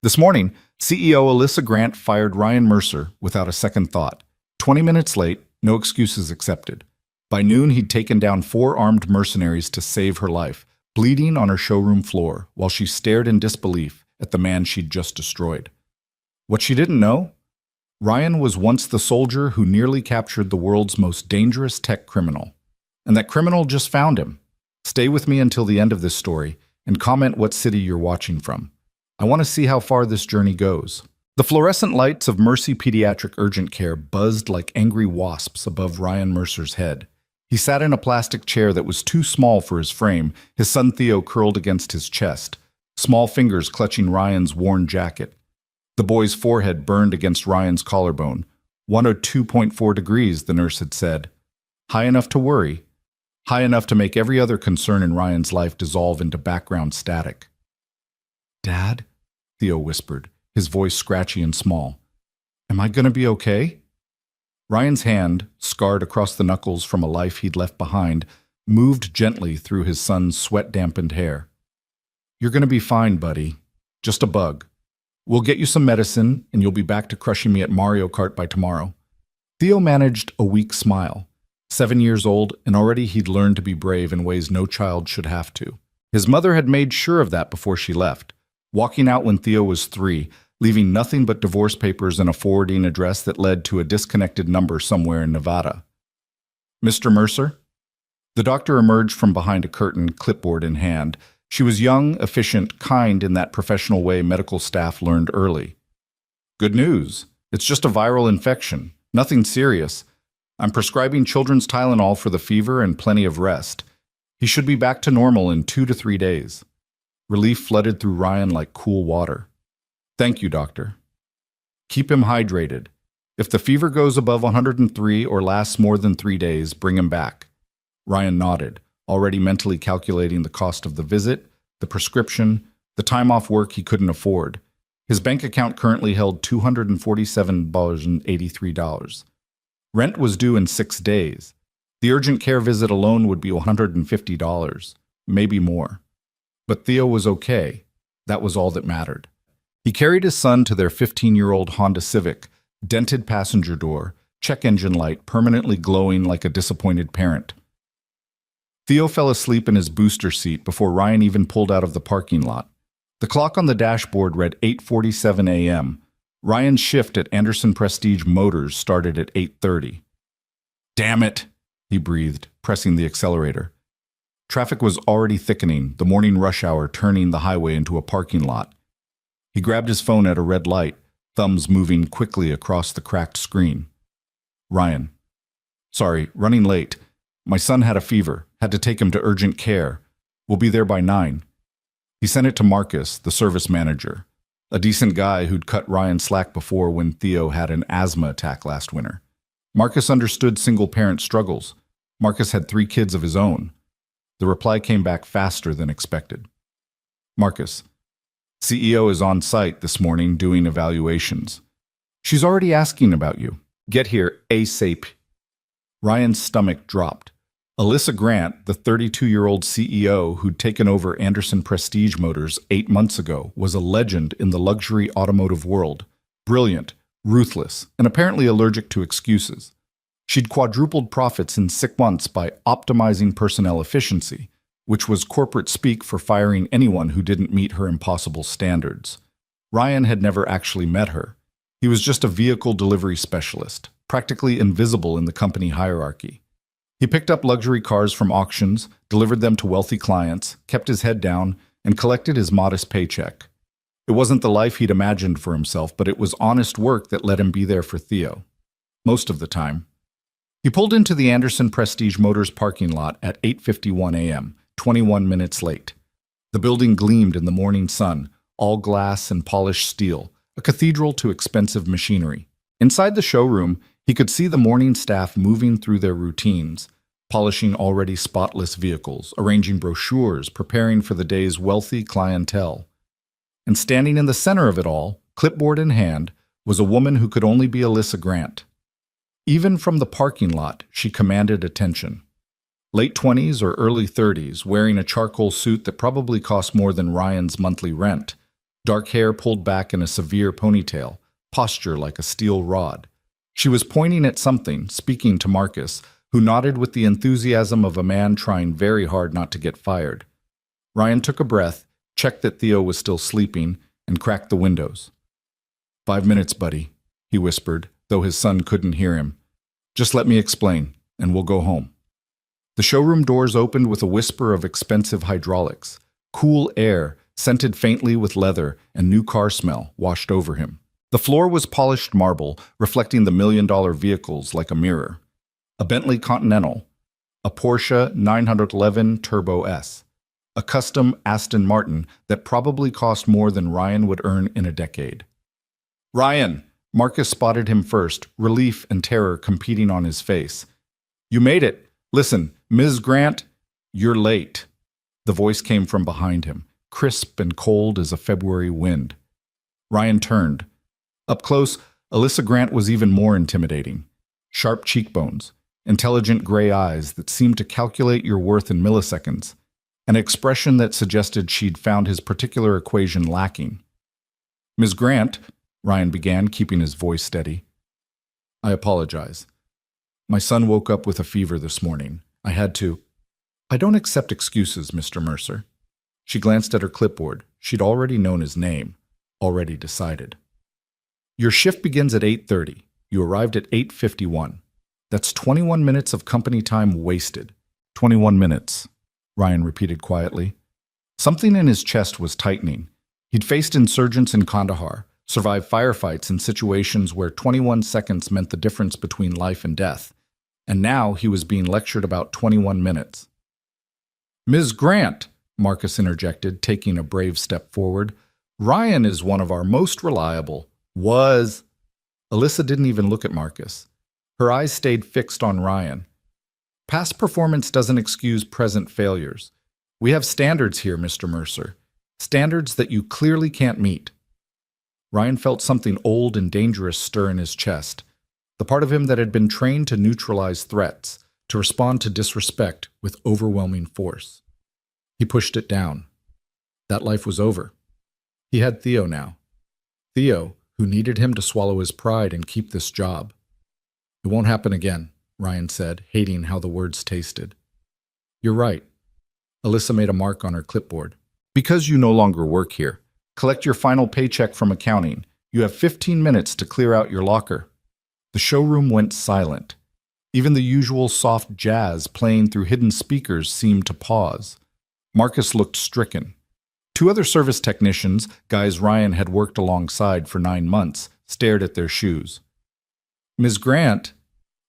This morning, CEO Alyssa Grant fired Ryan Mercer without a second thought. 20 minutes late, no excuses accepted. By noon, he'd taken down 4 armed mercenaries to save her life, bleeding on her showroom floor while she stared in disbelief at the man she'd just destroyed. What she didn't know? Ryan was once the soldier who nearly captured the world's most dangerous tech criminal. And that criminal just found him. Stay with me until the end of this story and comment what city you're watching from. I want to see how far this journey goes. The fluorescent lights of Mercy Pediatric Urgent Care buzzed like angry wasps above Ryan Mercer's head. He sat in a plastic chair that was too small for his frame, his son Theo curled against his chest, small fingers clutching Ryan's worn jacket. The boy's forehead burned against Ryan's collarbone. 102.4 degrees, the nurse had said. High enough to worry. High enough to make every other concern in Ryan's life dissolve into background static. "Dad?" Theo whispered, his voice scratchy and small. "Am I gonna be okay?" Ryan's hand, scarred across the knuckles from a life he'd left behind, moved gently through his son's sweat-dampened hair. "You're gonna be fine, buddy. Just a bug. We'll get you some medicine, and you'll be back to crushing me at Mario Kart by tomorrow." Theo managed a weak smile. 7 years old, and already he'd learned to be brave in ways no child should have to. His mother had made sure of that before she left, walking out when Theo was 3, leaving nothing but divorce papers and a forwarding address that led to a disconnected number somewhere in Nevada. "Mr. Mercer?" The doctor emerged from behind a curtain, clipboard in hand. She was young, efficient, kind in that professional way medical staff learned early. "Good news. It's just a viral infection. Nothing serious. I'm prescribing children's Tylenol for the fever and plenty of rest. He should be back to normal in 2 to 3 days." Relief flooded through Ryan like cool water. "Thank you, doctor." "Keep him hydrated. If the fever goes above 103 or lasts more than 3 days, bring him back." Ryan nodded, already mentally calculating the cost of the visit, the prescription, the time off work he couldn't afford. His bank account currently held $247.83. Rent was due in 6 days. The urgent care visit alone would be $150, maybe more. But Theo was okay. That was all that mattered. He carried his son to their 15-year-old Honda Civic, dented passenger door, check engine light permanently glowing like a disappointed parent. Theo fell asleep in his booster seat before Ryan even pulled out of the parking lot. The clock on the dashboard read 8:47 a.m. Ryan's shift at Anderson Prestige Motors started at 8:30. "Damn it," he breathed, pressing the accelerator. Traffic was already thickening, the morning rush hour turning the highway into a parking lot. He grabbed his phone at a red light, thumbs moving quickly across the cracked screen. "Ryan. Sorry, running late. My son had a fever, had to take him to urgent care. We'll be there by 9. He sent it to Marcus, the service manager, a decent guy who'd cut Ryan slack before when Theo had an asthma attack last winter. Marcus understood single-parent struggles. Marcus had 3 kids of his own. The reply came back faster than expected. "Marcus, CEO is on site this morning doing evaluations. She's already asking about you. Get here ASAP." Ryan's stomach dropped. Alyssa Grant, the 32-year-old CEO who'd taken over Anderson Prestige Motors 8 months ago, was a legend in the luxury automotive world. Brilliant, ruthless, and apparently allergic to excuses. She'd quadrupled profits in 6 months by optimizing personnel efficiency, which was corporate speak for firing anyone who didn't meet her impossible standards. Ryan had never actually met her. He was just a vehicle delivery specialist, practically invisible in the company hierarchy. He picked up luxury cars from auctions, delivered them to wealthy clients, kept his head down, and collected his modest paycheck. It wasn't the life he'd imagined for himself, but it was honest work that let him be there for Theo. Most of the time. He pulled into the Anderson Prestige Motors parking lot at 8:51 a.m., 21 minutes late. The building gleamed in the morning sun, all glass and polished steel, a cathedral to expensive machinery. Inside the showroom, he could see the morning staff moving through their routines, polishing already spotless vehicles, arranging brochures, preparing for the day's wealthy clientele. And standing in the center of it all, clipboard in hand, was a woman who could only be Alyssa Grant. Even from the parking lot, she commanded attention. Late 20s or early 30s, wearing a charcoal suit that probably cost more than Ryan's monthly rent. Dark hair pulled back in a severe ponytail, posture like a steel rod. She was pointing at something, speaking to Marcus, who nodded with the enthusiasm of a man trying very hard not to get fired. Ryan took a breath, checked that Theo was still sleeping, and cracked the windows. 5 minutes, buddy, he whispered, though his son couldn't hear him. Just let me explain, and we'll go home. The showroom doors opened with a whisper of expensive hydraulics. Cool air, scented faintly with leather and new car smell, washed over him. The floor was polished marble, reflecting the million-dollar vehicles like a mirror. A Bentley Continental, a Porsche 911 Turbo S, a custom Aston Martin that probably cost more than Ryan would earn in a decade. Ryan! Marcus spotted him first, relief and terror competing on his face. You made it! Listen, Ms. Grant, you're late. The voice came from behind him, crisp and cold as a February wind. Ryan turned. Up close, Alyssa Grant was even more intimidating. Sharp cheekbones, intelligent gray eyes that seemed to calculate your worth in milliseconds, an expression that suggested she'd found his particular equation lacking. Ms. Grant, Ryan began, keeping his voice steady. I apologize. My son woke up with a fever this morning. I had to. I don't accept excuses, Mr. Mercer. She glanced at her clipboard. She'd already known his name, already decided. Your shift begins at 8:30. You arrived at 8:51. That's 21 minutes of company time wasted. 21 minutes, Ryan repeated quietly. Something in his chest was tightening. He'd faced insurgents in Kandahar, survived firefights in situations where 21 seconds meant the difference between life and death. And now he was being lectured about 21 minutes. Ms. Grant, Marcus interjected, taking a brave step forward. Ryan is one of our most reliable. Was. Alyssa didn't even look at Marcus. Her eyes stayed fixed on Ryan. Past performance doesn't excuse present failures. We have standards here, Mr. Mercer. Standards that you clearly can't meet. Ryan felt something old and dangerous stir in his chest, the part of him that had been trained to neutralize threats, to respond to disrespect with overwhelming force. He pushed it down. That life was over. He had Theo now. Theo, who needed him to swallow his pride and keep this job. It won't happen again, Ryan said, hating how the words tasted. You're right. Alyssa made a mark on her clipboard. Because you no longer work here, collect your final paycheck from accounting. You have 15 minutes to clear out your locker. The showroom went silent. Even the usual soft jazz playing through hidden speakers seemed to pause. Marcus looked stricken. 2 other service technicians, guys Ryan had worked alongside for 9 months, stared at their shoes. Ms. Grant,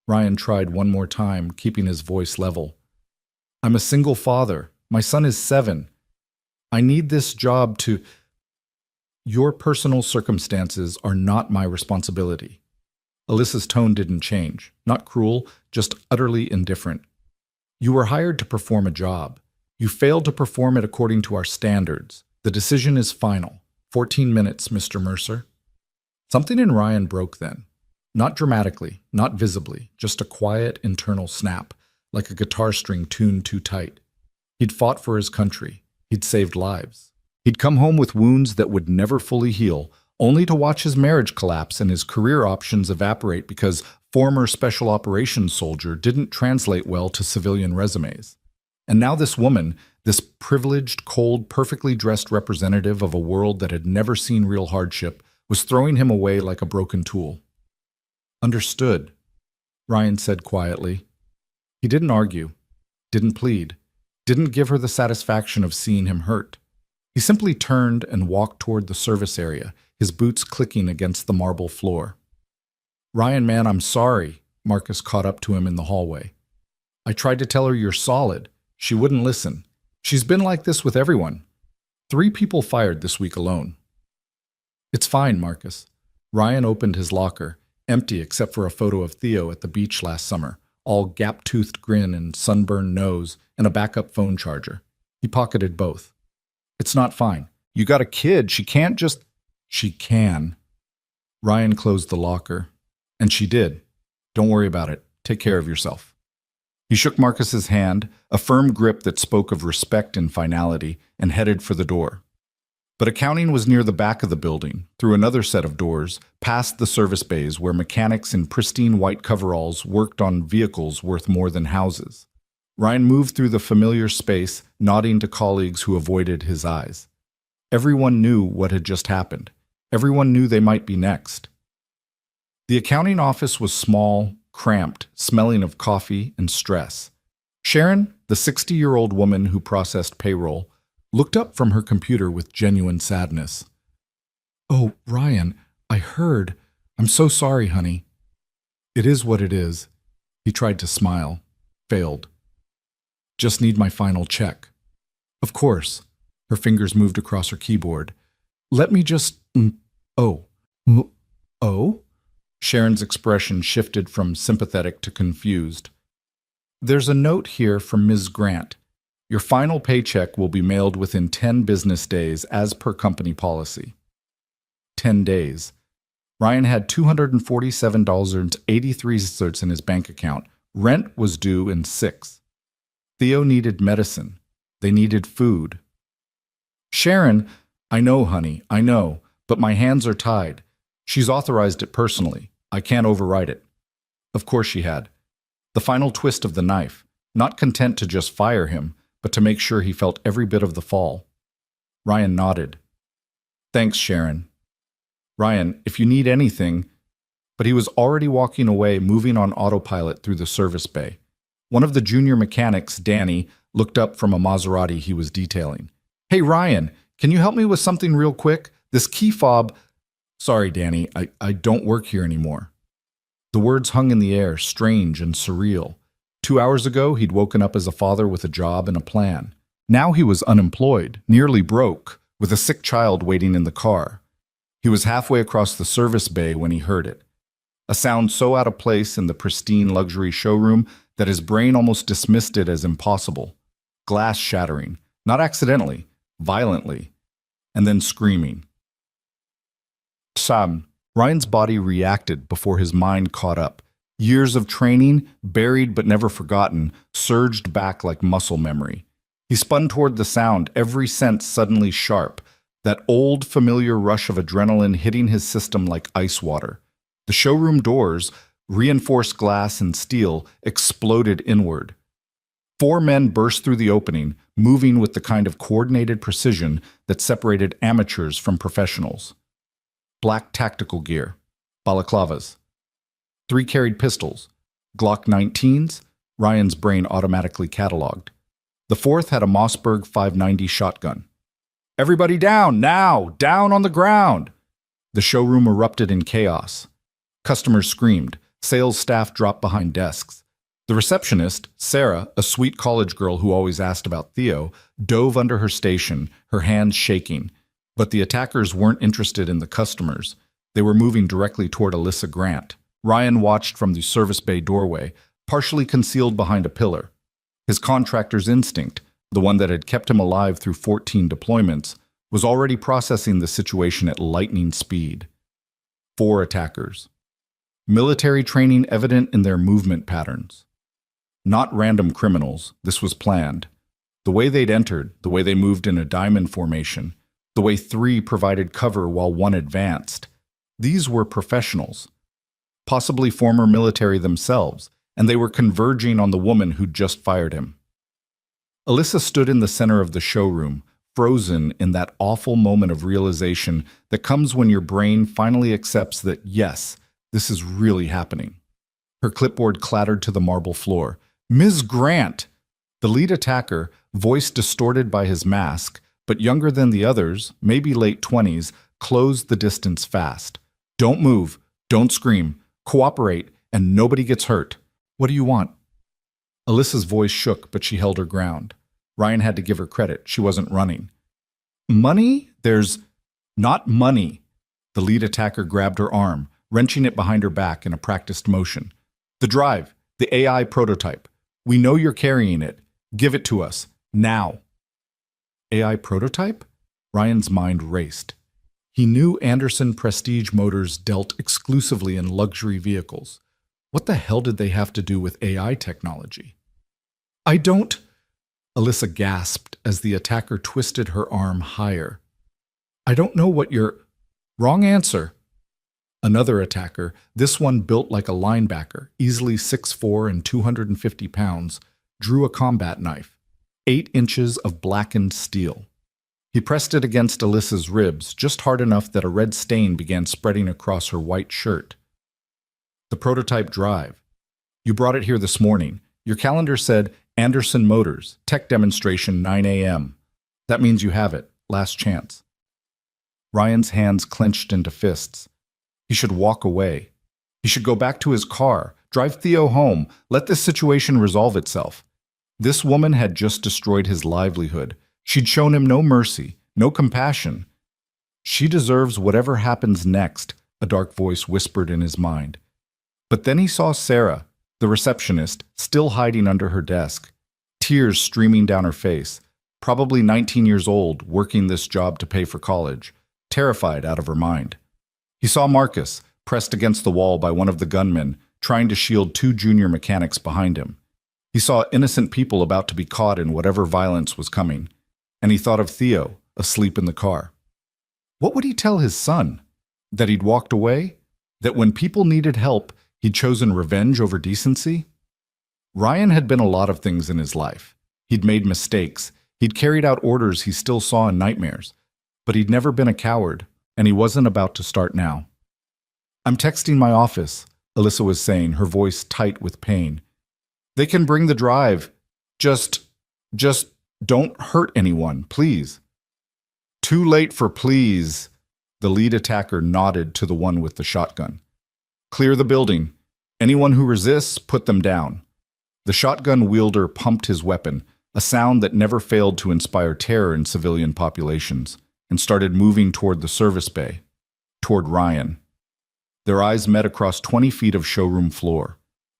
Ryan tried one more time, keeping his voice level. I'm a single father. My son is 7. I need this job to... Your personal circumstances are not my responsibility. Alyssa's tone didn't change. Not cruel, just utterly indifferent. You were hired to perform a job. You failed to perform it according to our standards. The decision is final. 14 minutes, Mr. Mercer. Something in Ryan broke then. Not dramatically, not visibly, just a quiet internal snap, like a guitar string tuned too tight. He'd fought for his country. He'd saved lives. He'd come home with wounds that would never fully heal, only to watch his marriage collapse and his career options evaporate because former special operations soldier didn't translate well to civilian resumes. And now this woman, this privileged, cold, perfectly dressed representative of a world that had never seen real hardship, was throwing him away like a broken tool. Understood, Ryan said quietly. He didn't argue, didn't plead, didn't give her the satisfaction of seeing him hurt. He simply turned and walked toward the service area, his boots clicking against the marble floor. Ryan, man, I'm sorry, Marcus caught up to him in the hallway. I tried to tell her you're solid. She wouldn't listen. She's been like this with everyone. 3 people fired this week alone. It's fine, Marcus. Ryan opened his locker, empty except for a photo of Theo at the beach last summer, all gap-toothed grin and sunburned nose, and a backup phone charger. He pocketed both. It's not fine. You got a kid. She can't just... She can. Ryan closed the locker. And she did. Don't worry about it. Take care of yourself. He shook Marcus's hand, a firm grip that spoke of respect and finality, and headed for the door. But accounting was near the back of the building, through another set of doors, past the service bays where mechanics in pristine white coveralls worked on vehicles worth more than houses. Ryan moved through the familiar space, nodding to colleagues who avoided his eyes. Everyone knew what had just happened. Everyone knew they might be next. The accounting office was small, cramped, smelling of coffee and stress. Sharon, the 60-year-old woman who processed payroll, looked up from her computer with genuine sadness. "Oh, Ryan, I heard. I'm so sorry, honey." "It is what it is." He tried to smile. Failed. "Just need my final check." "Of course." Her fingers moved across her keyboard. "Let me just... Oh. Oh?" Sharon's expression shifted from sympathetic to confused. "There's a note here from Ms. Grant. Your final paycheck will be mailed within 10 business days as per company policy." 10 days. Ryan had $247.83 in his bank account. Rent was due in 6. Theo needed medicine. They needed food. "Sharon, I know, honey, I know, but my hands are tied. She's authorized it personally. I can't override it." Of course she had. The final twist of the knife, not content to just fire him, but to make sure he felt every bit of the fall. Ryan nodded. "Thanks, Sharon." "Ryan, if you need anything..." But he was already walking away, moving on autopilot through the service bay. One of the junior mechanics, Danny, looked up from a Maserati he was detailing. "Hey, Ryan, can you help me with something real quick? This key fob..." "Sorry, Danny, I don't work here anymore." The words hung in the air, strange and surreal. 2 hours ago, he'd woken up as a father with a job and a plan. Now he was unemployed, nearly broke, with a sick child waiting in the car. He was halfway across the service bay when he heard it. A sound so out of place in the pristine luxury showroom that his brain almost dismissed it as impossible. Glass shattering, not accidentally, violently, and then screaming. Sam. Ryan's body reacted before his mind caught up. Years of training, buried but never forgotten, surged back like muscle memory. He spun toward the sound, every sense suddenly sharp, that old, familiar rush of adrenaline hitting his system like ice water. The showroom doors, reinforced glass and steel, exploded inward. 4 men burst through the opening, moving with the kind of coordinated precision that separated amateurs from professionals. Black tactical gear, balaclavas. 3 carried pistols, Glock 19s, Ryan's brain automatically cataloged. The 4th had a Mossberg 590 shotgun. "Everybody down, now! Down on the ground!" The showroom erupted in chaos. Customers screamed. Sales staff dropped behind desks. The receptionist, Sarah, a sweet college girl who always asked about Theo, dove under her station, her hands shaking. But the attackers weren't interested in the customers. They were moving directly toward Alyssa Grant. Ryan watched from the service bay doorway, partially concealed behind a pillar. His contractor's instinct, the one that had kept him alive through 14 deployments, was already processing the situation at lightning speed. 4 attackers. Military training evident in their movement patterns. Not random criminals, this was planned. The way they'd entered, the way they moved in a diamond formation, the way 3 provided cover while 1 advanced. These were professionals. Possibly former military themselves, and they were converging on the woman who'd just fired him. Alyssa stood in the center of the showroom, frozen in that awful moment of realization that comes when your brain finally accepts that, yes, this is really happening. Her clipboard clattered to the marble floor. "Ms. Grant!" The lead attacker, voice distorted by his mask, but younger than the others, maybe late 20s, closed the distance fast. "Don't move, don't scream, cooperate, and nobody gets hurt. What do you want?" Alyssa's voice shook, but she held her ground. Ryan had to give her credit. She wasn't running. "Money? There's not money." The lead attacker grabbed her arm, wrenching it behind her back in a practiced motion. "The drive, the AI prototype. We know you're carrying it. Give it to us, now." AI prototype? Ryan's mind raced. He knew Anderson Prestige Motors dealt exclusively in luxury vehicles. What the hell did they have to do with AI technology? "I don't..." Alyssa gasped as the attacker twisted her arm higher. I don't know what you're... Wrong answer. Another attacker, this one built like a linebacker, easily 6'4" and 250 pounds, drew a combat knife, 8 inches of blackened steel. He pressed it against Alyssa's ribs, just hard enough that a red stain began spreading across her white shirt. The prototype drive. You brought it here this morning. Your calendar said Anderson Motors, tech demonstration 9 a.m. That means you have it. Last chance. Ryan's hands clenched into fists. He should walk away. He should go back to his car, drive Theo home, let this situation resolve itself. This woman had just destroyed his livelihood. She'd shown him no mercy, no compassion. She deserves whatever happens next, a dark voice whispered in his mind. But then he saw Sarah, the receptionist, still hiding under her desk, tears streaming down her face, probably 19 years old, working this job to pay for college, terrified out of her mind. He saw Marcus, pressed against the wall by one of the gunmen, trying to shield 2 junior mechanics behind him. He saw innocent people about to be caught in whatever violence was coming, and he thought of Theo, asleep in the car. What would he tell his son? That he'd walked away? That when people needed help, he'd chosen revenge over decency? Ryan had been a lot of things in his life. He'd made mistakes. He'd carried out orders he still saw in nightmares. But he'd never been a coward, and he wasn't about to start now. I'm texting my office, Alyssa was saying, her voice tight with pain. They can bring the drive. Just don't hurt anyone, please. Too late for please. The lead attacker nodded to the one with the shotgun. Clear the building. Anyone who resists, put them down. The shotgun wielder pumped his weapon, a sound that never failed to inspire terror in civilian populations, and started moving toward the service bay, toward Ryan. Their eyes met across 20 feet of showroom floor.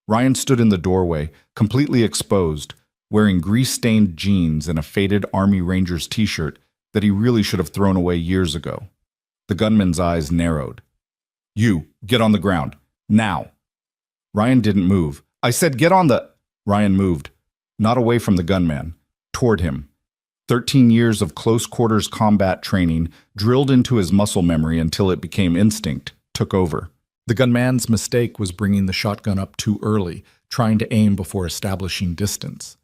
Ryan stood in the doorway, completely exposed, wearing grease-stained jeans and a faded Army Rangers t-shirt that he really should have thrown away years ago. The gunman's eyes narrowed. You, get on the ground. Now. Ryan didn't move. I said get on the... Ryan moved, not away from the gunman, toward him. 13 years of close-quarters combat training drilled into his muscle memory until it became instinct, took over. The gunman's mistake was bringing the shotgun up too early, trying to aim before establishing distance.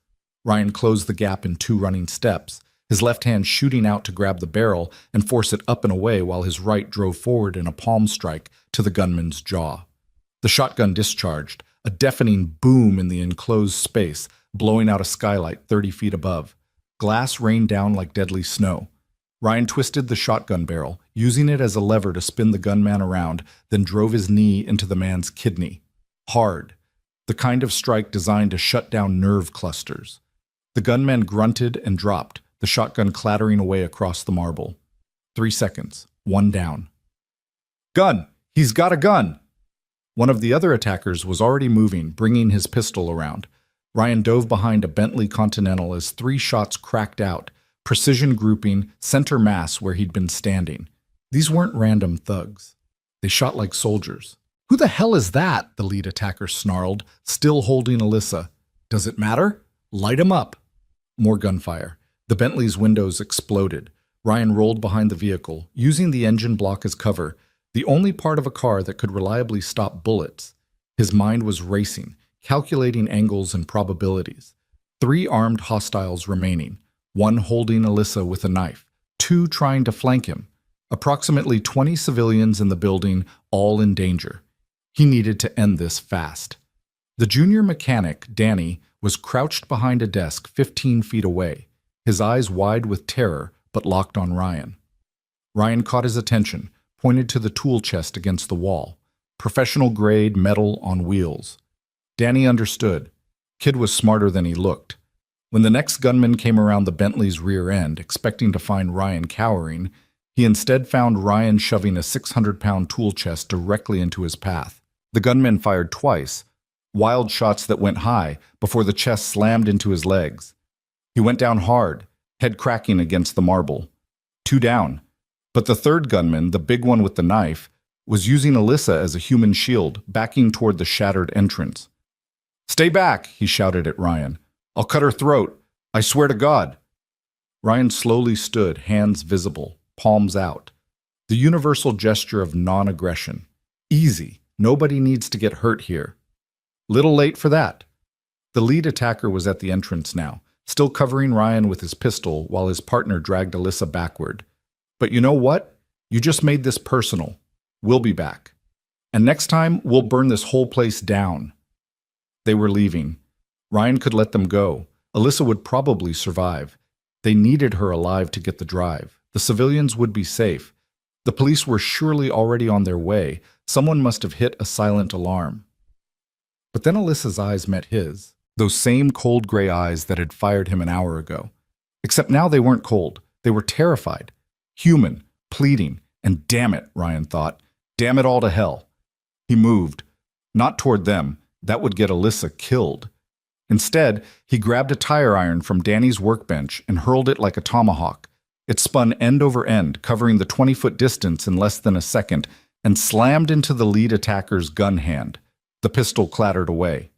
Ryan closed the gap in 2 running steps, his left hand shooting out to grab the barrel and force it up and away while his right drove forward in a palm strike to the gunman's jaw. The shotgun discharged, a deafening boom in the enclosed space, blowing out a skylight 30 feet above. Glass rained down like deadly snow. Ryan twisted the shotgun barrel, using it as a lever to spin the gunman around, then drove his knee into the man's kidney. Hard. The kind of strike designed to shut down nerve clusters. The gunman grunted and dropped, the shotgun clattering away across the marble. 3 seconds. 1 down. Gun! He's got a gun! One of the other attackers was already moving, bringing his pistol around. Ryan dove behind a Bentley Continental as 3 shots cracked out, precision grouping, center mass where he'd been standing. These weren't random thugs. They shot like soldiers. Who the hell is that? The lead attacker snarled, still holding Alyssa. Does it matter? Light him up. More gunfire. The Bentley's windows exploded. Ryan rolled behind the vehicle, using the engine block as cover, the only part of a car that could reliably stop bullets. His mind was racing, calculating angles and probabilities. 3 armed hostiles remaining, 1 holding Alyssa with a knife, 2 trying to flank him. Approximately 20 civilians in the building, all in danger. He needed to end this fast. The junior mechanic, Danny, was crouched behind a desk 15 feet away, his eyes wide with terror but locked on Ryan. Ryan caught his attention, pointed to the tool chest against the wall. Professional-grade metal on wheels. Danny understood. Kid was smarter than he looked. When the next gunman came around the Bentley's rear end, expecting to find Ryan cowering, he instead found Ryan shoving a 600-pound tool chest directly into his path. The gunman fired twice, wild shots that went high before the chest slammed into his legs. He went down hard, head cracking against the marble. 2 down. But the third gunman, the big one with the knife, was using Alyssa as a human shield, backing toward the shattered entrance. Stay back, he shouted at Ryan. I'll cut her throat. I swear to God. Ryan slowly stood, hands visible, palms out. The universal gesture of non-aggression. Easy. Nobody needs to get hurt here. Little late for that. The lead attacker was at the entrance now, still covering Ryan with his pistol while his partner dragged Alyssa backward. But you know what? You just made this personal. We'll be back. And next time, we'll burn this whole place down. They were leaving. Ryan could let them go. Alyssa would probably survive. They needed her alive to get the drive. The civilians would be safe. The police were surely already on their way. Someone must have hit a silent alarm. But then Alyssa's eyes met his, those same cold gray eyes that had fired him an hour ago. Except now they weren't cold. They were terrified. Human, pleading, and damn it, Ryan thought. Damn it all to hell. He moved. Not toward them. That would get Alyssa killed. Instead, he grabbed a tire iron from Danny's workbench and hurled it like a tomahawk. It spun end over end, covering the 20-foot distance in less than a second, and slammed into the lead attacker's gun hand. The pistol clattered away.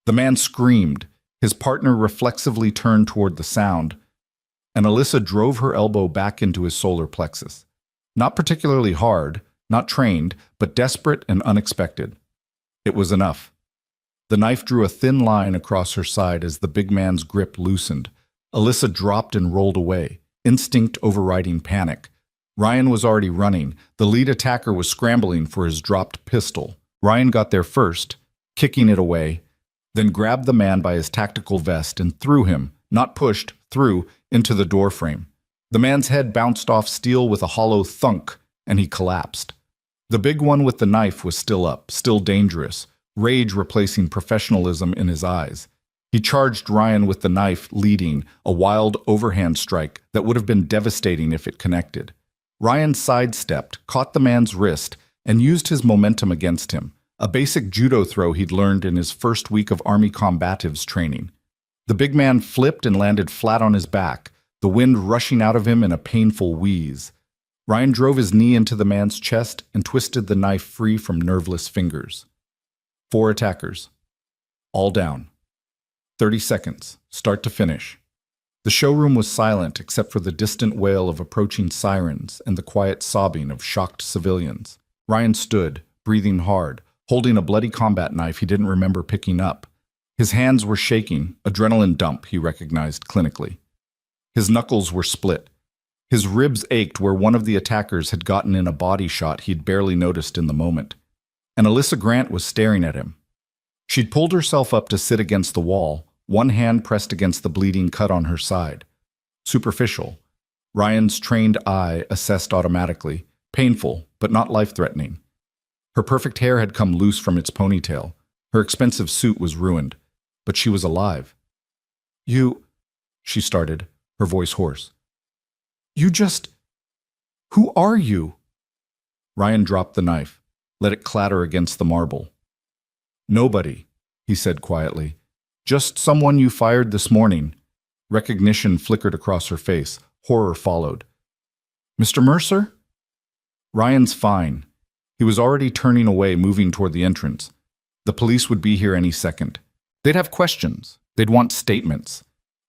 The man screamed. His partner reflexively turned toward the sound, and Alyssa drove her elbow back into his solar plexus. Not particularly hard, not trained, but desperate and unexpected. It was enough. The knife drew a thin line across her side as the big man's grip loosened. Alyssa dropped and rolled away, instinct overriding panic. Ryan was already running. The lead attacker was scrambling for his dropped pistol. Ryan got there first, kicking it away, then grabbed the man by his tactical vest and threw him, not pushed, threw, into the doorframe. The man's head bounced off steel with a hollow thunk, and he collapsed. The big one with the knife was still up, still dangerous, rage replacing professionalism in his eyes. He charged Ryan with the knife, leading, a wild overhand strike that would have been devastating if it connected. Ryan sidestepped, caught the man's wrist, and used his momentum against him, a basic judo throw he'd learned in his first week of Army combatives training. The big man flipped and landed flat on his back, the wind rushing out of him in a painful wheeze. Ryan drove his knee into the man's chest and twisted the knife free from nerveless fingers. 4 attackers. All down. 30 seconds, start to finish. The showroom was silent except for the distant wail of approaching sirens and the quiet sobbing of shocked civilians. Ryan stood, breathing hard, holding a bloody combat knife he didn't remember picking up. His hands were shaking, adrenaline dump, he recognized clinically. His knuckles were split. His ribs ached where one of the attackers had gotten in a body shot he'd barely noticed in the moment. And Alyssa Grant was staring at him. She'd pulled herself up to sit against the wall, one hand pressed against the bleeding cut on her side. Superficial. Ryan's trained eye assessed automatically. Painful, but not life-threatening. Her perfect hair had come loose from its ponytail. Her expensive suit was ruined, but she was alive. "You," she started, her voice hoarse. "You just... Who are you?" Ryan dropped the knife, let it clatter against the marble. "Nobody," he said quietly. "Just someone you fired this morning." Recognition flickered across her face. Horror followed. "Mr. Mercer?" Ryan's fine. He was already turning away, moving toward the entrance. The police would be here any second. They'd have questions. They'd want statements.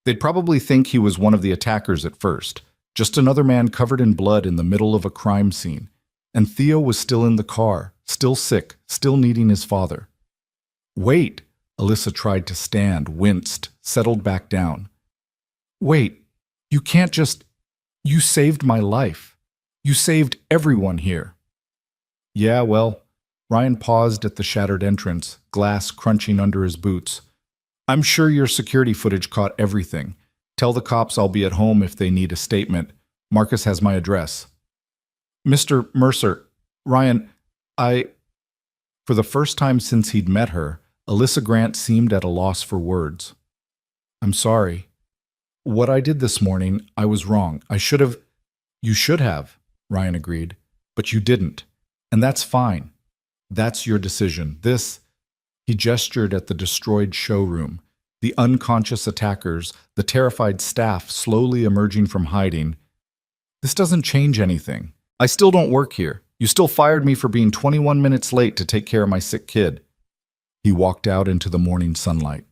They'd probably think he was one of the attackers at first, just another man covered in blood in the middle of a crime scene. And Theo was still in the car, still sick, still needing his father. "Wait!" Alyssa tried to stand, winced, settled back down. "Wait, you can't just... You saved my life. You saved everyone here." "Yeah, well..." Ryan paused at the shattered entrance, glass crunching under his boots. "I'm sure your security footage caught everything. Tell the cops I'll be at home if they need a statement. Marcus has my address." "Mr. Mercer, Ryan, For the first time since he'd met her, Alyssa Grant seemed at a loss for words. "I'm sorry. What I did this morning, I was wrong. I should have..." "You should have," Ryan agreed, "but you didn't. And that's fine. That's your decision. This..." He gestured at the destroyed showroom, the unconscious attackers, the terrified staff slowly emerging from hiding. "This doesn't change anything. I still don't work here. You still fired me for being 21 minutes late to take care of my sick kid." He walked out into the morning sunlight.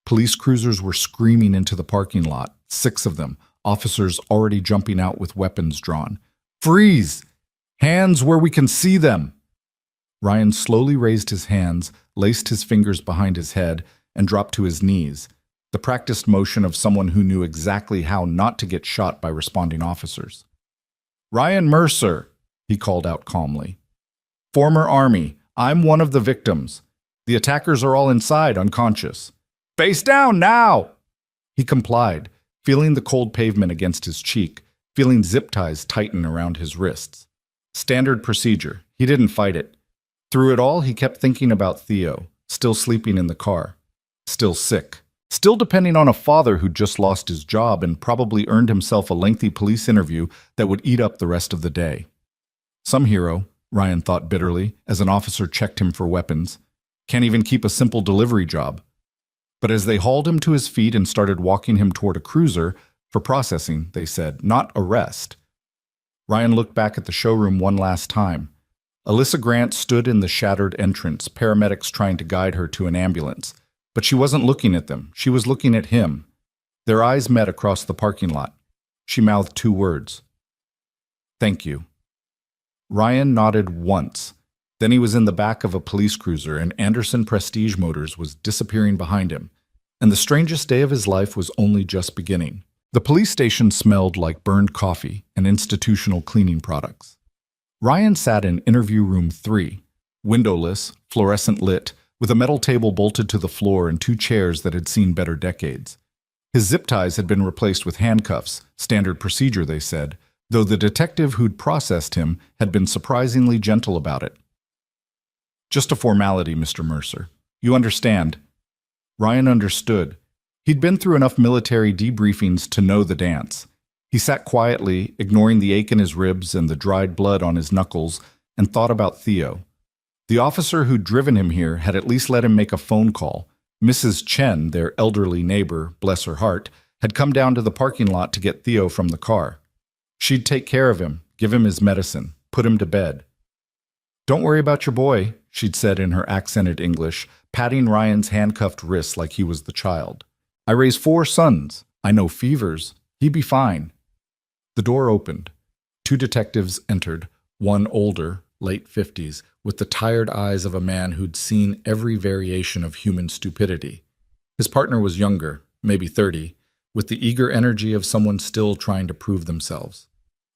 Police cruisers were screaming into the parking lot, 6 of them, officers already jumping out with weapons drawn. "Freeze!" Hands where we can see them. Ryan slowly raised his hands, laced his fingers behind his head, and dropped to his knees, the practiced motion of someone who knew exactly how not to get shot by responding officers. Ryan Mercer, he called out calmly. Former Army, I'm one of the victims. The attackers are all inside, unconscious. Face down now! He complied, feeling the cold pavement against his cheek, feeling zip ties tighten around his wrists. Standard procedure. He didn't fight it. Through it all, he kept thinking about Theo, still sleeping in the car, still sick, still depending on a father who'd just lost his job and probably earned himself a lengthy police interview that would eat up the rest of the day. Some hero, Ryan thought bitterly, as an officer checked him for weapons. Can't even keep a simple delivery job. But as they hauled him to his feet and started walking him toward a cruiser, for processing, they said, not arrest. Ryan looked back at the showroom one last time. Alyssa Grant stood in the shattered entrance, paramedics trying to guide her to an ambulance. But she wasn't looking at them. She was looking at him. Their eyes met across the parking lot. She mouthed two words. Thank you. Ryan nodded once. Then he was in the back of a police cruiser and Anderson Prestige Motors was disappearing behind him. And the strangest day of his life was only just beginning. The police station smelled like burned coffee and institutional cleaning products. Ryan sat in interview room 3, windowless, fluorescent lit, with a metal table bolted to the floor and 2 chairs that had seen better decades. His zip ties had been replaced with handcuffs, standard procedure, they said, though the detective who'd processed him had been surprisingly gentle about it. Just a formality, Mr. Mercer. You understand. Ryan understood. He'd been through enough military debriefings to know the dance. He sat quietly, ignoring the ache in his ribs and the dried blood on his knuckles, and thought about Theo. The officer who'd driven him here had at least let him make a phone call. Mrs. Chen, their elderly neighbor, bless her heart, had come down to the parking lot to get Theo from the car. She'd take care of him, give him his medicine, put him to bed. Don't worry about your boy, she'd said in her accented English, patting Ryan's handcuffed wrists like he was the child. I raised 4 sons. I know fevers. He'd be fine. The door opened. 2 detectives entered, one older, late 50s, with the tired eyes of a man who'd seen every variation of human stupidity. His partner was younger, maybe 30, with the eager energy of someone still trying to prove themselves.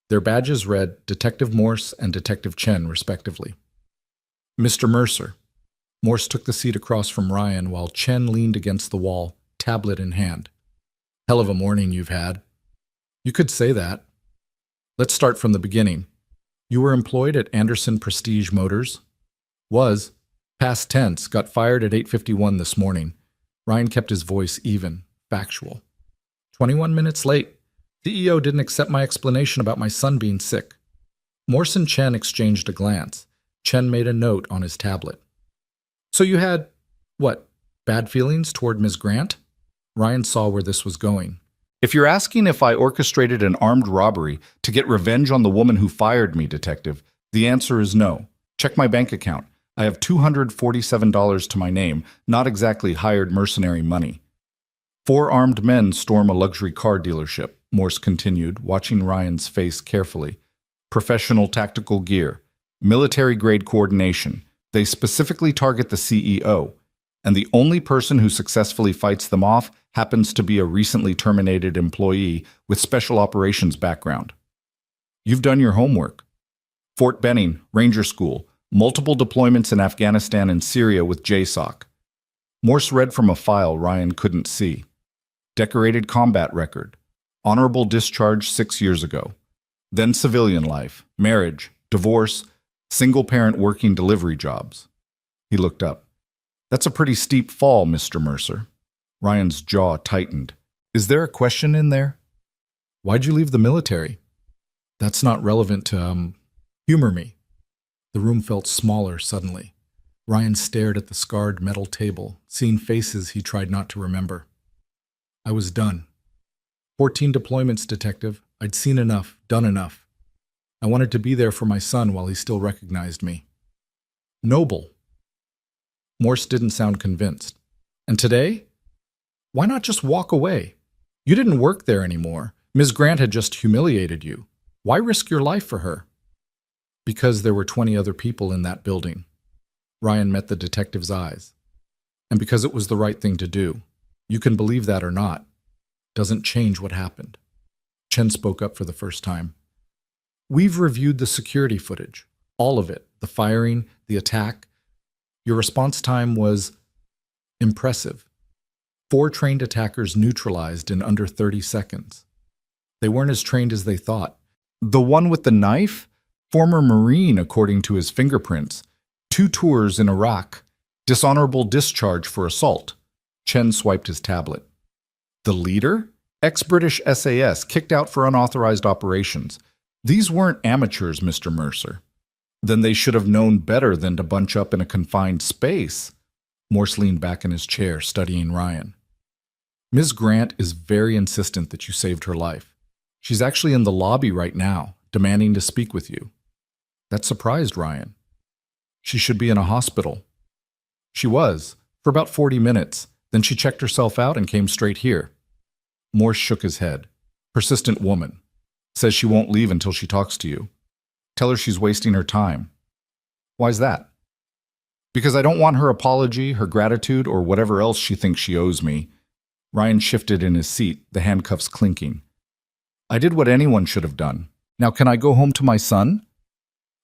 Their badges read Detective Morse and Detective Chen, respectively. Mr. Mercer. Morse took the seat across from Ryan while Chen leaned against the wall, tablet in hand. Hell of a morning you've had. You could say that. Let's start from the beginning. You were employed at Anderson Prestige Motors? Was. Past tense, got fired at 8:51 this morning. Ryan kept his voice even, factual. 21 minutes late. CEO didn't accept my explanation about my son being sick. Morse and Chen exchanged a glance. Chen made a note on his tablet. So you had, what, bad feelings toward Ms. Grant? Ryan saw where this was going. If you're asking if I orchestrated an armed robbery to get revenge on the woman who fired me, Detective, the answer is no. Check my bank account. I have $247 to my name, not exactly hired mercenary money. 4 armed men storm a luxury car dealership, Morse continued, watching Ryan's face carefully. Professional tactical gear, military-grade coordination. They specifically target the CEO, and the only person who successfully fights them off happens to be a recently terminated employee with special operations background. You've done your homework. Fort Benning, Ranger School, multiple deployments in Afghanistan and Syria with JSOC. Morse read from a file Ryan couldn't see. Decorated combat record. Honorable discharge 6 years ago. Then civilian life, marriage, divorce, single-parent working delivery jobs. He looked up. That's a pretty steep fall, Mr. Mercer. Ryan's jaw tightened. Is there a question in there? Why'd you leave the military? That's not relevant to, humor me. The room felt smaller suddenly. Ryan stared at the scarred metal table, seeing faces he tried not to remember. I was done. 14 deployments, Detective. I'd seen enough, done enough. I wanted to be there for my son while he still recognized me. Noble. Morse didn't sound convinced. And today? Why not just walk away? You didn't work there anymore. Ms. Grant had just humiliated you. Why risk your life for her? Because there were 20 other people in that building. Ryan met the detective's eyes. And because it was the right thing to do. You can believe that or not. Doesn't change what happened. Chen spoke up for the first time. We've reviewed the security footage. All of it. The firing, the attack. Your response time was impressive. 4 trained attackers neutralized in under 30 seconds. They weren't as trained as they thought. The one with the knife? Former Marine, according to his fingerprints. 2 tours in Iraq. Dishonorable discharge for assault. Chen swiped his tablet. The leader? Ex-British SAS, kicked out for unauthorized operations. These weren't amateurs, Mr. Mercer. Then they should have known better than to bunch up in a confined space. Morse leaned back in his chair, studying Ryan. Ms. Grant is very insistent that you saved her life. She's actually in the lobby right now, demanding to speak with you. That surprised Ryan. She should be in a hospital. She was, for about 40 minutes. Then she checked herself out and came straight here. Morse shook his head. Persistent woman. Says she won't leave until she talks to you. Tell her she's wasting her time. Why's that? Because I don't want her apology, her gratitude, or whatever else she thinks she owes me. Ryan shifted in his seat, the handcuffs clinking. I did what anyone should have done. Now can I go home to my son?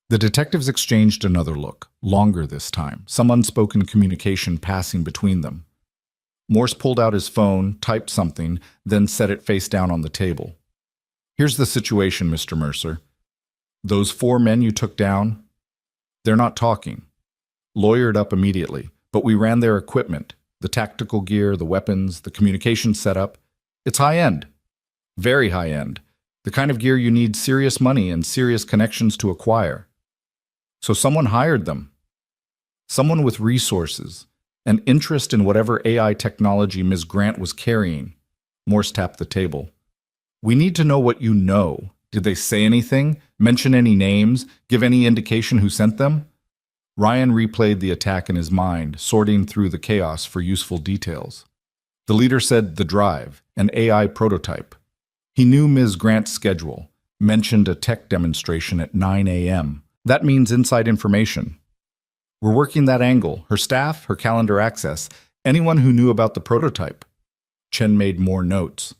The detectives exchanged another look, longer this time, some unspoken communication passing between them. Morse pulled out his phone, typed something, then set it face down on the table. Here's the situation, Mr. Mercer. Those 4 men you took down, they're not talking. Lawyered up immediately, but we ran their equipment, the tactical gear, the weapons, the communication setup. It's high-end. Very high-end. The kind of gear you need serious money and serious connections to acquire. So someone hired them. Someone with resources, an interest in whatever AI technology Ms. Grant was carrying. Morse tapped the table. We need to know what you know. Did they say anything? Mention any names? Give any indication who sent them? Ryan replayed the attack in his mind, sorting through the chaos for useful details. The leader said the drive, an AI prototype. He knew Ms. Grant's schedule, mentioned a tech demonstration at 9 a.m. That means inside information. We're working that angle, her staff, her calendar access, anyone who knew about the prototype. Chen made more notes.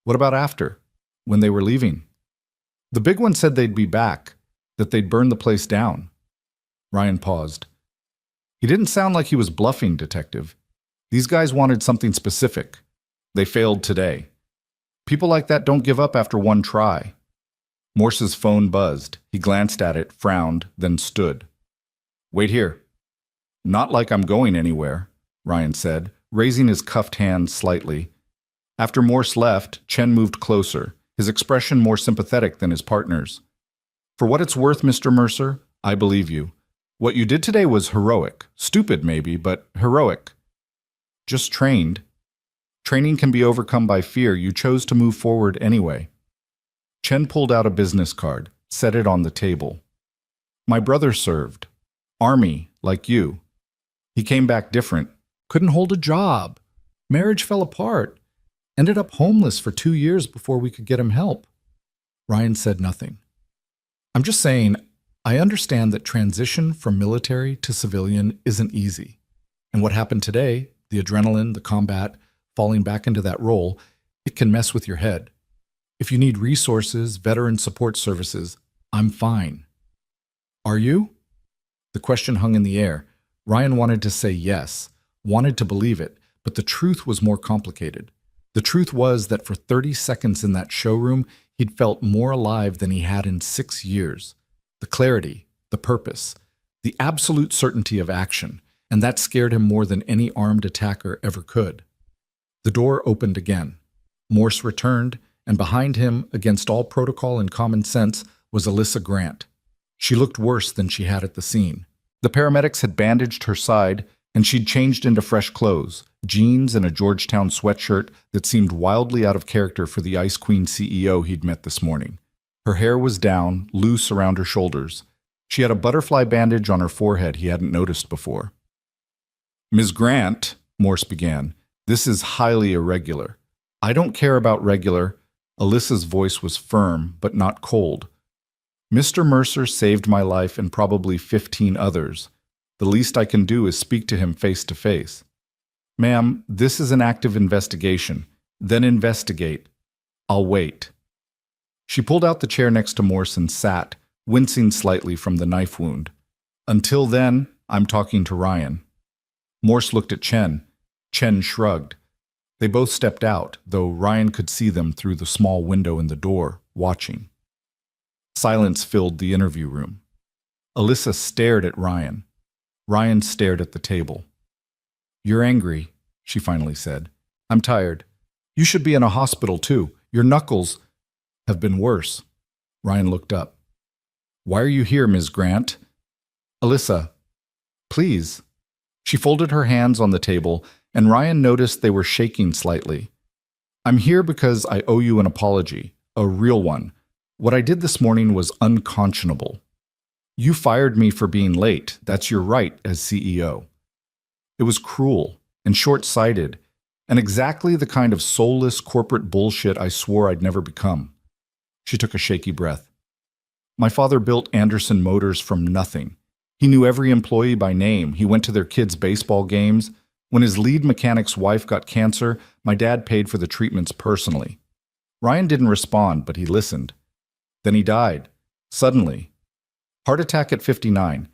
What about after, when they were leaving? The big one said they'd be back, that they'd burn the place down. Ryan paused. He didn't sound like he was bluffing, Detective. These guys wanted something specific. They failed today. People like that don't give up after one try. Morse's phone buzzed. He glanced at it, frowned, then stood. Wait here. Not like I'm going anywhere, Ryan said, raising his cuffed hand slightly. After Morse left, Chen moved closer, his expression more sympathetic than his partner's. For what it's worth, Mr. Mercer, I believe you. What you did today was heroic. Stupid, maybe, but heroic. Just trained. Training can be overcome by fear. You chose to move forward anyway. Chen pulled out a business card, set it on the table. My brother served. Army, like you. He came back different. Couldn't hold a job. Marriage fell apart. Ended up homeless for 2 years before we could get him help. Ryan said nothing. I'm just saying, I understand that transition from military to civilian isn't easy. And what happened today, the adrenaline, the combat, falling back into that role, it can mess with your head. If you need resources, veteran support services, I'm fine. Are you? The question hung in the air. Ryan wanted to say yes, wanted to believe it, but the truth was more complicated. The truth was that for 30 seconds in that showroom, he'd felt more alive than he had in 6 years. The clarity, the purpose, the absolute certainty of action, and that scared him more than any armed attacker ever could. The door opened again. Morse returned, and behind him, against all protocol and common sense, was Alyssa Grant. She looked worse than she had at the scene. The paramedics had bandaged her side, and she'd changed into fresh clothes, jeans and a Georgetown sweatshirt that seemed wildly out of character for the Ice Queen CEO he'd met this morning. Her hair was down, loose around her shoulders. She had a butterfly bandage on her forehead he hadn't noticed before. Ms. Grant, Morse began, this is highly irregular. I don't care about regular. Alyssa's voice was firm, but not cold. Mr. Mercer saved my life and probably 15 others. The least I can do is speak to him face to face. Ma'am, this is an active investigation. Then investigate. I'll wait. She pulled out the chair next to Morse and sat, wincing slightly from the knife wound. Until then, I'm talking to Ryan. Morse looked at Chen. Chen shrugged. They both stepped out, though Ryan could see them through the small window in the door, watching. Silence filled the interview room. Alyssa stared at Ryan. Ryan stared at the table. You're angry, she finally said. I'm tired. You should be in a hospital, too. Your knuckles have been worse. Ryan looked up. Why are you here, Ms. Grant? Alyssa, please. She folded her hands on the table, and Ryan noticed they were shaking slightly. I'm here because I owe you an apology, a real one. What I did this morning was unconscionable. You fired me for being late. That's your right as CEO. It was cruel and short-sighted, and exactly the kind of soulless corporate bullshit I swore I'd never become. She took a shaky breath. My father built Anderson Motors from nothing. He knew every employee by name. He went to their kids' baseball games. When his lead mechanic's wife got cancer, my dad paid for the treatments personally. Ryan didn't respond, but he listened. Then he died. Suddenly. Heart attack at 59.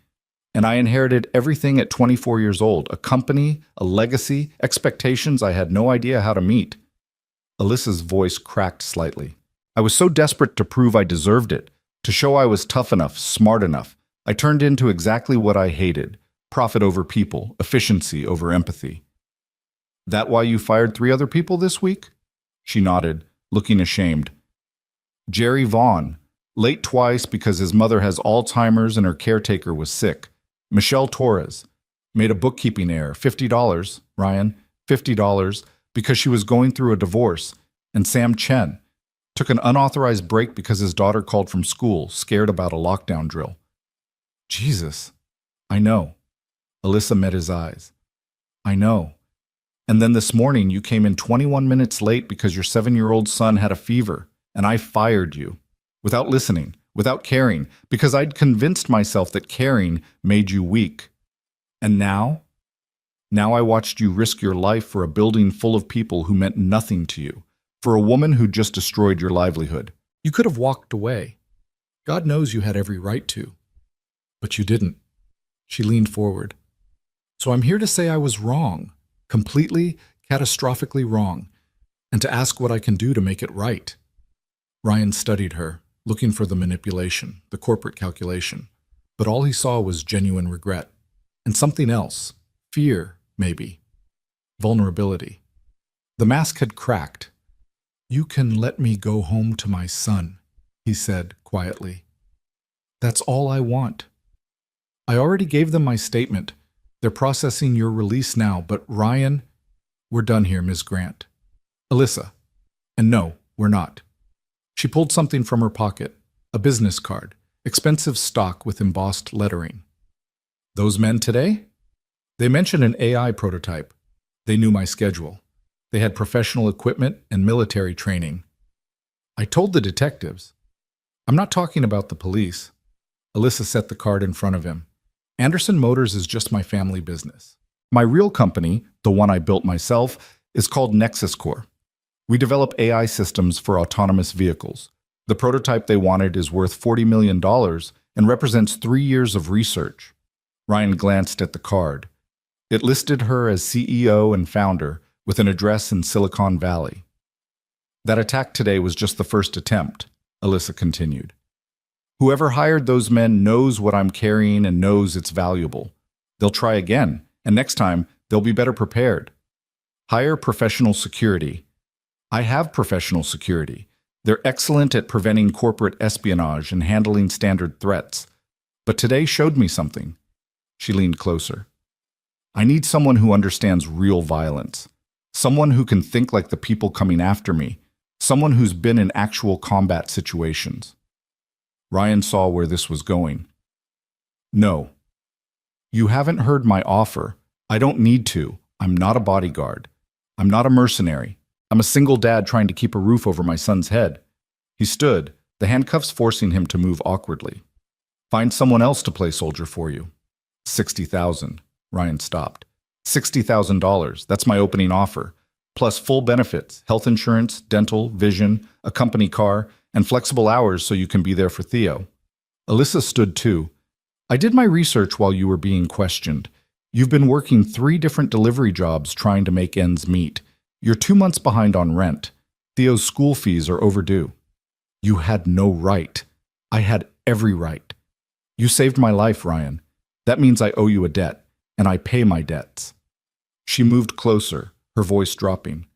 And I inherited everything at 24 years old, a company, a legacy, expectations I had no idea how to meet. Alyssa's voice cracked slightly. I was so desperate to prove I deserved it, to show I was tough enough, smart enough. I turned into exactly what I hated, profit over people, efficiency over empathy. That why you fired 3 other people this week? She nodded, looking ashamed. Jerry Vaughn, late twice because his mother has Alzheimer's and her caretaker was sick. Michelle Torres made a bookkeeping error, $50, Ryan, $50, because she was going through a divorce. And Sam Chen took an unauthorized break because his daughter called from school, scared about a lockdown drill. Jesus, I know. Alyssa met his eyes. I know. And then this morning you came in 21 minutes late because your 7-year-old son had a fever, and I fired you. Without listening, without caring, because I'd convinced myself that caring made you weak. And now? Now I watched you risk your life for a building full of people who meant nothing to you, for a woman who just destroyed your livelihood. You could have walked away. God knows you had every right to. But you didn't. She leaned forward. So I'm here to say I was wrong, completely, catastrophically wrong, and to ask what I can do to make it right. Ryan studied her, looking for the manipulation, the corporate calculation. But all he saw was genuine regret. And something else. Fear, maybe. Vulnerability. The mask had cracked. You can let me go home to my son, he said quietly. That's all I want. I already gave them my statement. They're processing your release now, but Ryan, we're done here, Ms. Grant. Alyssa. And no, we're not. She pulled something from her pocket, a business card, expensive stock with embossed lettering. Those men today? They mentioned an AI prototype. They knew my schedule. They had professional equipment and military training. I told the detectives. I'm not talking about the police. Alyssa set the card in front of him. Anderson Motors is just my family business. My real company, the one I built myself, is called Nexus Corp. We develop AI systems for autonomous vehicles. The prototype they wanted is worth $40 million and represents 3 years of research. Ryan glanced at the card. It listed her as CEO and founder, with an address in Silicon Valley. That attack today was just the first attempt, Alyssa continued. Whoever hired those men knows what I'm carrying and knows it's valuable. They'll try again, and next time they'll be better prepared. Hire professional security. I have professional security. They're excellent at preventing corporate espionage and handling standard threats. But today showed me something. She leaned closer. I need someone who understands real violence. Someone who can think like the people coming after me. Someone who's been in actual combat situations. Ryan saw where this was going. No. You haven't heard my offer. I don't need to. I'm not a bodyguard. I'm not a mercenary. I'm a single dad trying to keep a roof over my son's head. He stood, the handcuffs forcing him to move awkwardly. Find someone else to play soldier for you. 60,000. Ryan stopped. $60,000. That's my opening offer. Plus full benefits, health insurance, dental, vision, a company car, and flexible hours so you can be there for Theo. Alyssa stood too. I did my research while you were being questioned. You've been working 3 different delivery jobs trying to make ends meet. You're 2 months behind on rent. Theo's school fees are overdue. You had no right. I had every right. You saved my life, Ryan. That means I owe you a debt, and I pay my debts. She moved closer, her voice dropping.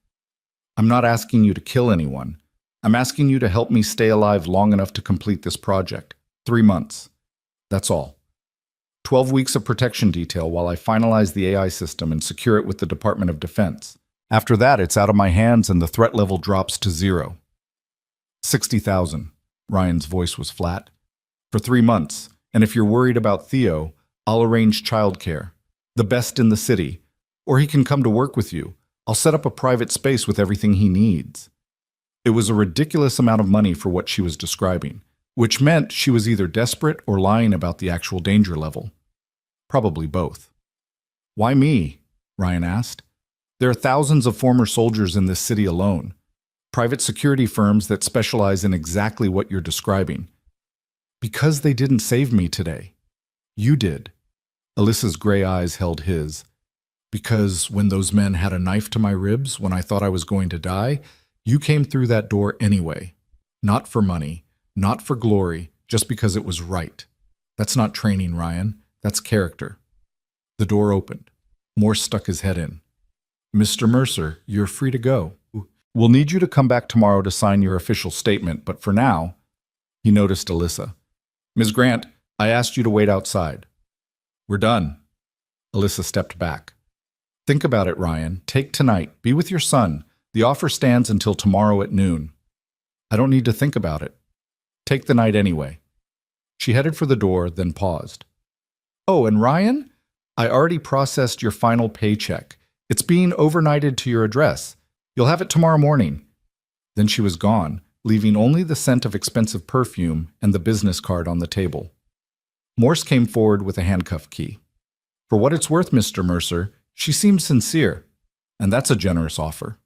I'm not asking you to kill anyone. I'm asking you to help me stay alive long enough to complete this project. 3 months. That's all. 12 weeks of protection detail while I finalize the AI system and secure it with the Department of Defense. After that, it's out of my hands and the threat level drops to 0. 60,000. Ryan's voice was flat. For 3 months, and if you're worried about Theo, I'll arrange childcare. The best in the city. Or he can come to work with you. I'll set up a private space with everything he needs. It was a ridiculous amount of money for what she was describing, which meant she was either desperate or lying about the actual danger level. Probably both. Why me? Ryan asked. There are thousands of former soldiers in this city alone. Private security firms that specialize in exactly what you're describing. Because they didn't save me today. You did. Alyssa's gray eyes held his. Because when those men had a knife to my ribs when I thought I was going to die, you came through that door anyway. Not for money, not for glory, just because it was right. That's not training, Ryan. That's character. The door opened. Morse stuck his head in. Mr. Mercer, you're free to go. We'll need you to come back tomorrow to sign your official statement, but for now, he noticed Alyssa. Ms. Grant, I asked you to wait outside. We're done. Alyssa stepped back. Think about it, Ryan. Take tonight. Be with your son. The offer stands until tomorrow at noon. I don't need to think about it. Take the night anyway. She headed for the door, then paused. Oh, and Ryan? I already processed your final paycheck. It's being overnighted to your address. You'll have it tomorrow morning. Then she was gone, leaving only the scent of expensive perfume and the business card on the table. Morse came forward with a handcuff key. For what it's worth, Mr. Mercer, she seems sincere, and that's a generous offer.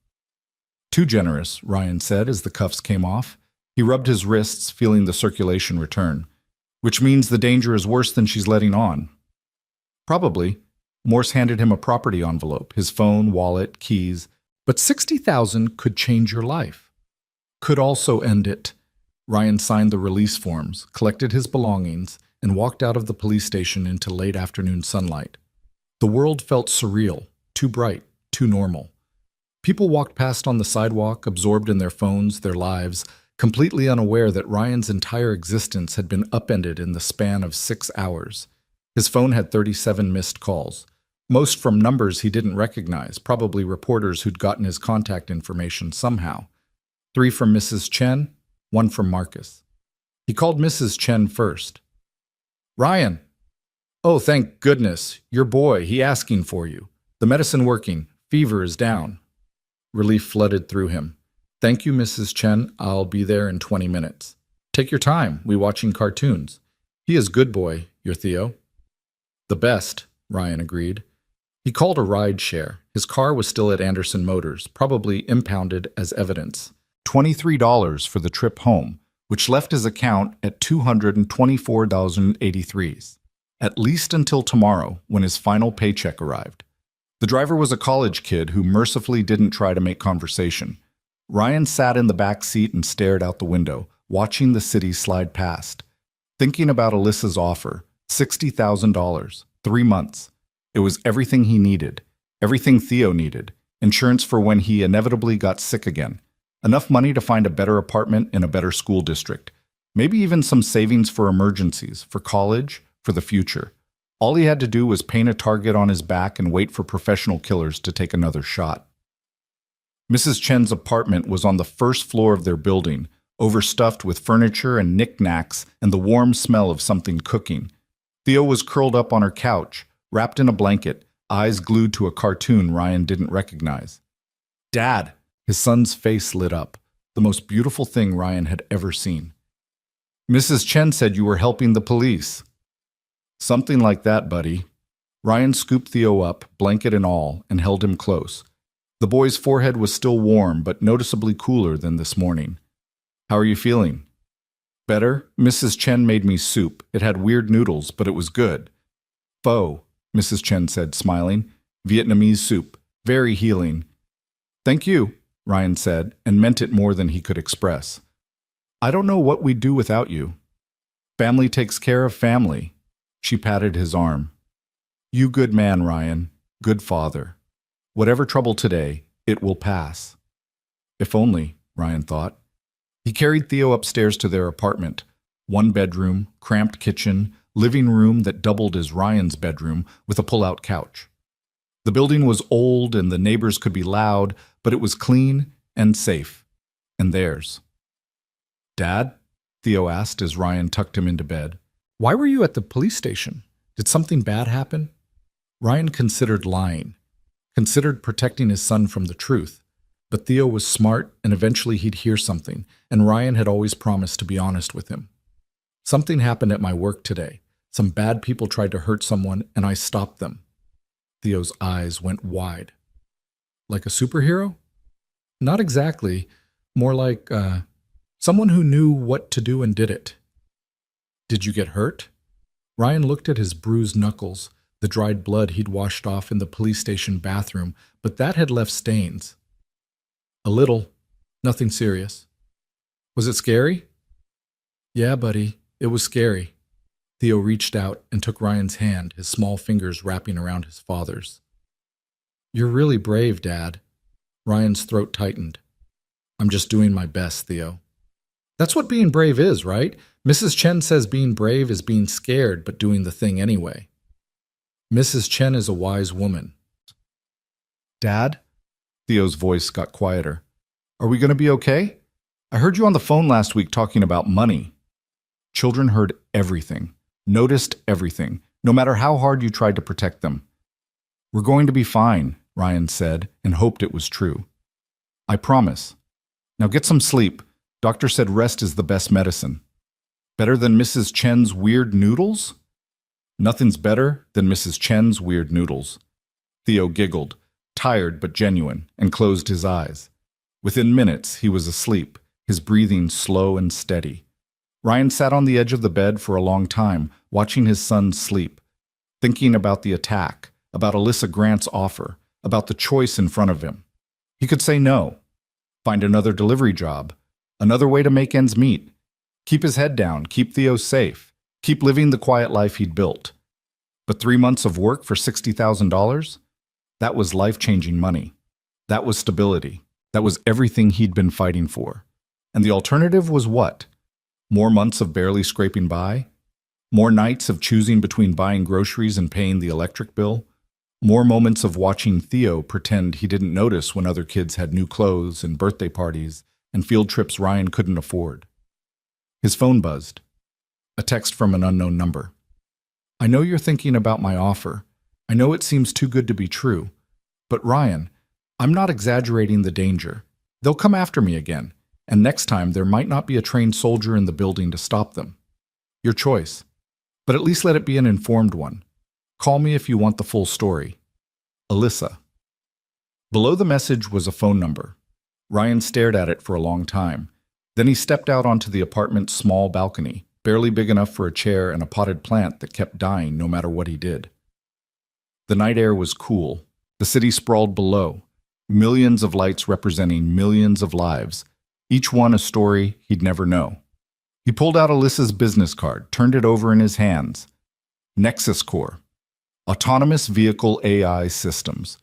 Too generous, Ryan said as the cuffs came off. He rubbed his wrists, feeling the circulation return. Which means the danger is worse than she's letting on. Probably. Morse handed him a property envelope, his phone, wallet, keys. But 60,000 could change your life. Could also end it. Ryan signed the release forms, collected his belongings, and walked out of the police station into late afternoon sunlight. The world felt surreal, too bright, too normal. People walked past on the sidewalk, absorbed in their phones, their lives, completely unaware that Ryan's entire existence had been upended in the span of 6 hours. His phone had 37 missed calls, most from numbers he didn't recognize, probably reporters who'd gotten his contact information somehow. 3 from Mrs. Chen, 1 from Marcus. He called Mrs. Chen first. Ryan! Oh, thank goodness. Your boy, he asking for you. The medicine working. Fever is down. Relief flooded through him. Thank you, Mrs. Chen. I'll be there in 20 minutes. Take your time. We watching cartoons. He is good boy, your Theo. The best, Ryan agreed. He called a ride share. His car was still at Anderson Motors, probably impounded as evidence. $23 for the trip home, which left his account at $224.83. At least until tomorrow, when his final paycheck arrived. The driver was a college kid who mercifully didn't try to make conversation. Ryan sat in the back seat and stared out the window, watching the city slide past. Thinking about Alyssa's offer, $60,000, 3 months. It was everything he needed, everything Theo needed, insurance for when he inevitably got sick again, enough money to find a better apartment in a better school district, maybe even some savings for emergencies, for college, for the future. All he had to do was paint a target on his back and wait for professional killers to take another shot. Mrs. Chen's apartment was on the first floor of their building, overstuffed with furniture and knickknacks and the warm smell of something cooking. Theo was curled up on her couch, wrapped in a blanket, eyes glued to a cartoon Ryan didn't recognize. Dad! His son's face lit up, the most beautiful thing Ryan had ever seen. Mrs. Chen said you were helping the police. Something like that, buddy. Ryan scooped Theo up, blanket and all, and held him close. The boy's forehead was still warm, but noticeably cooler than this morning. How are you feeling? Better? Mrs. Chen made me soup. It had weird noodles, but it was good. Pho, Mrs. Chen said, smiling. Vietnamese soup. Very healing. Thank you, Ryan said, and meant it more than he could express. I don't know what we'd do without you. Family takes care of family. She patted his arm. You good man, Ryan. Good father. Whatever trouble today, it will pass. If only, Ryan thought. He carried Theo upstairs to their apartment. One bedroom, cramped kitchen, living room that doubled as Ryan's bedroom with a pull-out couch. The building was old and the neighbors could be loud, but it was clean and safe. And theirs. Dad? Theo asked as Ryan tucked him into bed. Why were you at the police station? Did something bad happen? Ryan considered lying. Considered protecting his son from the truth. But Theo was smart, and eventually he'd hear something, and Ryan had always promised to be honest with him. Something happened at my work today. Some bad people tried to hurt someone, and I stopped them. Theo's eyes went wide. Like a superhero? Not exactly. More like, someone who knew what to do and did it. Did you get hurt? Ryan looked at his bruised knuckles, the dried blood he'd washed off in the police station bathroom, but that had left stains. A little. Nothing serious. Was it scary? Yeah, buddy. It was scary. Theo reached out and took Ryan's hand, his small fingers wrapping around his father's. You're really brave, Dad. Ryan's throat tightened. I'm just doing my best, Theo. That's what being brave is, right? Mrs. Chen says being brave is being scared but doing the thing anyway. Mrs. Chen is a wise woman. Dad? Theo's voice got quieter. Are we going to be okay? I heard you on the phone last week talking about money. Children heard everything, noticed everything, no matter how hard you tried to protect them. We're going to be fine, Ryan said, and hoped it was true. I promise. Now get some sleep. Doctor said rest is the best medicine. Better than Mrs. Chen's weird noodles? Nothing's better than Mrs. Chen's weird noodles. Theo giggled, tired but genuine, and closed his eyes. Within minutes, he was asleep, his breathing slow and steady. Ryan sat on the edge of the bed for a long time, watching his son sleep, thinking about the attack, about Alyssa Grant's offer, about the choice in front of him. He could say no, find another delivery job, another way to make ends meet, keep his head down, keep Theo safe, keep living the quiet life he'd built. But 3 months of work for $60,000? That was life-changing money. That was stability. That was everything he'd been fighting for. And the alternative was what? More months of barely scraping by? More nights of choosing between buying groceries and paying the electric bill? More moments of watching Theo pretend he didn't notice when other kids had new clothes and birthday parties and field trips Ryan couldn't afford. His phone buzzed. A text from an unknown number. I know you're thinking about my offer. I know it seems too good to be true. But Ryan, I'm not exaggerating the danger. They'll come after me again, and next time there might not be a trained soldier in the building to stop them. Your choice. But at least let it be an informed one. Call me if you want the full story. Alyssa. Below the message was a phone number. Ryan stared at it for a long time. Then he stepped out onto the apartment's small balcony, barely big enough for a chair and a potted plant that kept dying no matter what he did. The night air was cool. The city sprawled below. Millions of lights representing millions of lives, each one a story he'd never know. He pulled out Alyssa's business card, turned it over in his hands. Nexus Core. Autonomous Vehicle AI Systems.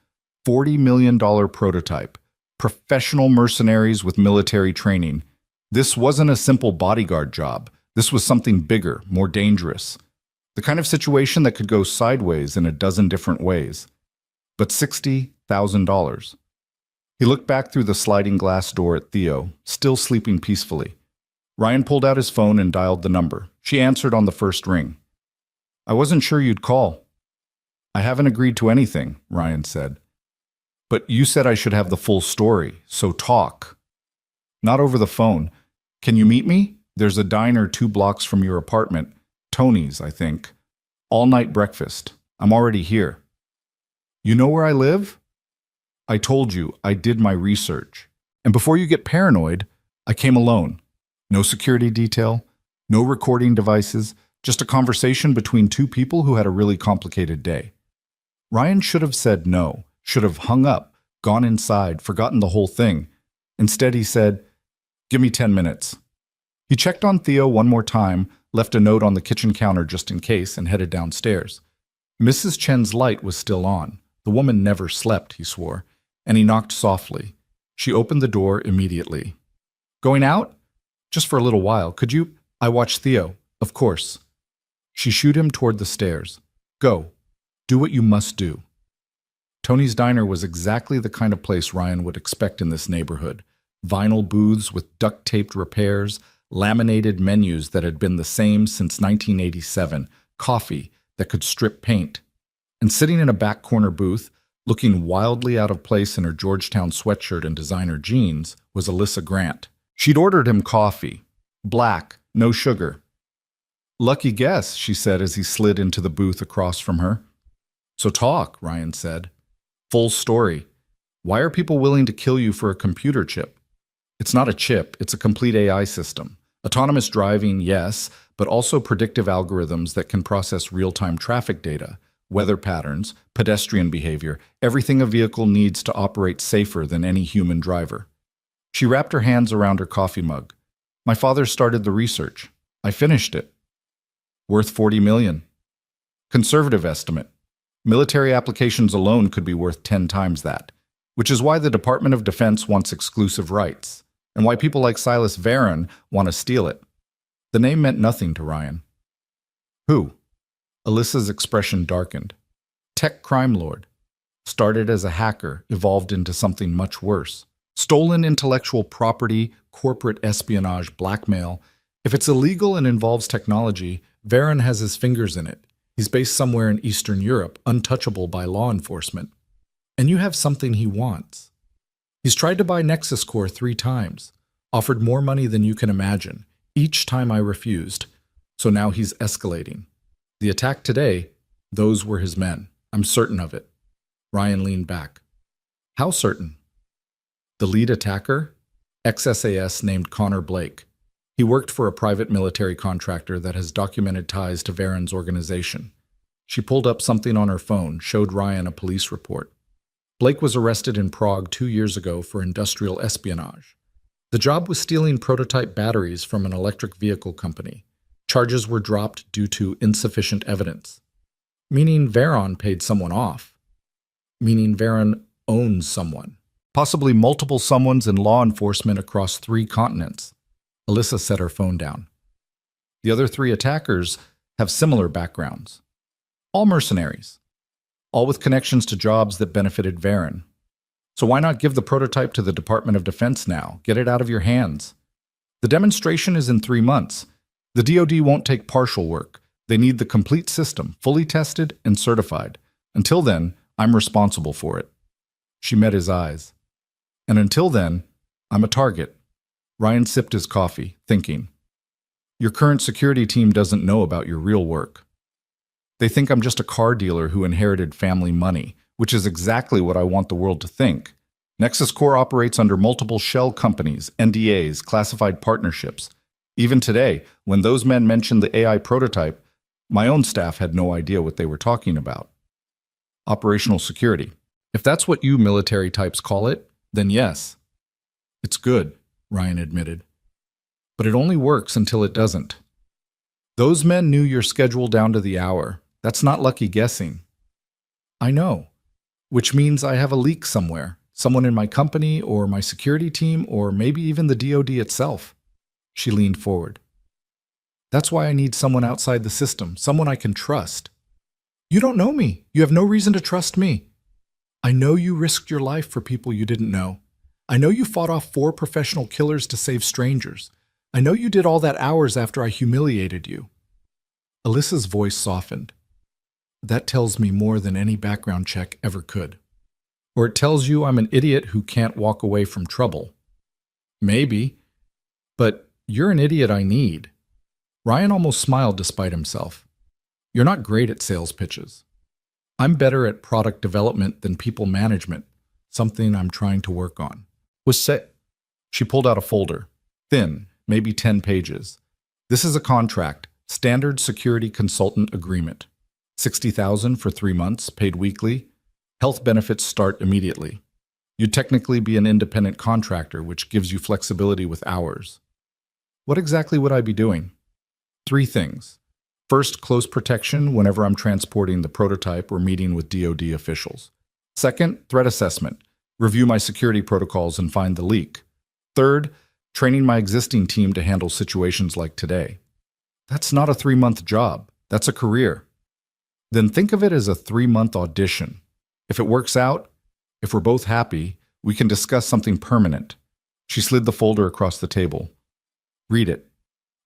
$40 million prototype. Professional mercenaries with military training. This wasn't a simple bodyguard job. This was something bigger, more dangerous. The kind of situation that could go sideways in a dozen different ways. But $60,000. He looked back through the sliding glass door at Theo, still sleeping peacefully. Ryan pulled out his phone and dialed the number. She answered on the first ring. I wasn't sure you'd call. I haven't agreed to anything, Ryan said. But you said I should have the full story, so talk. Not over the phone. Can you meet me? There's a diner 2 blocks from your apartment. Tony's, I think. All-night breakfast. I'm already here. You know where I live? I told you, I did my research. And before you get paranoid, I came alone. No security detail, no recording devices, just a conversation between two people who had a really complicated day. Ryan should have said no, should have hung up, gone inside, forgotten the whole thing. Instead, he said, "Give me 10 minutes." He checked on Theo one more time, left a note on the kitchen counter just in case, and headed downstairs. Mrs. Chen's light was still on. The woman never slept, he swore, and he knocked softly. She opened the door immediately. "Going out?" "Just for a little while. Could you—" "I watch Theo. Of course." She shooed him toward the stairs. "Go. Do what you must do." Tony's Diner was exactly the kind of place Ryan would expect in this neighborhood. Vinyl booths with duct-taped repairs, laminated menus that had been the same since 1987, coffee that could strip paint. And sitting in a back corner booth, looking wildly out of place in her Georgetown sweatshirt and designer jeans, was Alyssa Grant. She'd ordered him coffee. Black, no sugar. "Lucky guess," she said as he slid into the booth across from her. "So talk," Ryan said. "Full story. Why are people willing to kill you for a computer chip?" "It's not a chip, it's a complete AI system. Autonomous driving, yes, but also predictive algorithms that can process real-time traffic data, weather patterns, pedestrian behavior, everything a vehicle needs to operate safer than any human driver." She wrapped her hands around her coffee mug. "My father started the research. I finished it. Worth $40 million. Conservative estimate. Military applications alone could be worth 10 times that, which is why the Department of Defense wants exclusive rights, and why people like Silas Varon want to steal it." The name meant nothing to Ryan. "Who?" Alyssa's expression darkened. "Tech crime lord. Started as a hacker, evolved into something much worse. Stolen intellectual property, corporate espionage, blackmail. If it's illegal and involves technology, Varon has his fingers in it. He's based somewhere in Eastern Europe, untouchable by law enforcement. And you have something he wants. He's tried to buy Nexus Core 3 times, offered more money than you can imagine. Each time I refused. So now he's escalating. The attack today, those were his men. I'm certain of it." Ryan leaned back. "How certain?" "The lead attacker? Ex-SAS named Connor Blake. He worked for a private military contractor that has documented ties to Varon's organization." She pulled up something on her phone, showed Ryan a police report. "Blake was arrested in Prague 2 years ago for industrial espionage. The job was stealing prototype batteries from an electric vehicle company. Charges were dropped due to insufficient evidence." "Meaning Varon paid someone off." "Meaning Varon owns someone. Possibly multiple someones in law enforcement across 3 continents." Alyssa set her phone down. "The other 3 attackers have similar backgrounds. All mercenaries. All with connections to jobs that benefited Varon. So why not give the prototype to the Department of Defense now? Get it out of your hands. The demonstration is in 3 months. The DoD won't take partial work. They need the complete system, fully tested and certified. Until then, I'm responsible for it." She met his eyes. "And until then, I'm a target." Ryan sipped his coffee, thinking. "Your current security team doesn't know about your real work. They think I'm just a car dealer who inherited family money, which is exactly what I want the world to think. Nexus Core operates under multiple shell companies, NDAs, classified partnerships. Even today, when those men mentioned the AI prototype, my own staff had no idea what they were talking about. Operational security. If that's what you military types call it, then yes. It's good," Ryan admitted. "But it only works until it doesn't. Those men knew your schedule down to the hour. That's not lucky guessing." "I know. Which means I have a leak somewhere. Someone in my company or my security team or maybe even the DoD itself." She leaned forward. "That's why I need someone outside the system, someone I can trust." "You don't know me. You have no reason to trust me." "I know you risked your life for people you didn't know. I know you fought off 4 professional killers to save strangers. I know you did all that hours after I humiliated you." Alyssa's voice softened. "That tells me more than any background check ever could. Or it tells you I'm an idiot who can't walk away from trouble." "Maybe. But You're an idiot I need. Ryan almost smiled despite himself. You're not great at sales pitches. I'm better at product development than people management, something I'm trying to work on. She pulled out a folder, thin, maybe 10 pages. This is a contract, standard security consultant agreement. $60,000 for 3 months, paid weekly. Health benefits start immediately. You'd technically be an independent contractor, which gives you flexibility with hours. What exactly would I be doing? 3 things. First, close protection whenever I'm transporting the prototype or meeting with DoD officials. Second, threat assessment. Review my security protocols and find the leak. Third, training my existing team to handle situations like today. That's not a 3-month job. That's a career. Then think of it as a 3-month audition. If it works out, if we're both happy, we can discuss something permanent. She slid the folder across the table. Read it.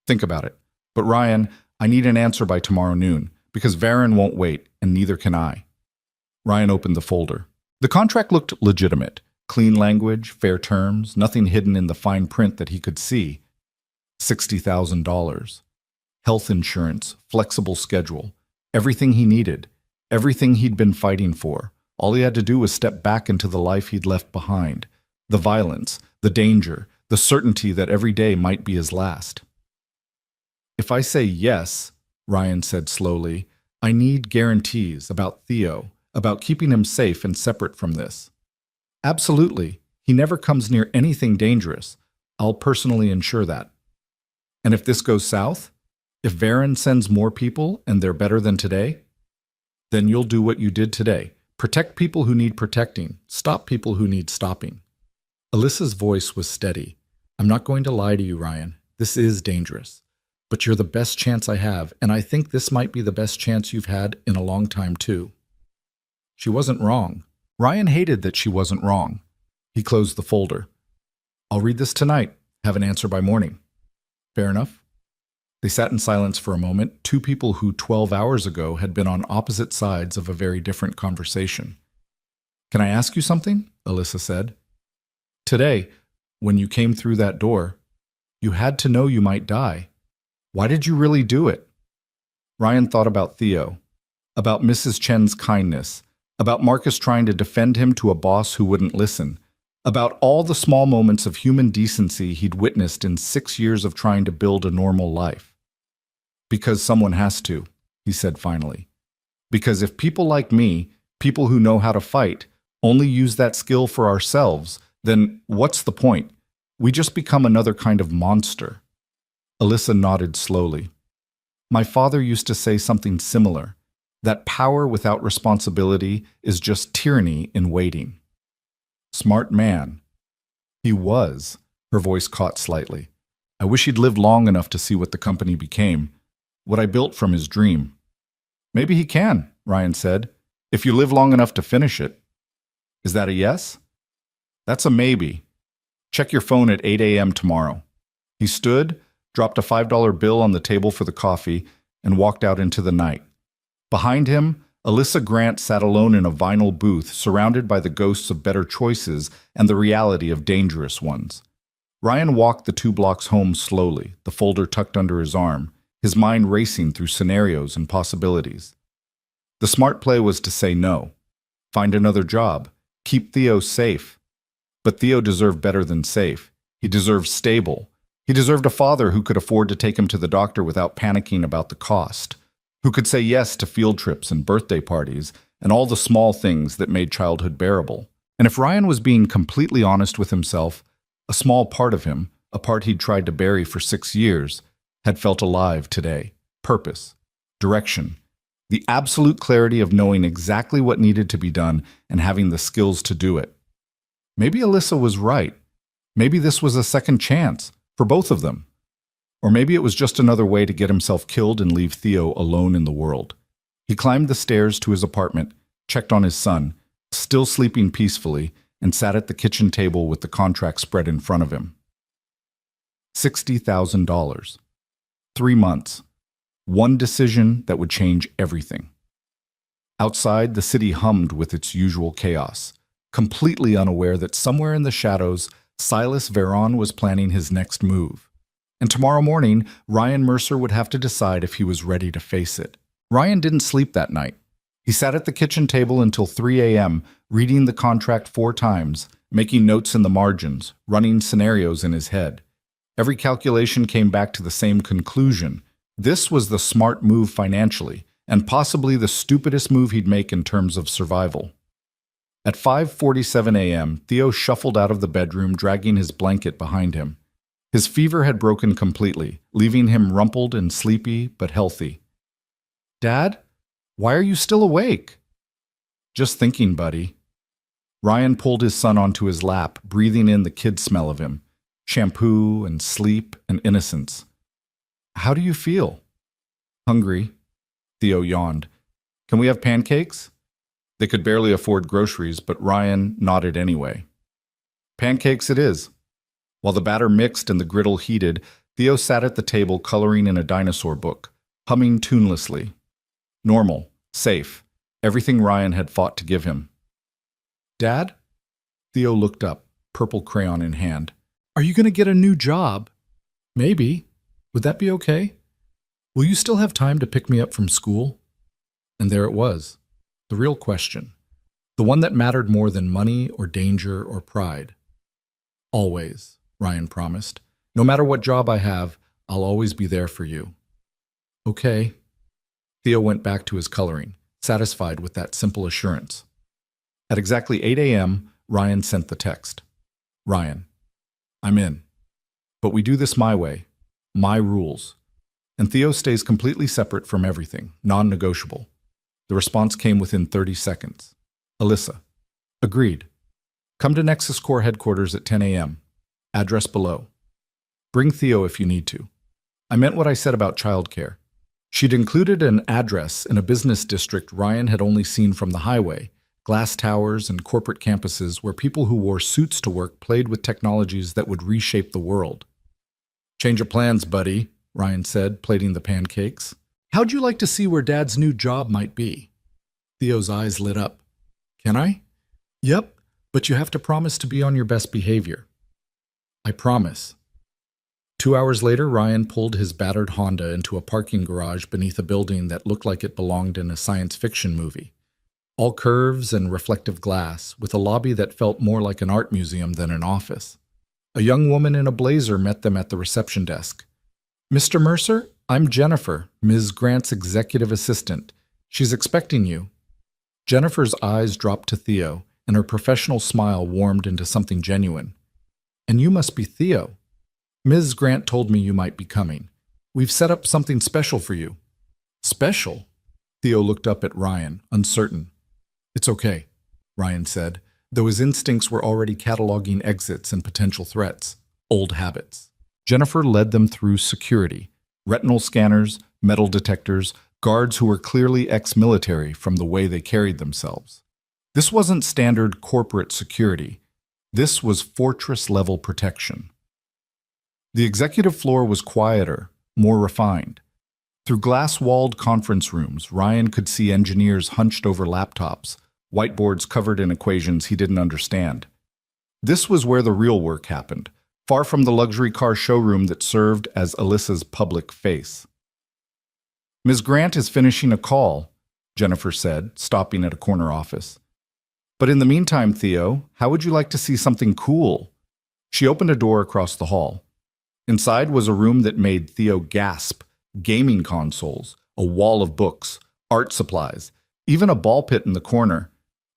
Think about it. But Ryan, I need an answer by tomorrow noon, because Varen won't wait, and neither can I. Ryan opened the folder. The contract looked legitimate. Clean language, fair terms, nothing hidden in the fine print that he could see. $60,000. Health insurance, flexible schedule. Everything he needed. Everything he'd been fighting for. All he had to do was step back into the life he'd left behind. The violence, the danger, the certainty that every day might be his last. If I say yes, Ryan said slowly, I need guarantees about Theo, about keeping him safe and separate from this. Absolutely. He never comes near anything dangerous. I'll personally ensure that. And if this goes south, if Varen sends more people and they're better than today, then you'll do what you did today. Protect people who need protecting. Stop people who need stopping. Alyssa's voice was steady. I'm not going to lie to you, Ryan. This is dangerous. But you're the best chance I have, and I think this might be the best chance you've had in a long time, too. She wasn't wrong. Ryan hated that she wasn't wrong. He closed the folder. I'll read this tonight. Have an answer by morning. Fair enough? They sat in silence for a moment, 2 people who 12 hours ago had been on opposite sides of a very different conversation. Can I ask you something? Alyssa said. Today, when you came through that door, you had to know you might die. Why did you really do it? Ryan thought about Theo, about Mrs. Chen's kindness, about Marcus trying to defend him to a boss who wouldn't listen, about all the small moments of human decency he'd witnessed in 6 years of trying to build a normal life. Because someone has to, he said finally. Because if people like me, people who know how to fight, only use that skill for ourselves, then what's the point? We just become another kind of monster. Alyssa nodded slowly. My father used to say something similar, that power without responsibility is just tyranny in waiting. Smart man. He was. Her voice caught slightly. I wish he'd lived long enough to see what the company became, what I built from his dream. Maybe he can, Ryan said, if you live long enough to finish it. Is that a yes? That's a maybe. Check your phone at 8 a.m. tomorrow. He stood, dropped a $5 bill on the table for the coffee, and walked out into the night. Behind him, Alyssa Grant sat alone in a vinyl booth, surrounded by the ghosts of better choices and the reality of dangerous ones. Ryan walked the 2 blocks home slowly, the folder tucked under his arm, his mind racing through scenarios and possibilities. The smart play was to say no. Find another job. Keep Theo safe. But Theo deserved better than safe. He deserved stable. He deserved a father who could afford to take him to the doctor without panicking about the cost, who could say yes to field trips and birthday parties and all the small things that made childhood bearable. And if Ryan was being completely honest with himself, a small part of him, a part he'd tried to bury for 6 years, had felt alive today. Purpose, direction, the absolute clarity of knowing exactly what needed to be done and having the skills to do it. Maybe Alyssa was right. Maybe this was a second chance for both of them. Or maybe it was just another way to get himself killed and leave Theo alone in the world. He climbed the stairs to his apartment, checked on his son, still sleeping peacefully, and sat at the kitchen table with the contract spread in front of him. $60,000. 3 months. One decision that would change everything. Outside, the city hummed with its usual chaos, completely unaware that somewhere in the shadows, Silas Veron was planning his next move. And tomorrow morning, Ryan Mercer would have to decide if he was ready to face it. Ryan didn't sleep that night. He sat at the kitchen table until 3 a.m., reading the contract 4 times, making notes in the margins, running scenarios in his head. Every calculation came back to the same conclusion. This was the smart move financially, and possibly the stupidest move he'd make in terms of survival. At 5:47 a.m., Theo shuffled out of the bedroom, dragging his blanket behind him. His fever had broken completely, leaving him rumpled and sleepy but healthy. "Dad, why are you still awake?" "Just thinking, buddy." Ryan pulled his son onto his lap, breathing in the kid smell of him, shampoo and sleep and innocence. "How do you feel?" "Hungry." Theo yawned. "Can we have pancakes?" They could barely afford groceries, but Ryan nodded anyway. "Pancakes it is." While the batter mixed and the griddle heated, Theo sat at the table coloring in a dinosaur book, humming tunelessly. Normal, safe, everything Ryan had fought to give him. "Dad?" Theo looked up, purple crayon in hand. "Are you going to get a new job?" "Maybe. Would that be okay? Will you still have time to pick me up from school?" And there it was, the real question, the one that mattered more than money or danger or pride. "Always," Ryan promised. "No matter what job I have, I'll always be there for you." "Okay." Theo went back to his coloring, satisfied with that simple assurance. At exactly 8 a.m., Ryan sent the text. "Ryan, I'm in. But we do this my way, my rules. And Theo stays completely separate from everything, non-negotiable." The response came within 30 seconds. "Alyssa, agreed. Come to Nexus Core headquarters at 10 a.m. Address below. Bring Theo if you need to." I meant what I said about childcare. She'd included an address in a business district Ryan had only seen from the highway, glass towers and corporate campuses where people who wore suits to work played with technologies that would reshape the world. "Change of plans, buddy," Ryan said, plating the pancakes. "How'd you like to see where Dad's new job might be?" Theo's eyes lit up. "Can I?" "Yep, but you have to promise to be on your best behavior." "I promise." 2 hours later, Ryan pulled his battered Honda into a parking garage beneath a building that looked like it belonged in a science fiction movie. All curves and reflective glass, with a lobby that felt more like an art museum than an office. A young woman in a blazer met them at the reception desk. "Mr. Mercer, I'm Jennifer, Ms. Grant's executive assistant. She's expecting you." Jennifer's eyes dropped to Theo, and her professional smile warmed into something genuine. "And you must be Theo. Ms. Grant told me you might be coming. We've set up something special for you." "Special?" Theo looked up at Ryan, uncertain. "It's okay," Ryan said, though his instincts were already cataloging exits and potential threats, old habits. Jennifer led them through security, retinal scanners, metal detectors, guards who were clearly ex-military from the way they carried themselves. This wasn't standard corporate security. This was fortress-level protection. The executive floor was quieter, more refined. Through glass-walled conference rooms, Ryan could see engineers hunched over laptops, whiteboards covered in equations he didn't understand. This was where the real work happened, far from the luxury car showroom that served as Alyssa's public face. "Ms. Grant is finishing a call," Jennifer said, stopping at a corner office. "But in the meantime, Theo, how would you like to see something cool?" She opened a door across the hall. Inside was a room that made Theo gasp. Gaming consoles, a wall of books, art supplies, even a ball pit in the corner.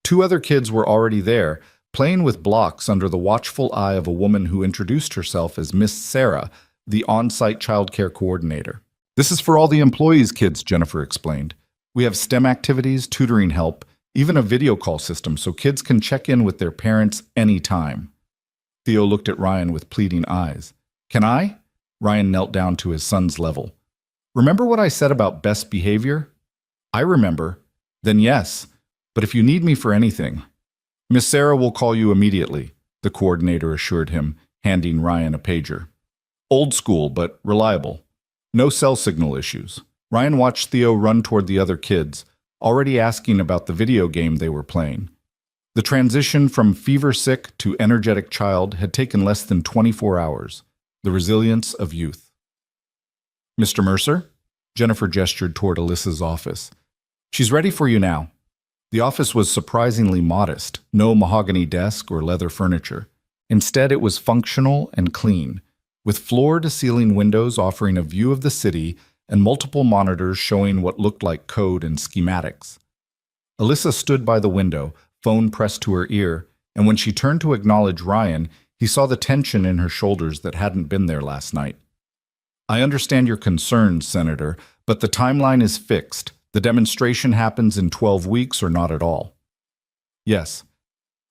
2 other kids were already there, playing with blocks under the watchful eye of a woman who introduced herself as Miss Sarah, the on-site childcare coordinator. "This is for all the employees' kids," Jennifer explained. "We have STEM activities, tutoring help, even a video call system so kids can check in with their parents anytime." Theo looked at Ryan with pleading eyes. "Can I?" Ryan knelt down to his son's level. "Remember what I said about best behavior?" "I remember." "Then yes, but if you need me for anything." "Miss Sarah will call you immediately," the coordinator assured him, handing Ryan a pager. "Old school, but reliable. No cell signal issues." Ryan watched Theo run toward the other kids, already asking about the video game they were playing. The transition from fever-sick to energetic child had taken less than 24 hours. The resilience of youth. Mr. Mercer? Jennifer gestured toward Alyssa's office. She's ready for you now. The office was surprisingly modest, no mahogany desk or leather furniture. Instead, it was functional and clean, with floor-to-ceiling windows offering a view of the city and multiple monitors showing what looked like code and schematics. Alyssa stood by the window, phone pressed to her ear, and when she turned to acknowledge Ryan, he saw the tension in her shoulders that hadn't been there last night. I understand your concerns, Senator, but the timeline is fixed. The demonstration happens in 12 weeks or not at all. Yes.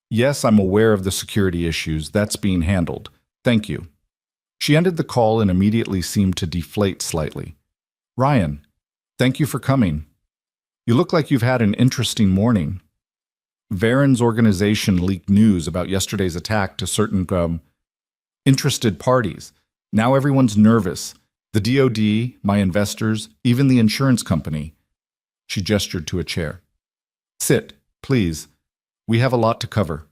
Yes, I'm aware of the security issues. That's being handled. Thank you. She ended the call and immediately seemed to deflate slightly. Ryan, thank you for coming. You look like you've had an interesting morning. Varen's organization leaked news about yesterday's attack to certain interested parties. Now everyone's nervous. The DOD, my investors, even the insurance company. She gestured to a chair. Sit, please. We have a lot to cover.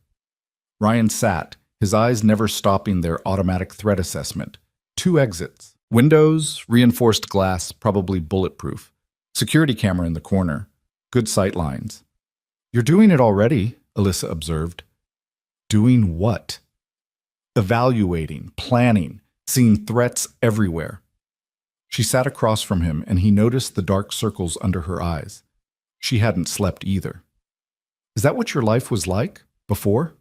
Ryan sat, his eyes never stopping their automatic threat assessment. 2 exits. Windows, reinforced glass, probably bulletproof. Security camera in the corner. Good sight lines. You're doing it already, Alyssa observed. Doing what? Evaluating, planning, seeing threats everywhere. She sat across from him, and he noticed the dark circles under her eyes. She hadn't slept either. Is that what your life was like before?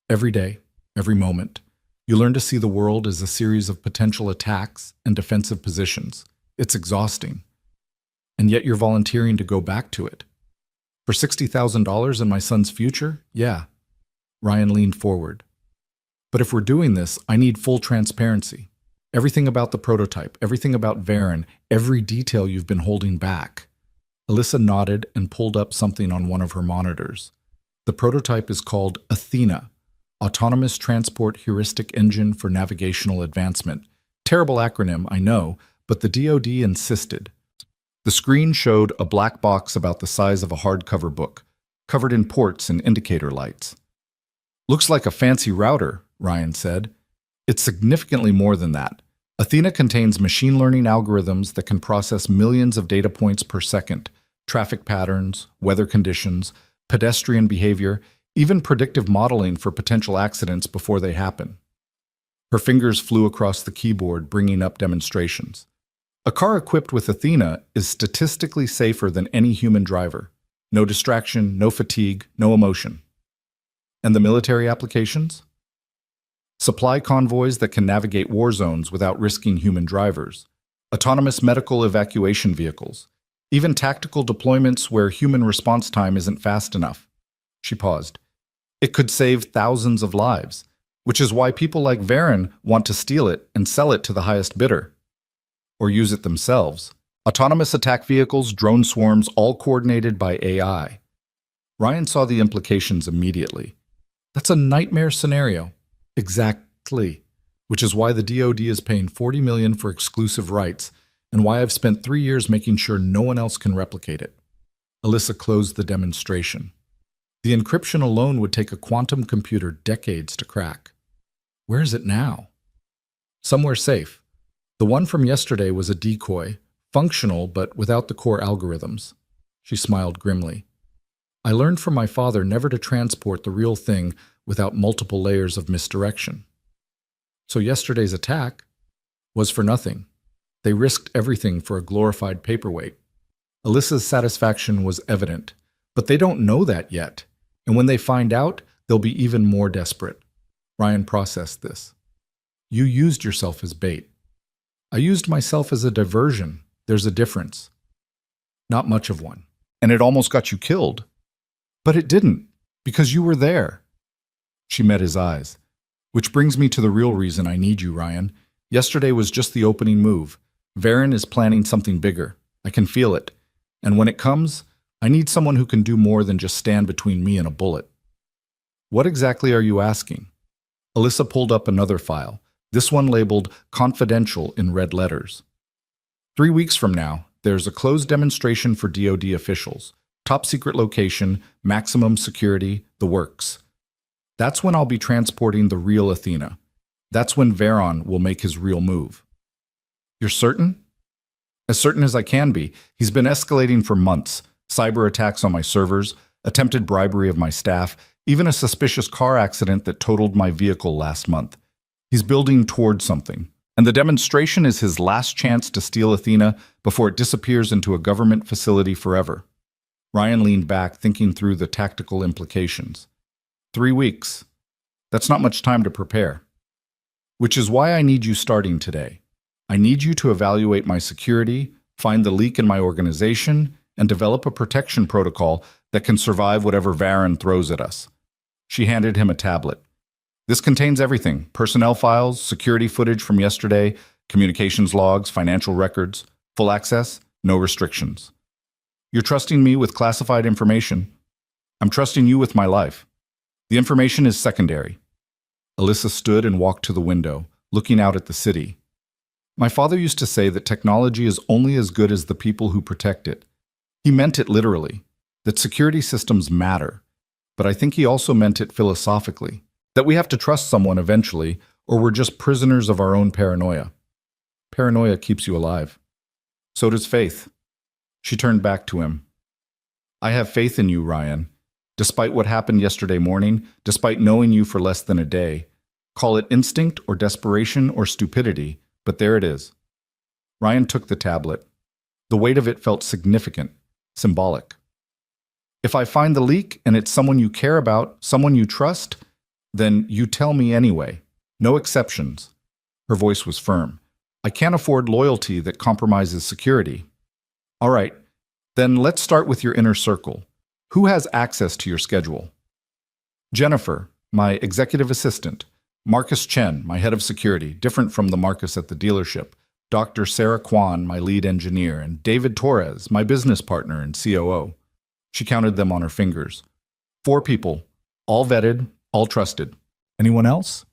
Every day, every moment, you learn to see the world as a series of potential attacks and defensive positions. It's exhausting. And yet you're volunteering to go back to it. For $60,000 and my son's future? Yeah. Ryan leaned forward. But if we're doing this, I need full transparency. Everything about the prototype, everything about Varen, every detail you've been holding back. Alyssa nodded and pulled up something on one of her monitors. The prototype is called Athena, Autonomous Transport Heuristic Engine for Navigational Advancement. Terrible acronym, I know, but the DoD insisted. The screen showed a black box about the size of a hardcover book, covered in ports and indicator lights. Looks like a fancy router, Ryan said. It's significantly more than that. Athena contains machine learning algorithms that can process millions of data points per second, traffic patterns, weather conditions, pedestrian behavior, even predictive modeling for potential accidents before they happen. Her fingers flew across the keyboard, bringing up demonstrations. A car equipped with Athena is statistically safer than any human driver. No distraction, no fatigue, no emotion. And the military applications? Supply convoys that can navigate war zones without risking human drivers. Autonomous medical evacuation vehicles. Even tactical deployments where human response time isn't fast enough. She paused. It could save thousands of lives, which is why people like Varen want to steal it and sell it to the highest bidder. Or use it themselves. Autonomous attack vehicles, drone swarms, all coordinated by AI. Ryan saw the implications immediately. That's a nightmare scenario. Exactly. Which is why the DoD is paying $40 million for exclusive rights, and why I've spent 3 years making sure no one else can replicate it. Alyssa closed the demonstration. The encryption alone would take a quantum computer decades to crack. Where is it now? Somewhere safe. The one from yesterday was a decoy, functional but without the core algorithms. She smiled grimly. I learned from my father never to transport the real thing without multiple layers of misdirection. So yesterday's attack was for nothing. They risked everything for a glorified paperweight. Alyssa's satisfaction was evident, but they don't know that yet. And when they find out, they'll be even more desperate. Ryan processed this. You used yourself as bait. I used myself as a diversion. There's a difference. Not much of one. And it almost got you killed. But it didn't, because you were there. She met his eyes. Which brings me to the real reason I need you, Ryan. Yesterday was just the opening move. Varen is planning something bigger. I can feel it. And when it comes, I need someone who can do more than just stand between me and a bullet. What exactly are you asking? Alyssa pulled up another file, this one labeled Confidential in red letters. 3 weeks from now, there's a closed demonstration for DoD officials. Top secret location, maximum security, the works. That's when I'll be transporting the real Athena. That's when Varen will make his real move. You're certain? As certain as I can be. He's been escalating for months. Cyber attacks on my servers, attempted bribery of my staff, even a suspicious car accident that totaled my vehicle last month. He's building towards something. And the demonstration is his last chance to steal Athena before it disappears into a government facility forever. Ryan leaned back, thinking through the tactical implications. 3 weeks. That's not much time to prepare. Which is why I need you starting today. I need you to evaluate my security, find the leak in my organization, and develop a protection protocol that can survive whatever Varen throws at us. She handed him a tablet. This contains everything: personnel files, security footage from yesterday, communications logs, financial records, full access, no restrictions. You're trusting me with classified information. I'm trusting you with my life. The information is secondary. Alyssa stood and walked to the window, looking out at the city. My father used to say that technology is only as good as the people who protect it. He meant it literally, that security systems matter. But I think he also meant it philosophically, that we have to trust someone eventually, or we're just prisoners of our own paranoia. Paranoia keeps you alive. So does faith. She turned back to him. I have faith in you, Ryan. Despite what happened yesterday morning, despite knowing you for less than a day. Call it instinct or desperation or stupidity, but there it is. Ryan took the tablet. The weight of it felt significant, symbolic. If I find the leak and it's someone you care about, someone you trust, then you tell me anyway. No exceptions. Her voice was firm. I can't afford loyalty that compromises security. All right, then let's start with your inner circle. Who has access to your schedule? Jennifer, my executive assistant. Marcus Chen, my head of security, different from the Marcus at the dealership. Dr. Sarah Kwan, my lead engineer, and David Torres, my business partner and COO. She counted them on her fingers. 4 people, all vetted, all trusted. Anyone else?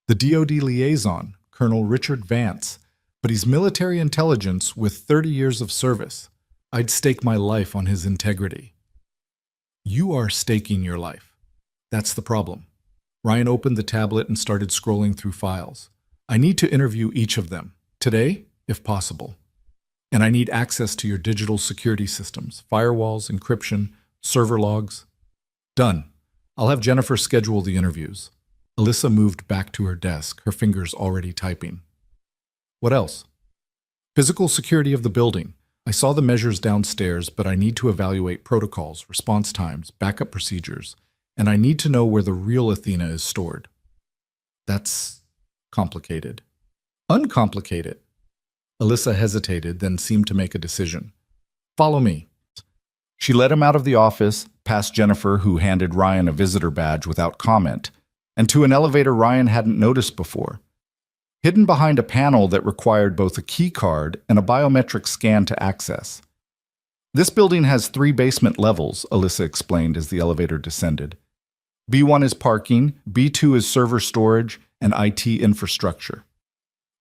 The DoD liaison, Colonel Richard Vance, but he's military intelligence with 30 years of service. I'd stake my life on his integrity. You are staking your life. That's the problem. Ryan opened the tablet and started scrolling through files. I need to interview each of them, today, if possible. And I need access to your digital security systems, firewalls, encryption, server logs. Done. I'll have Jennifer schedule the interviews. Alyssa moved back to her desk, her fingers already typing. What else? Physical security of the building. I saw the measures downstairs, but I need to evaluate protocols, response times, backup procedures, and I need to know where the real Athena is stored. That's complicated. Uncomplicated. Alyssa hesitated, then seemed to make a decision. Follow me. She led him out of the office, past Jennifer, who handed Ryan a visitor badge without comment, and to an elevator Ryan hadn't noticed before. Hidden behind a panel that required both a key card and a biometric scan to access. This building has 3 basement levels, Alyssa explained as the elevator descended. B1 is parking, B2 is server storage and IT infrastructure.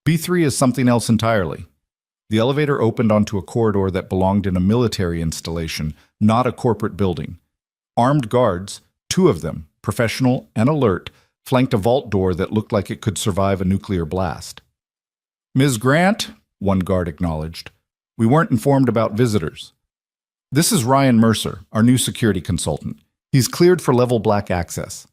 B3 is something else entirely. The elevator opened onto a corridor that belonged in a military installation, not a corporate building. Armed guards, 2 of them, professional and alert, flanked a vault door that looked like it could survive a nuclear blast. Ms. Grant, one guard acknowledged, we weren't informed about visitors. This is Ryan Mercer, our new security consultant. He's cleared for level black access.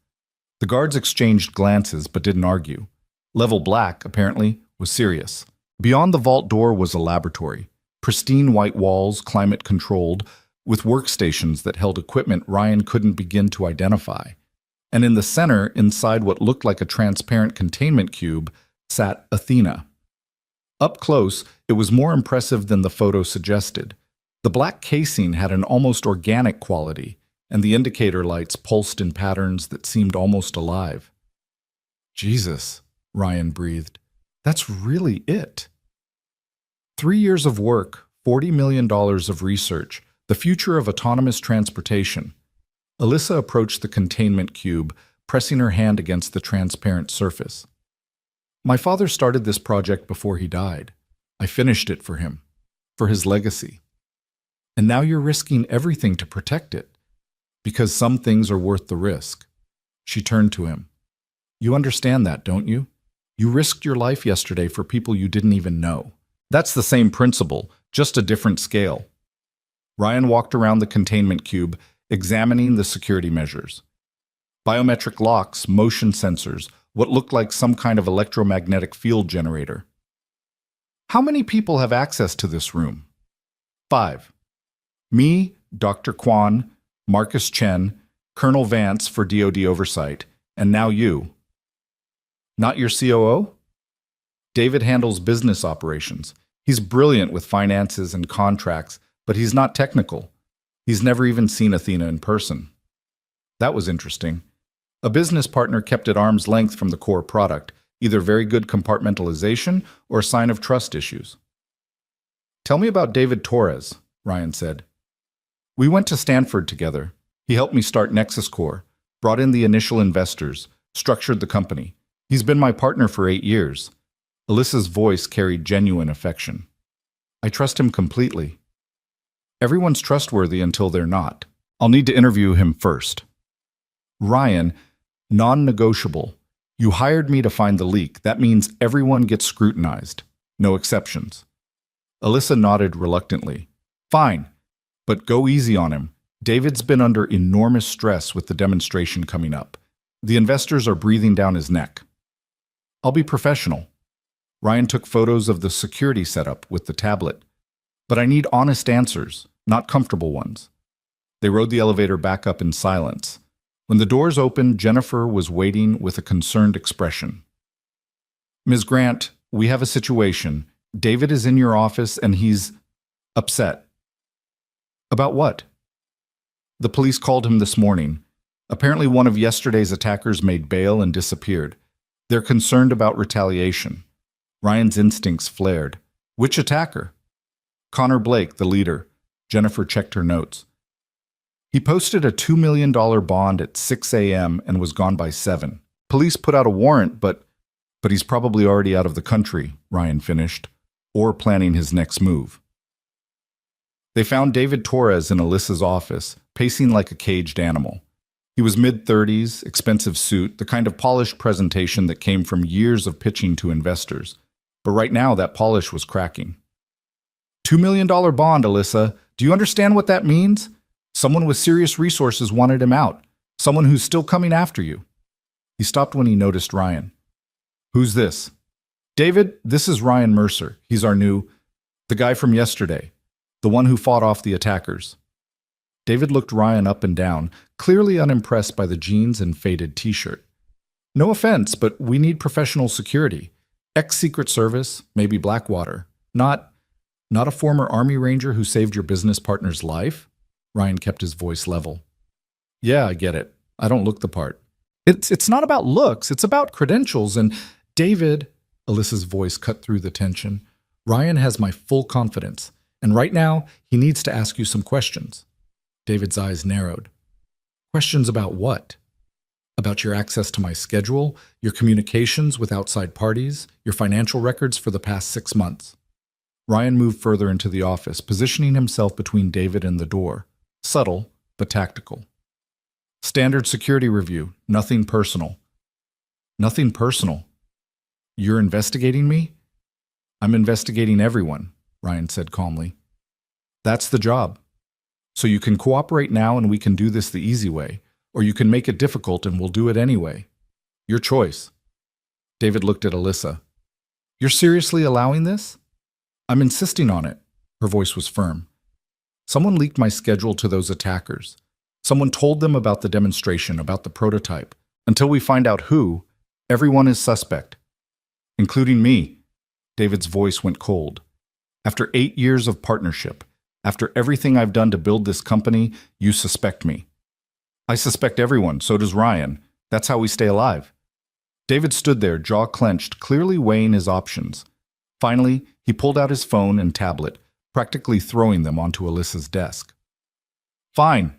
The guards exchanged glances but didn't argue. Level black, apparently, was serious. Beyond the vault door was a laboratory, pristine white walls, climate-controlled, with workstations that held equipment Ryan couldn't begin to identify. And in the center, inside what looked like a transparent containment cube, sat Athena. Up close, it was more impressive than the photo suggested. The black casing had an almost organic quality, and the indicator lights pulsed in patterns that seemed almost alive. Jesus, Ryan breathed. That's really it. 3 years of work, $40 million of research, the future of autonomous transportation. Alyssa approached the containment cube, pressing her hand against the transparent surface. My father started this project before he died. I finished it for him, for his legacy. And now you're risking everything to protect it, because some things are worth the risk. She turned to him. You understand that, don't you? You risked your life yesterday for people you didn't even know. That's the same principle, just a different scale. Ryan walked around the containment cube, examining the security measures. Biometric locks, motion sensors, what looked like some kind of electromagnetic field generator. How many people have access to this room? 5. Me, Dr. Kwan, Marcus Chen, Colonel Vance for DoD oversight, and now you. Not your COO? David handles business operations. He's brilliant with finances and contracts, but he's not technical. He's never even seen Athena in person. That was interesting. A business partner kept at arm's length from the core product, either very good compartmentalization or a sign of trust issues. Tell me about David Torres, Ryan said. We went to Stanford together. He helped me start Nexus Core, brought in the initial investors, structured the company. He's been my partner for 8 years. Alyssa's voice carried genuine affection. I trust him completely. Everyone's trustworthy until they're not. I'll need to interview him first. Ryan, non-negotiable. You hired me to find the leak. That means everyone gets scrutinized. No exceptions. Alyssa nodded reluctantly. Fine, but go easy on him. David's been under enormous stress with the demonstration coming up. The investors are breathing down his neck. I'll be professional. Ryan took photos of the security setup with the tablet. But I need honest answers, not comfortable ones. They rode the elevator back up in silence. When the doors opened, Jennifer was waiting with a concerned expression. Ms. Grant, we have a situation. David is in your office and he's upset. About what? The police called him this morning. Apparently one of yesterday's attackers made bail and disappeared. They're concerned about retaliation. Ryan's instincts flared. Which attacker? Connor Blake, the leader. Jennifer checked her notes. He posted a $2 million bond at 6 a.m. and was gone by 7. Police put out a warrant, but he's probably already out of the country, Ryan finished, or planning his next move. They found David Torres in Alyssa's office, pacing like a caged animal. He was mid-30s, expensive suit, the kind of polished presentation that came from years of pitching to investors. But right now, that polish was cracking. $2 million bond, Alyssa. Do you understand what that means? Someone with serious resources wanted him out. Someone who's still coming after you. He stopped when he noticed Ryan. Who's this? David, this is Ryan Mercer. He's the guy from yesterday. The one who fought off the attackers. David looked Ryan up and down, clearly unimpressed by the jeans and faded t-shirt. No offense, but we need professional security. Ex-Secret Service, maybe Blackwater. Not a former Army Ranger who saved your business partner's life? Ryan kept his voice level. Yeah, I get it. I don't look the part. It's not about looks, it's about credentials. And David, Alyssa's voice cut through the tension, Ryan has my full confidence. And right now, he needs to ask you some questions. David's eyes narrowed. Questions about what? About your access to my schedule, your communications with outside parties, your financial records for the past 6 months. Ryan moved further into the office, positioning himself between David and the door. Subtle, but tactical. Standard security review, nothing personal. Nothing personal. You're investigating me? I'm investigating everyone, Ryan said calmly. That's the job. So you can cooperate now and we can do this the easy way, or you can make it difficult and we'll do it anyway. Your choice. David looked at Alyssa. You're seriously allowing this? I'm insisting on it. Her voice was firm. Someone leaked my schedule to those attackers. Someone told them about the demonstration, about the prototype. Until we find out who, everyone is suspect. Including me. David's voice went cold. After 8 years of partnership, after everything I've done to build this company, you suspect me. I suspect everyone, so does Ryan. That's how we stay alive. David stood there, jaw clenched, clearly weighing his options. Finally, he pulled out his phone and tablet, practically throwing them onto Alyssa's desk. Fine.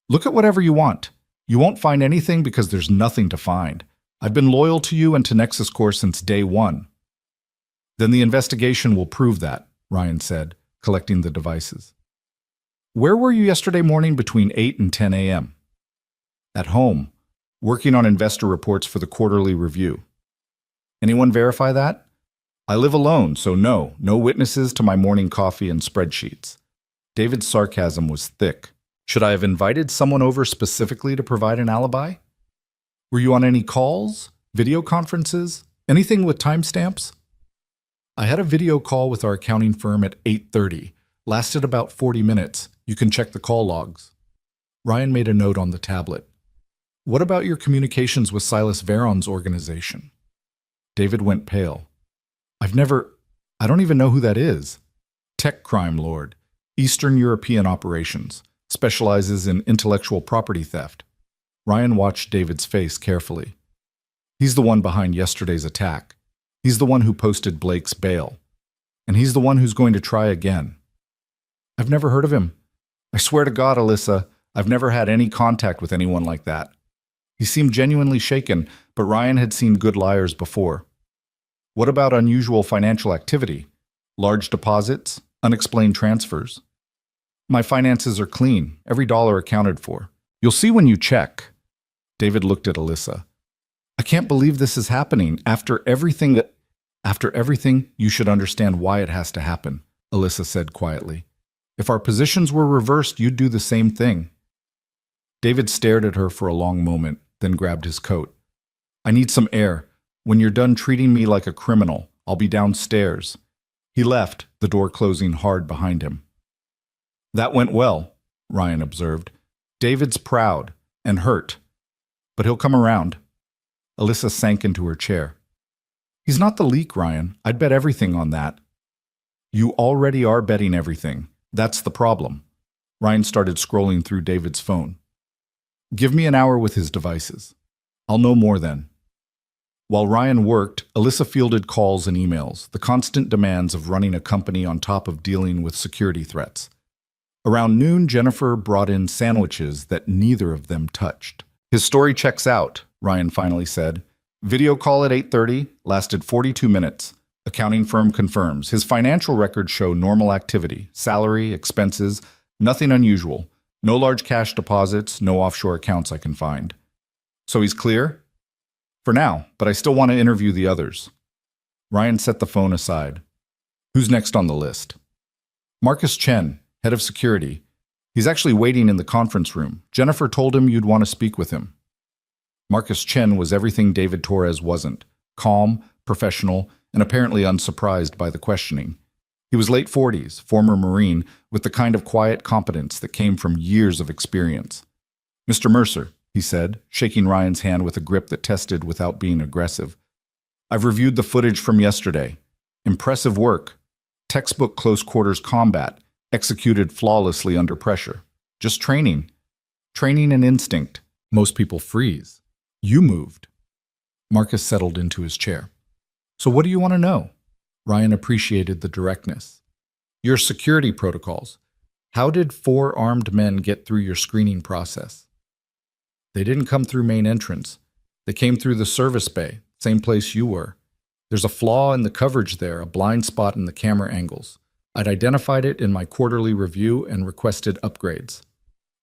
Look at whatever you want. You won't find anything because there's nothing to find. I've been loyal to you and to Nexus Core since day one. Then the investigation will prove that, Ryan said, collecting the devices. Where were you yesterday morning between 8 and 10 a.m.? At home, working on investor reports for the quarterly review. Anyone verify that? I live alone, so no witnesses to my morning coffee and spreadsheets. David's sarcasm was thick. Should I have invited someone over specifically to provide an alibi? Were you on any calls, video conferences, anything with timestamps? I had a video call with our accounting firm at 8:30. Lasted about 40 minutes. You can check the call logs. Ryan made a note on the tablet. What about your communications with Silas Veron's organization? David went pale. I don't even know who that is. Tech crime lord. Eastern European operations. Specializes in intellectual property theft. Ryan watched David's face carefully. He's the one behind yesterday's attack. He's the one who posted Blake's bail. And he's the one who's going to try again. I've never heard of him. I swear to God, Alyssa, I've never had any contact with anyone like that. He seemed genuinely shaken, but Ryan had seen good liars before. What about unusual financial activity? Large deposits? Unexplained transfers? My finances are clean, every dollar accounted for. You'll see when you check. David looked at Alyssa. I can't believe this is happening. After everything, you should understand why it has to happen, Alyssa said quietly. If our positions were reversed, you'd do the same thing. David stared at her for a long moment, then grabbed his coat. I need some air. When you're done treating me like a criminal, I'll be downstairs. He left, the door closing hard behind him. That went well, Ryan observed. David's proud and hurt, but he'll come around. Alyssa sank into her chair. He's not the leak, Ryan. I'd bet everything on that. You already are betting everything. That's the problem. Ryan started scrolling through David's phone. Give me an hour with his devices. I'll know more then. While Ryan worked, Alyssa fielded calls and emails, the constant demands of running a company on top of dealing with security threats. Around noon, Jennifer brought in sandwiches that neither of them touched. His story checks out, Ryan finally said. Video call at 8:30, lasted 42 minutes. Accounting firm confirms. His financial records show normal activity, salary, expenses, nothing unusual. No large cash deposits, no offshore accounts I can find. So he's clear? For now, but I still want to interview the others. Ryan set the phone aside. Who's next on the list? Marcus Chen, head of security. He's actually waiting in the conference room. Jennifer told him you'd want to speak with him. Marcus Chen was everything David Torres wasn't. Calm, professional, and apparently unsurprised by the questioning. He was late 40s, former Marine, with the kind of quiet competence that came from years of experience. Mr. Mercer, he said, shaking Ryan's hand with a grip that tested without being aggressive. I've reviewed the footage from yesterday. Impressive work. Textbook close quarters combat, executed flawlessly under pressure. Just training. Training and instinct. Most people freeze. You moved. Marcus settled into his chair. So what do you want to know? Ryan appreciated the directness. Your security protocols. How did 4 armed men get through your screening process? They didn't come through main entrance. They came through the service bay, same place you were. There's a flaw in the coverage there, a blind spot in the camera angles. I'd identified it in my quarterly review and requested upgrades.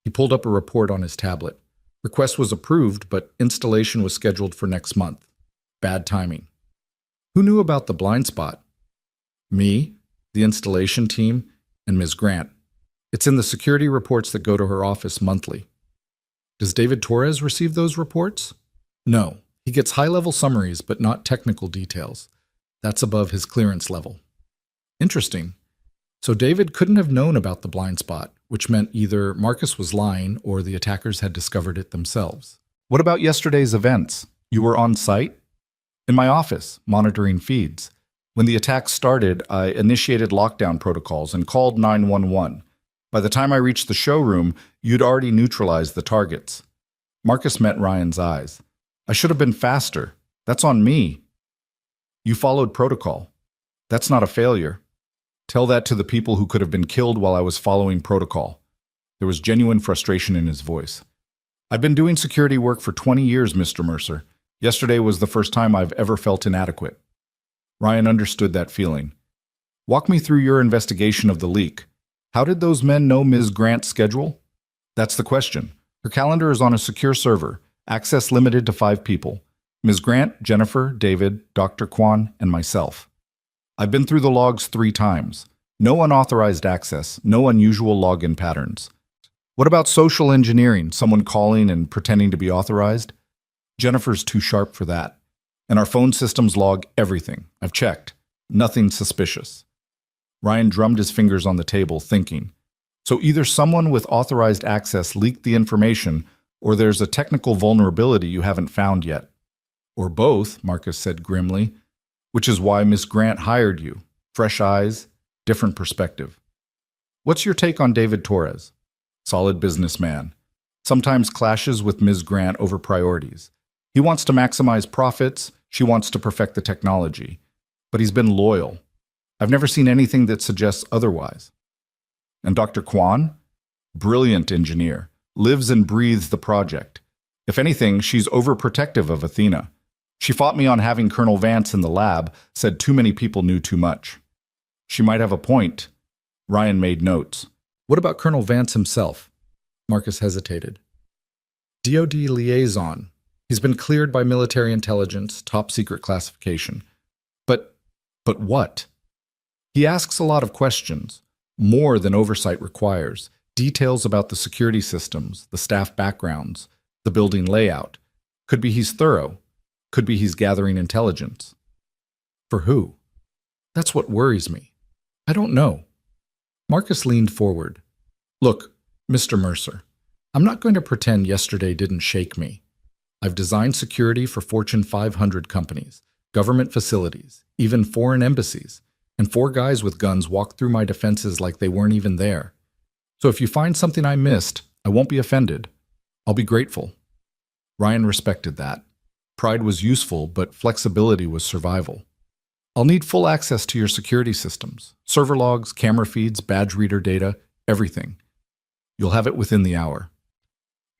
He pulled up a report on his tablet. Request was approved, but installation was scheduled for next month. Bad timing. Who knew about the blind spot? Me, the installation team, and Ms. Grant. It's in the security reports that go to her office monthly. Does David Torres receive those reports? No. He gets high-level summaries, but not technical details. That's above his clearance level. Interesting. So David couldn't have known about the blind spot, which meant either Marcus was lying or the attackers had discovered it themselves. What about yesterday's events? You were on site? In my office, monitoring feeds. When the attack started, I initiated lockdown protocols and called 911. By the time I reached the showroom, you'd already neutralized the targets. Marcus met Ryan's eyes. I should have been faster. That's on me. You followed protocol. That's not a failure. Tell that to the people who could have been killed while I was following protocol. There was genuine frustration in his voice. I've been doing security work for 20 years, Mr. Mercer. Yesterday was the first time I've ever felt inadequate. Ryan understood that feeling. Walk me through your investigation of the leak. How did those men know Ms. Grant's schedule? That's the question. Her calendar is on a secure server, access limited to 5 people. Ms. Grant, Jennifer, David, Dr. Kwan, and myself. I've been through the logs 3 times. No unauthorized access, no unusual login patterns. What about social engineering, someone calling and pretending to be authorized? Jennifer's too sharp for that. And our phone systems log everything. I've checked. Nothing suspicious. Ryan drummed his fingers on the table, thinking. So either someone with authorized access leaked the information, or there's a technical vulnerability you haven't found yet. Or both, Marcus said grimly, which is why Miss Grant hired you. Fresh eyes, different perspective. What's your take on David Torres? Solid businessman. Sometimes clashes with Ms. Grant over priorities. He wants to maximize profits, she wants to perfect the technology. But he's been loyal. I've never seen anything that suggests otherwise. And Dr. Kwan? Brilliant engineer. Lives and breathes the project. If anything, she's overprotective of Athena. She fought me on having Colonel Vance in the lab, said too many people knew too much. She might have a point. Ryan made notes. What about Colonel Vance himself? Marcus hesitated. DoD liaison. He's been cleared by military intelligence, top secret classification. But what? He asks a lot of questions, more than oversight requires. Details about the security systems, the staff backgrounds, the building layout. Could be he's thorough. Could be he's gathering intelligence. For who? That's what worries me. I don't know. Marcus leaned forward. Look, Mr. Mercer, I'm not going to pretend yesterday didn't shake me. I've designed security for Fortune 500 companies, government facilities, even foreign embassies, and 4 guys with guns walked through my defenses like they weren't even there. So if you find something I missed, I won't be offended. I'll be grateful. Ryan respected that. Pride was useful, but flexibility was survival. I'll need full access to your security systems, server logs, camera feeds, badge reader data, everything. You'll have it within the hour.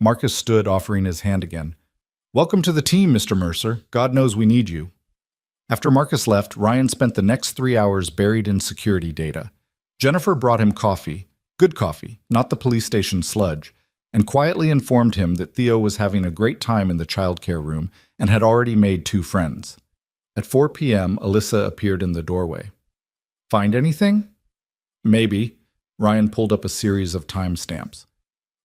Marcus stood, offering his hand again. Welcome to the team, Mr. Mercer. God knows we need you. After Marcus left, Ryan spent the next 3 hours buried in security data. Jennifer brought him coffee, good coffee, not the police station sludge, and quietly informed him that Theo was having a great time in the childcare room and had already made 2 friends. At 4 p.m., Alyssa appeared in the doorway. Find anything? Maybe. Ryan pulled up a series of timestamps.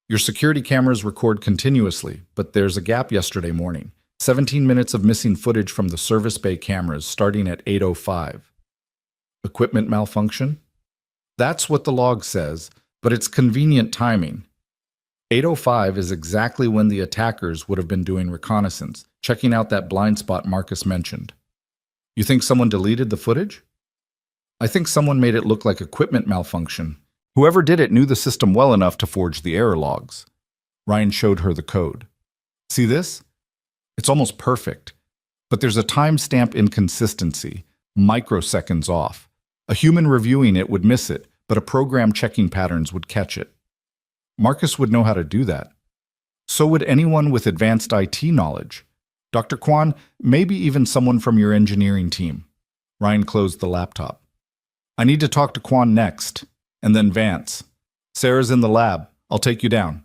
Your security cameras record continuously, but there's a gap yesterday morning. 17 minutes of missing footage from the service bay cameras starting at 8:05. Equipment malfunction? That's what the log says, but it's convenient timing. 8:05 is exactly when the attackers would have been doing reconnaissance, checking out that blind spot Marcus mentioned. You think someone deleted the footage? I think someone made it look like equipment malfunction. Whoever did it knew the system well enough to forge the error logs. Ryan showed her the code. See this? It's almost perfect. But there's a timestamp inconsistency, microseconds off. A human reviewing it would miss it, but a program checking patterns would catch it. Marcus would know how to do that. So would anyone with advanced IT knowledge. Dr. Kwan, maybe even someone from your engineering team. Ryan closed the laptop. I need to talk to Kwan next, and then Vance. Sarah's in the lab. I'll take you down.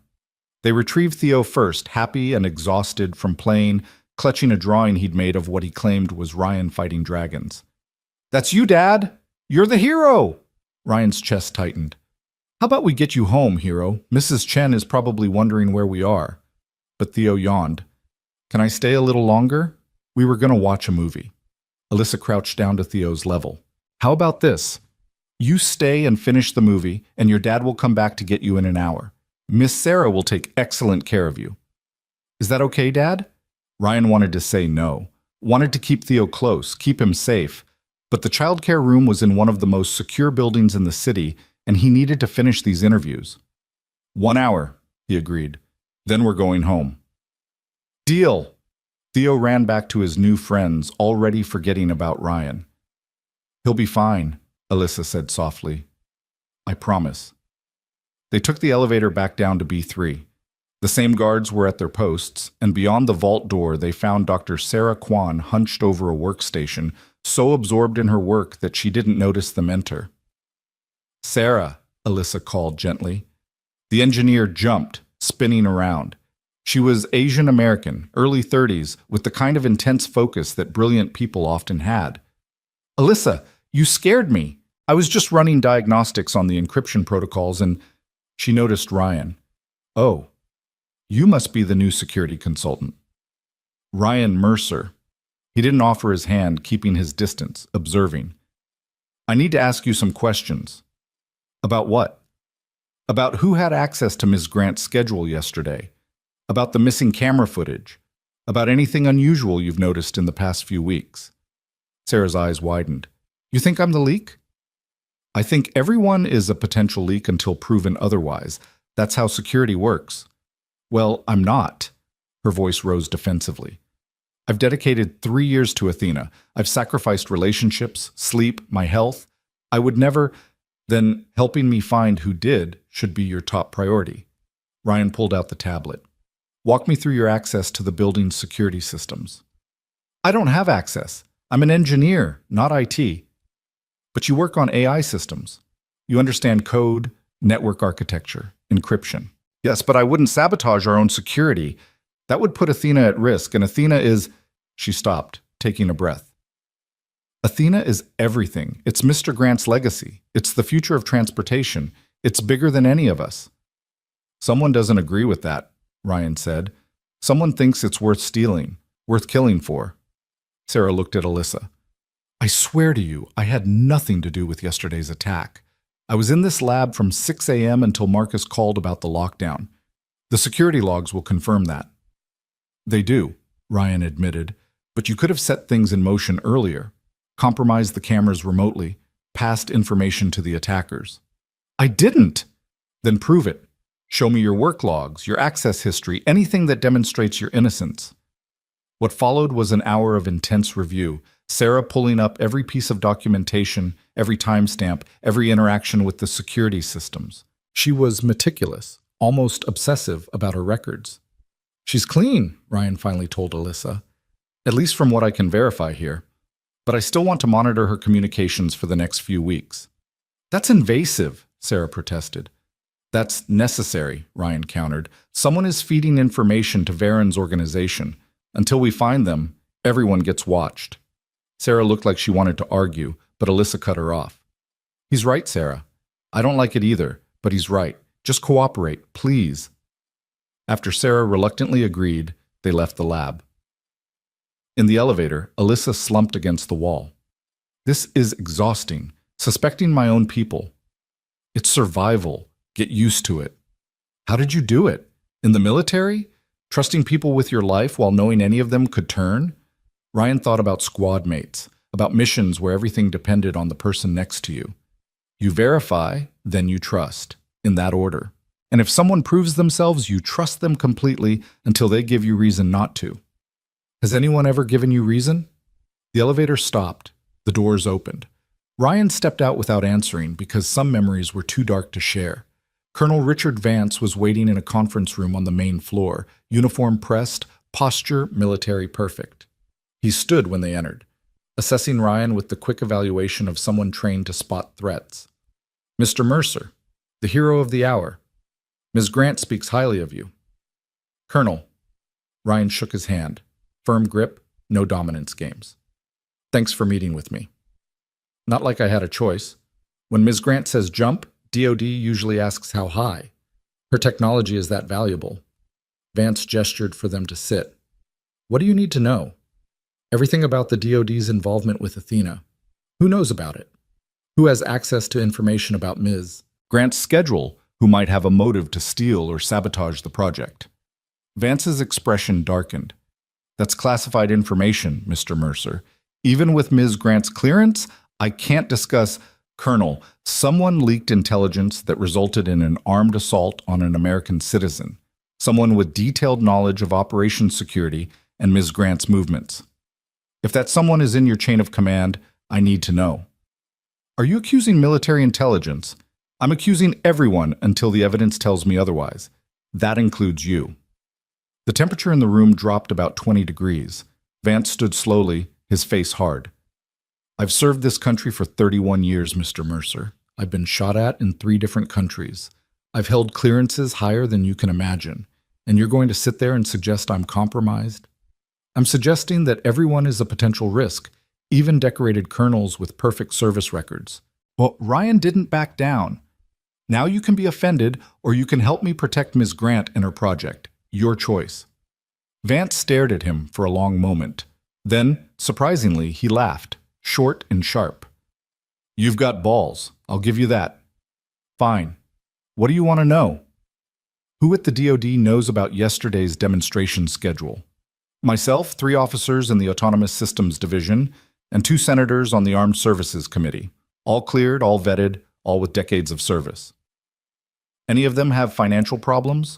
They retrieved Theo first, happy and exhausted from playing, clutching a drawing he'd made of what he claimed was Ryan fighting dragons. That's you, Dad! You're the hero! Ryan's chest tightened. How about we get you home, hero? Mrs. Chen is probably wondering where we are. But Theo yawned. Can I stay a little longer? We were going to watch a movie. Alyssa crouched down to Theo's level. How about this? You stay and finish the movie, and your dad will come back to get you in an hour. Miss Sarah will take excellent care of you. Is that okay, Dad? Ryan wanted to say no, wanted to keep Theo close, keep him safe, but the childcare room was in one of the most secure buildings in the city, and he needed to finish these interviews. 1 hour, he agreed. Then we're going home. Deal! Theo ran back to his new friends, already forgetting about Ryan. He'll be fine, Alyssa said softly. I promise. They took the elevator back down to B3. The same guards were at their posts, and beyond the vault door they found Dr. Sarah Kwan hunched over a workstation, so absorbed in her work that she didn't notice them enter. Sarah, Alyssa called gently. The engineer jumped, spinning around. She was Asian American, early 30s, with the kind of intense focus that brilliant people often had. Alyssa, You scared me. I was just running diagnostics on the encryption protocols and she noticed Ryan. Oh, you must be the new security consultant. Ryan Mercer. He didn't offer his hand, keeping his distance, observing. I need to ask you some questions. About what? About who had access to Ms. Grant's schedule yesterday. About the missing camera footage. About anything unusual you've noticed in the past few weeks. Sarah's eyes widened. You think I'm the leak? I think everyone is a potential leak until proven otherwise. That's how security works. Well, I'm not. Her voice rose defensively. I've dedicated 3 years to Athena. I've sacrificed relationships, sleep, my health. I would never. Then helping me find who did should be your top priority. Ryan pulled out the tablet. Walk me through your access to the building's security systems. I don't have access. I'm an engineer, not IT. But you work on AI systems. You understand code, network architecture, encryption. Yes, but I wouldn't sabotage our own security. That would put Athena at risk, and Athena is... She stopped, taking a breath. Athena is everything. It's Mr. Grant's legacy. It's the future of transportation. It's bigger than any of us. Someone doesn't agree with that, Ryan said. Someone thinks it's worth stealing, worth killing for. Sarah looked at Alyssa. I swear to you, I had nothing to do with yesterday's attack. I was in this lab from 6 a.m. until Marcus called about the lockdown. The security logs will confirm that. They do, Ryan admitted, but you could have set things in motion earlier, compromised the cameras remotely, passed information to the attackers. I didn't! Then prove it. Show me your work logs, your access history, anything that demonstrates your innocence. What followed was an hour of intense review, Sarah pulling up every piece of documentation, every timestamp, every interaction with the security systems. She was meticulous, almost obsessive about her records. She's clean, Ryan finally told Alyssa. At least from what I can verify here. But I still want to monitor her communications for the next few weeks. That's invasive, Sarah protested. That's necessary, Ryan countered. Someone is feeding information to Varen's organization. Until we find them, everyone gets watched. Sarah looked like she wanted to argue, but Alyssa cut her off. He's right, Sarah. I don't like it either, but he's right. Just cooperate, please. After Sarah reluctantly agreed, they left the lab. In the elevator, Alyssa slumped against the wall. This is exhausting. Suspecting my own people. It's survival. Get used to it. How did you do it? In the military? Trusting people with your life while knowing any of them could turn? Ryan thought about squad mates, about missions where everything depended on the person next to you. You verify, then you trust, in that order. And if someone proves themselves, you trust them completely until they give you reason not to. Has anyone ever given you reason? The elevator stopped. The doors opened. Ryan stepped out without answering because some memories were too dark to share. Colonel Richard Vance was waiting in a conference room on the main floor, uniform pressed, posture military perfect. He stood when they entered, assessing Ryan with the quick evaluation of someone trained to spot threats. Mr. Mercer, the hero of the hour. Ms. Grant speaks highly of you. Colonel. Ryan shook his hand. Firm grip, no dominance games. Thanks for meeting with me. Not like I had a choice. When Ms. Grant says jump, DoD usually asks how high. Her technology is that valuable. Vance gestured for them to sit. What do you need to know? Everything about the DoD's involvement with Athena. Who knows about it? Who has access to information about Ms. Grant's schedule, who might have a motive to steal or sabotage the project? Vance's expression darkened. That's classified information, Mr. Mercer. Even with Ms. Grant's clearance, I can't discuss. Colonel, someone leaked intelligence that resulted in an armed assault on an American citizen. Someone with detailed knowledge of Operation Security and Ms. Grant's movements. If that someone is in your chain of command, I need to know. Are you accusing military intelligence? I'm accusing everyone until the evidence tells me otherwise. That includes you. The temperature in the room dropped about 20 degrees. Vance stood slowly, his face hard. I've served this country for 31 years, Mr. Mercer. I've been shot at in 3 different countries. I've held clearances higher than you can imagine. And you're going to sit there and suggest I'm compromised? I'm suggesting that everyone is a potential risk, even decorated colonels with perfect service records. Well, Ryan didn't back down. Now you can be offended, or you can help me protect Ms. Grant and her project. Your choice. Vance stared at him for a long moment. Then, surprisingly, he laughed, short and sharp. You've got balls. I'll give you that. Fine. What do you want to know? Who at the DoD knows about yesterday's demonstration schedule? Myself, 3 officers in the Autonomous Systems Division, and 2 senators on the Armed Services Committee. All cleared, all vetted, all with decades of service. Any of them have financial problems?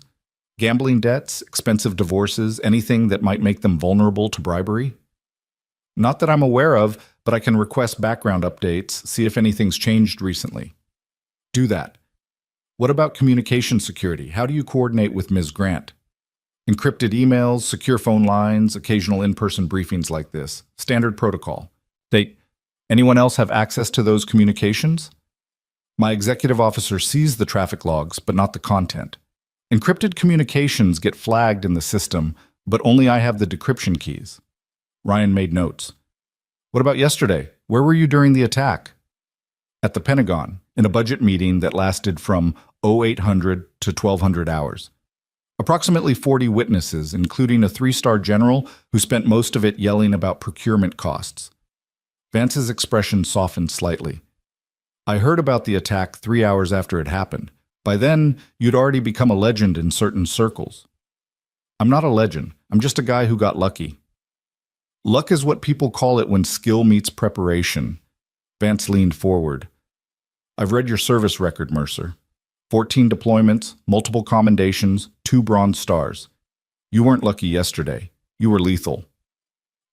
Gambling debts, expensive divorces, anything that might make them vulnerable to bribery? Not that I'm aware of, but I can request background updates, see if anything's changed recently. Do that. What about communication security? How do you coordinate with Ms. Grant? Encrypted emails, secure phone lines, occasional in-person briefings like this. Standard protocol. Anyone else have access to those communications? My executive officer sees the traffic logs, but not the content. Encrypted communications get flagged in the system, but only I have the decryption keys. Ryan made notes. What about yesterday? Where were you during the attack? At the Pentagon, in a budget meeting that lasted from 0800 to 1200 hours. Approximately 40 witnesses, including a 3-star general who spent most of it yelling about procurement costs. Vance's expression softened slightly. I heard about the attack 3 hours after it happened. By then, you'd already become a legend in certain circles. I'm not a legend. I'm just a guy who got lucky. Luck is what people call it when skill meets preparation. Vance leaned forward. I've read your service record, Mercer. 14 deployments, multiple commendations, 2 Bronze Stars. You weren't lucky yesterday. You were lethal.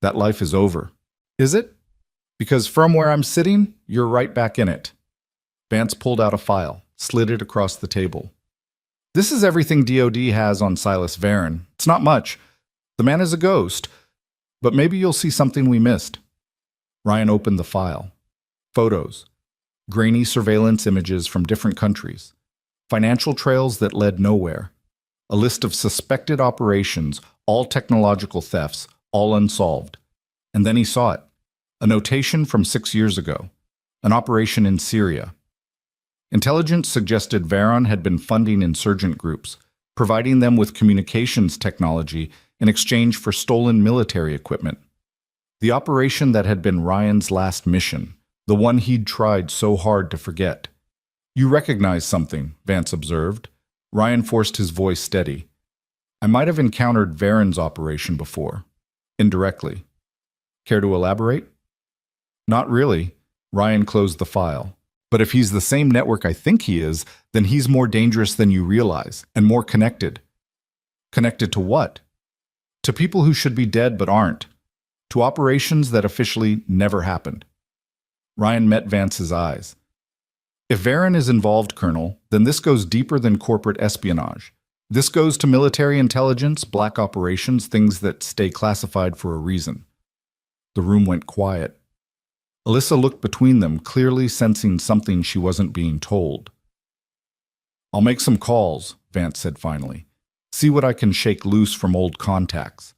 That life is over. Is it? Because from where I'm sitting, you're right back in it. Vance pulled out a file, slid it across the table. This is everything DoD has on Silas Varon. It's not much. The man is a ghost, but maybe you'll see something we missed. Ryan opened the file. Photos. Grainy surveillance images from different countries. Financial trails that led nowhere. A list of suspected operations, all technological thefts, all unsolved. And then he saw it. A notation from 6 years ago. An operation in Syria. Intelligence suggested Varon had been funding insurgent groups, providing them with communications technology in exchange for stolen military equipment. The operation that had been Ryan's last mission, the one he'd tried so hard to forget. You recognize something, Vance observed. Ryan forced his voice steady. I might have encountered Varon's operation before. Indirectly. Care to elaborate? Not really. Ryan closed the file. But if he's the same network I think he is, then he's more dangerous than you realize, and more connected. Connected to what? To people who should be dead but aren't. To operations that officially never happened. Ryan met Vance's eyes. If Varon is involved, Colonel, then this goes deeper than corporate espionage. This goes to military intelligence, black operations, things that stay classified for a reason. The room went quiet. Alyssa looked between them, clearly sensing something she wasn't being told. I'll make some calls, Vance said finally. See what I can shake loose from old contacts.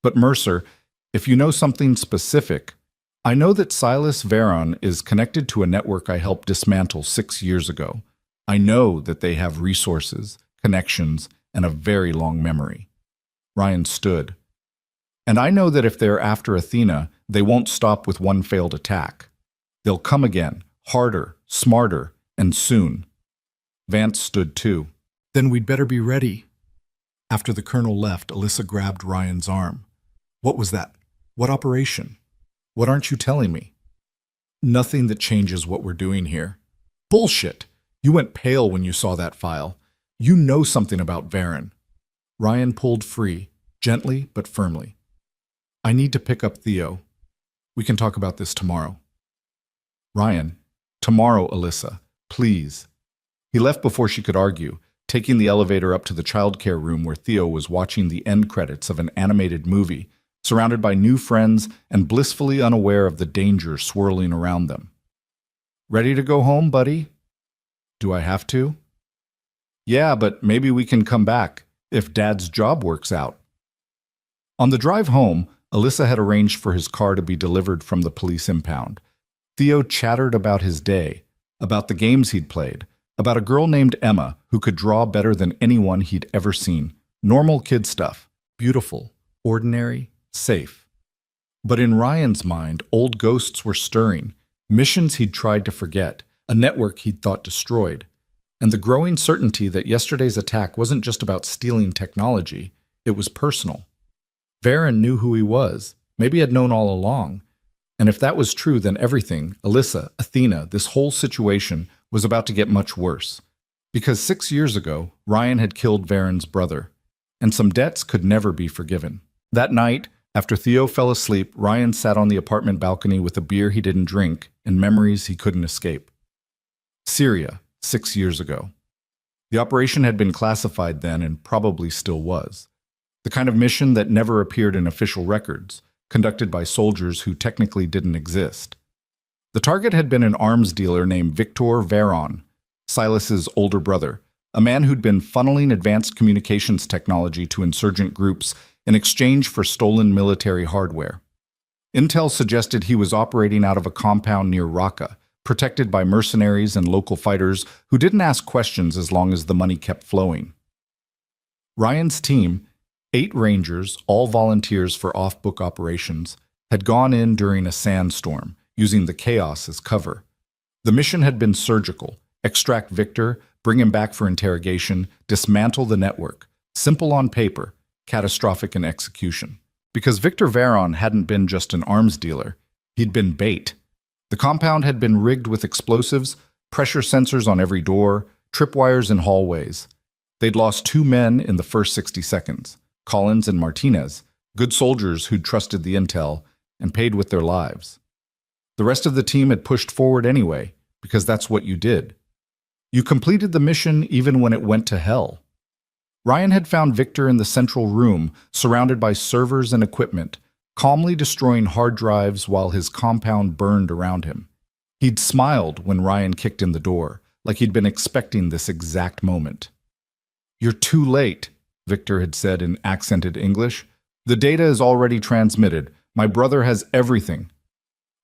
But Mercer, if you know something specific, I know that Silas Varon is connected to a network I helped dismantle 6 years ago. I know that they have resources, connections, and a very long memory. Ryan stood. And I know that if they're after Athena, they won't stop with one failed attack. They'll come again, harder, smarter, and soon. Vance stood too. Then we'd better be ready. After the colonel left, Alyssa grabbed Ryan's arm. What was that? What operation? What aren't you telling me? Nothing that changes what we're doing here. Bullshit! You went pale when you saw that file. You know something about Varon. Ryan pulled free, gently but firmly. I need to pick up Theo. We can talk about this tomorrow. Ryan, tomorrow, Alyssa, please. He left before she could argue, taking the elevator up to the childcare room where Theo was watching the end credits of an animated movie, surrounded by new friends and blissfully unaware of the danger swirling around them. Ready to go home, buddy? Do I have to? Yeah, but maybe we can come back if Dad's job works out. On the drive home, Alyssa had arranged for his car to be delivered from the police impound. Theo chattered about his day, about the games he'd played, about a girl named Emma who could draw better than anyone he'd ever seen. Normal kid stuff. Beautiful, ordinary, safe. But in Ryan's mind, old ghosts were stirring, missions he'd tried to forget, a network he'd thought destroyed, and the growing certainty that yesterday's attack wasn't just about stealing technology, it was personal. Varen knew who he was, maybe had known all along, and if that was true, then everything, Alyssa, Athena, this whole situation, was about to get much worse. Because 6 years ago, Ryan had killed Varen's brother, and some debts could never be forgiven. That night, after Theo fell asleep, Ryan sat on the apartment balcony with a beer he didn't drink and memories he couldn't escape. Syria, 6 years ago. The operation had been classified then and probably still was. The kind of mission that never appeared in official records, conducted by soldiers who technically didn't exist. The target had been an arms dealer named Victor Veron, Silas's older brother, a man who'd been funneling advanced communications technology to insurgent groups in exchange for stolen military hardware. Intel suggested he was operating out of a compound near Raqqa, protected by mercenaries and local fighters who didn't ask questions as long as the money kept flowing. Ryan's team, 8 Rangers, all volunteers for off-book operations, had gone in during a sandstorm, using the chaos as cover. The mission had been surgical: extract Victor, bring him back for interrogation, dismantle the network. Simple on paper, catastrophic in execution. Because Victor Veron hadn't been just an arms dealer, he'd been bait. The compound had been rigged with explosives, pressure sensors on every door, tripwires in hallways. They'd lost 2 men in the first 60 seconds, Collins and Martinez, good soldiers who'd trusted the intel and paid with their lives. The rest of the team had pushed forward anyway, because that's what you did. You completed the mission even when it went to hell. Ryan had found Victor in the central room, surrounded by servers and equipment, calmly destroying hard drives while his compound burned around him. He'd smiled when Ryan kicked in the door, like he'd been expecting this exact moment. "You're too late," Victor had said in accented English. "The data is already transmitted. My brother has everything."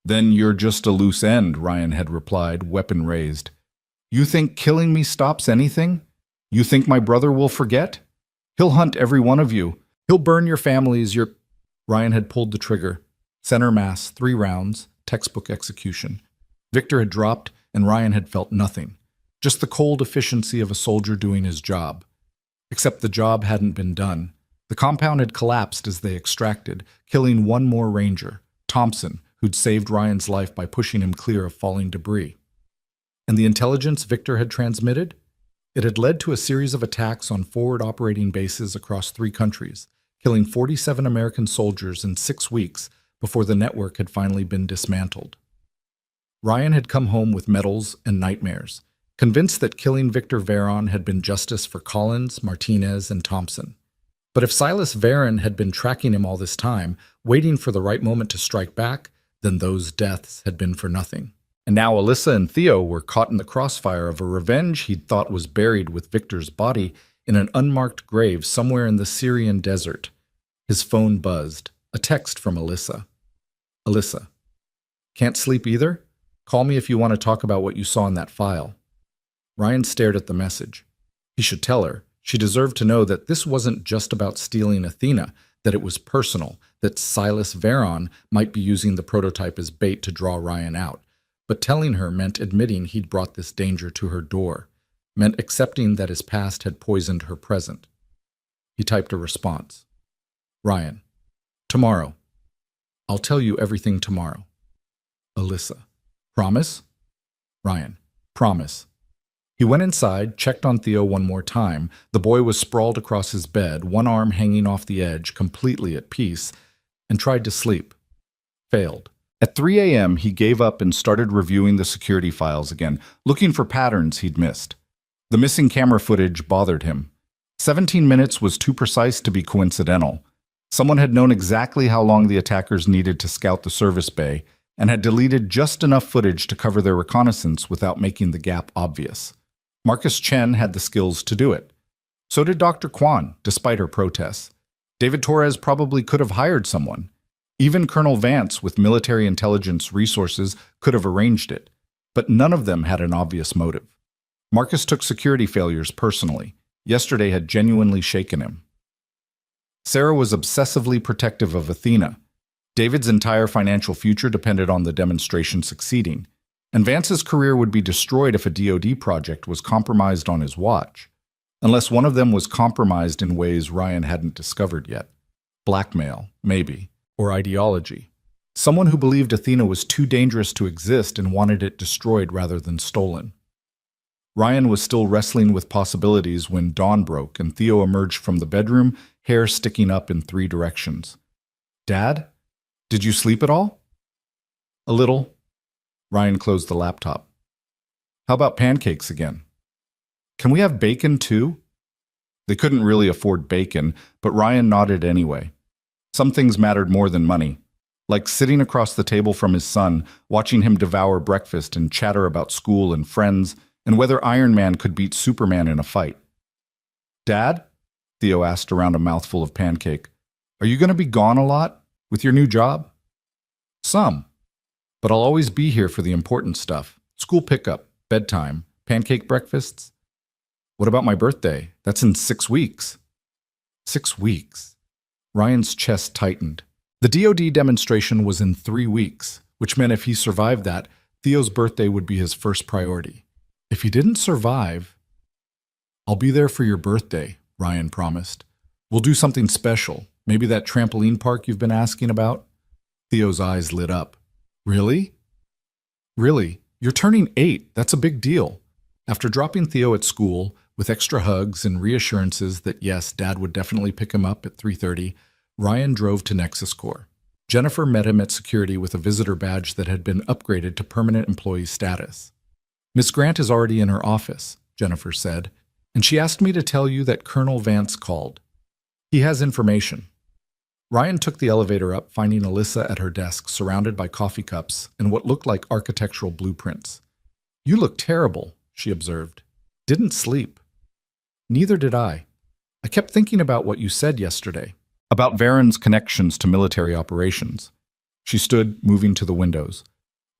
"Then you're just a loose end," Ryan had replied, weapon raised. "You think killing me stops anything? You think my brother will forget? He'll hunt every one of you. He'll burn your families, your—" Ryan had pulled the trigger. Center mass, 3 rounds, textbook execution. Victor had dropped, and Ryan had felt nothing. Just the cold efficiency of a soldier doing his job. Except the job hadn't been done. The compound had collapsed as they extracted, killing 1 more ranger, Thompson, who'd saved Ryan's life by pushing him clear of falling debris. And the intelligence Victor had transmitted? It had led to a series of attacks on forward operating bases across 3 countries, killing 47 American soldiers in 6 weeks before the network had finally been dismantled. Ryan had come home with medals and nightmares, convinced that killing Victor Veron had been justice for Collins, Martinez, and Thompson. But if Silas Varen had been tracking him all this time, waiting for the right moment to strike back, then those deaths had been for nothing. And now Alyssa and Theo were caught in the crossfire of a revenge he'd thought was buried with Victor's body in an unmarked grave somewhere in the Syrian desert. His phone buzzed. A text from Alyssa. "Alyssa, can't sleep either? Call me if you want to talk about what you saw in that file." Ryan stared at the message. He should tell her. She deserved to know that this wasn't just about stealing Athena, that it was personal, that Silas Veron might be using the prototype as bait to draw Ryan out. But telling her meant admitting he'd brought this danger to her door, meant accepting that his past had poisoned her present. He typed a response. "Ryan, tomorrow. I'll tell you everything tomorrow. Alyssa. Promise?" Ryan. "Promise." He went inside, checked on Theo one more time. The boy was sprawled across his bed, one arm hanging off the edge, completely at peace, and tried to sleep. Failed. At 3 a.m., he gave up and started reviewing the security files again, looking for patterns he'd missed. The missing camera footage bothered him. 17 minutes was too precise to be coincidental. Someone had known exactly how long the attackers needed to scout the service bay and had deleted just enough footage to cover their reconnaissance without making the gap obvious. Marcus Chen had the skills to do it. So did Dr. Kwan, despite her protests. David Torres probably could have hired someone. Even Colonel Vance, with military intelligence resources, could have arranged it, but none of them had an obvious motive. Marcus took security failures personally. Yesterday had genuinely shaken him. Sarah was obsessively protective of Athena. David's entire financial future depended on the demonstration succeeding, and Vance's career would be destroyed if a DoD project was compromised on his watch, unless one of them was compromised in ways Ryan hadn't discovered yet. Blackmail, maybe, or ideology. Someone who believed Athena was too dangerous to exist and wanted it destroyed rather than stolen. Ryan was still wrestling with possibilities when dawn broke and Theo emerged from the bedroom, hair sticking up in 3 directions. "Dad? Did you sleep at all?" "A little." Ryan closed the laptop. "How about pancakes again?" "Can we have bacon too?" They couldn't really afford bacon, but Ryan nodded anyway. Some things mattered more than money, like sitting across the table from his son, watching him devour breakfast and chatter about school and friends, and whether Iron Man could beat Superman in a fight. "Dad?" Theo asked around a mouthful of pancake. "Are you going to be gone a lot with your new job?" "Some. But I'll always be here for the important stuff. School pickup, bedtime, pancake breakfasts." "What about my birthday? That's in 6 weeks." 6 weeks. Ryan's chest tightened. The DoD demonstration was in 3 weeks, which meant if he survived that, Theo's birthday would be his first priority. If he didn't survive... "I'll be there for your birthday," Ryan promised. "We'll do something special, maybe that trampoline park you've been asking about." Theo's eyes lit up. "Really?" "Really. You're turning 8. That's a big deal." After dropping Theo at school, with extra hugs and reassurances that yes, Dad would definitely pick him up at 3:30, Ryan drove to Nexus Corps. Jennifer met him at security with a visitor badge that had been upgraded to permanent employee status. "Miss Grant is already in her office," Jennifer said, "and she asked me to tell you that Colonel Vance called. He has information." Ryan took the elevator up, finding Alyssa at her desk, surrounded by coffee cups and what looked like architectural blueprints. "You look terrible," she observed. "Didn't sleep." "Neither did I. I kept thinking about what you said yesterday, about Varen's connections to military operations." She stood, moving to the windows.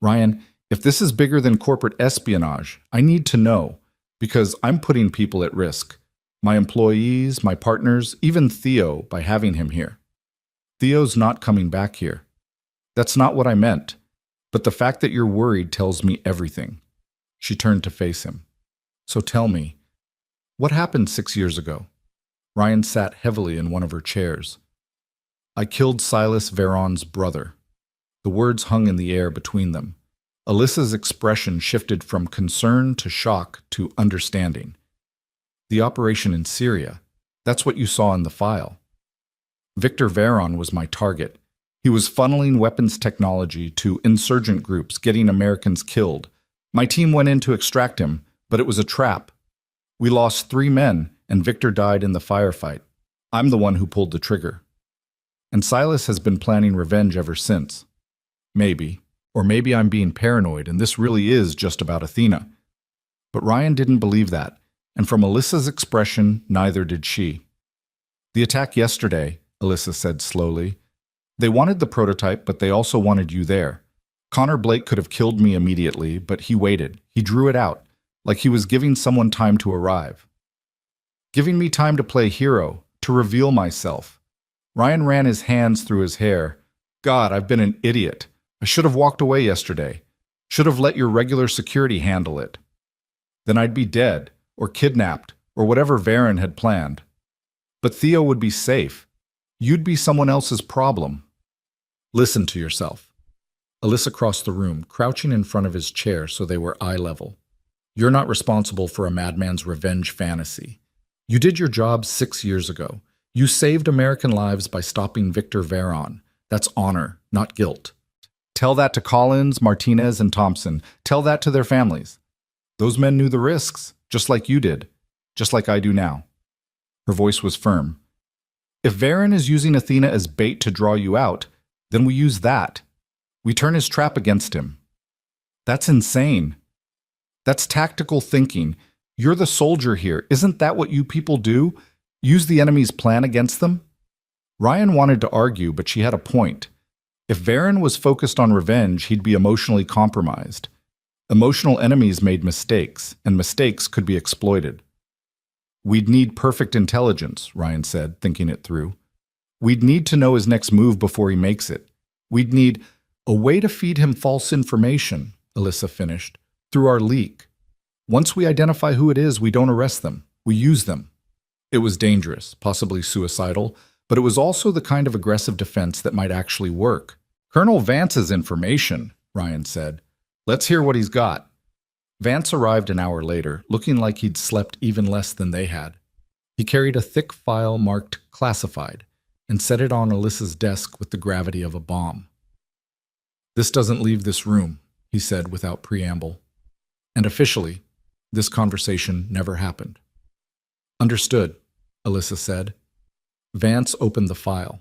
"Ryan, if this is bigger than corporate espionage, I need to know, because I'm putting people at risk. My employees, my partners, even Theo, by having him here. Theo's not coming back here. That's not what I meant, but the fact that you're worried tells me everything." She turned to face him. "So tell me, what happened 6 years ago?" Ryan sat heavily in one of her chairs. "I killed Silas Varon's brother." The words hung in the air between them. Alyssa's expression shifted from concern to shock to understanding. "The operation in Syria, that's what you saw in the file. Victor Varon was my target. He was funneling weapons technology to insurgent groups, getting Americans killed. My team went in to extract him, but it was a trap. We lost 3 men, and Victor died in the firefight. I'm the one who pulled the trigger. And Silas has been planning revenge ever since. Maybe. Or maybe I'm being paranoid, and this really is just about Athena." But Ryan didn't believe that, and from Alyssa's expression, neither did she. "The attack yesterday," Alyssa said slowly. "They wanted the prototype, but they also wanted you there. Connor Blake could have killed me immediately, but he waited. He drew it out, like he was giving someone time to arrive. Giving me time to play hero, to reveal myself." Ryan ran his hands through his hair. "God, I've been an idiot. I should have walked away yesterday. Should have let your regular security handle it. Then I'd be dead, or kidnapped, or whatever Varen had planned. But Theo would be safe. You'd be someone else's problem. Listen to yourself." Alyssa crossed the room, crouching in front of his chair so they were eye level. "You're not responsible for a madman's revenge fantasy. You did your job 6 years ago. You saved American lives by stopping Victor Varon. That's honor, not guilt. Tell that to Collins, Martinez, and Thompson. Tell that to their families. Those men knew the risks, just like you did, just like I do now." Her voice was firm. "If Varen is using Athena as bait to draw you out, then we use that. We turn his trap against him. That's insane. That's tactical thinking. You're the soldier here. Isn't that what you people do? Use the enemy's plan against them?" Ryan wanted to argue, but she had a point. If Varen was focused on revenge, he'd be emotionally compromised. Emotional enemies made mistakes, and mistakes could be exploited. We'd need perfect intelligence, Ryan said, thinking it through. We'd need to know his next move before he makes it. We'd need a way to feed him false information, Alyssa finished, through our leak. Once we identify who it is, we don't arrest them. We use them. It was dangerous, possibly suicidal, but it was also the kind of aggressive defense that might actually work. Colonel Vance's information, Ryan said. Let's hear what he's got. Vance arrived an hour later, looking like he'd slept even less than they had. He carried a thick file marked classified and set it on Alyssa's desk with the gravity of a bomb. This doesn't leave this room, he said without preamble. And officially, this conversation never happened. Understood, Alyssa said. Vance opened the file.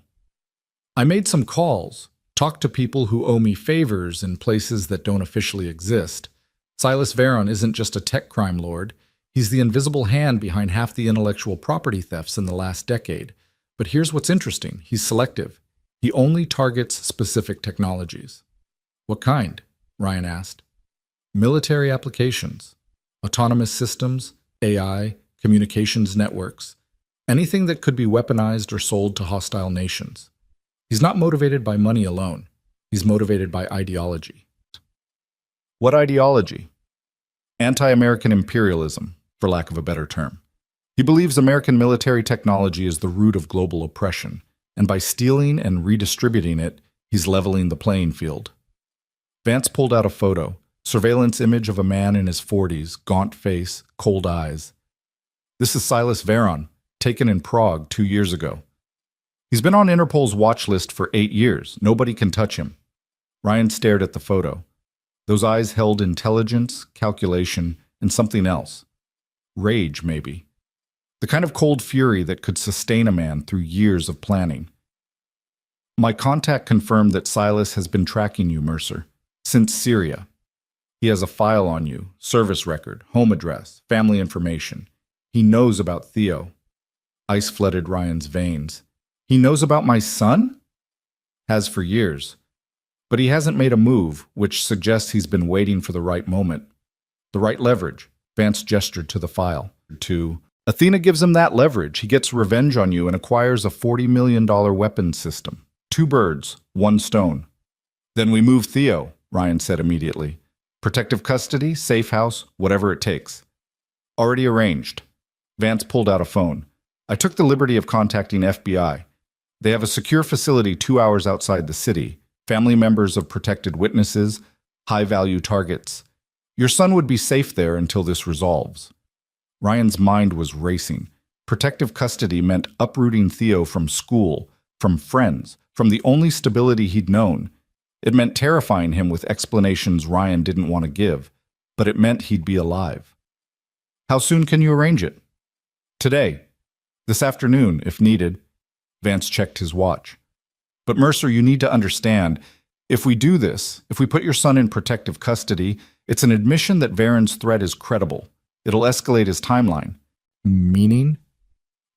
I made some calls, talked to people who owe me favors in places that don't officially exist. Silas Varon isn't just a tech crime lord. He's the invisible hand behind half the intellectual property thefts in the last decade. But here's what's interesting. He's selective. He only targets specific technologies. What kind? Ryan asked. Military applications, autonomous systems, AI, communications networks, anything that could be weaponized or sold to hostile nations. He's not motivated by money alone. He's motivated by ideology. What ideology? Anti-American imperialism, for lack of a better term. He believes American military technology is the root of global oppression, and by stealing and redistributing it, he's leveling the playing field. Vance pulled out a photo, surveillance image of a man in his 40s, gaunt face, cold eyes. This is Silas Varon, taken in Prague 2 years ago. He's been on Interpol's watch list for 8 years. Nobody can touch him. Ryan stared at the photo. Those eyes held intelligence, calculation, and something else. Rage, maybe. The kind of cold fury that could sustain a man through years of planning. My contact confirmed that Silas has been tracking you, Mercer, since Syria. He has a file on you, service record, home address, family information. He knows about Theo. Ice flooded Ryan's veins. He knows about my son? Has for years. But he hasn't made a move, which suggests he's been waiting for the right moment. The right leverage. Vance gestured to the file. Athena gives him that leverage. He gets revenge on you and acquires a $40 million weapons system. 2 birds, 1 stone. Then we move Theo, Ryan said immediately. Protective custody, safe house, whatever it takes. Already arranged. Vance pulled out a phone. I took the liberty of contacting FBI. They have a secure facility 2 hours outside the city. Family members of protected witnesses, high-value targets. Your son would be safe there until this resolves. Ryan's mind was racing. Protective custody meant uprooting Theo from school, from friends, from the only stability he'd known. It meant terrifying him with explanations Ryan didn't want to give, but it meant he'd be alive. How soon can you arrange it? Today. This afternoon, if needed. Vance checked his watch. But Mercer, you need to understand, if we do this, if we put your son in protective custody, it's an admission that Varen's threat is credible. It'll escalate his timeline. Meaning?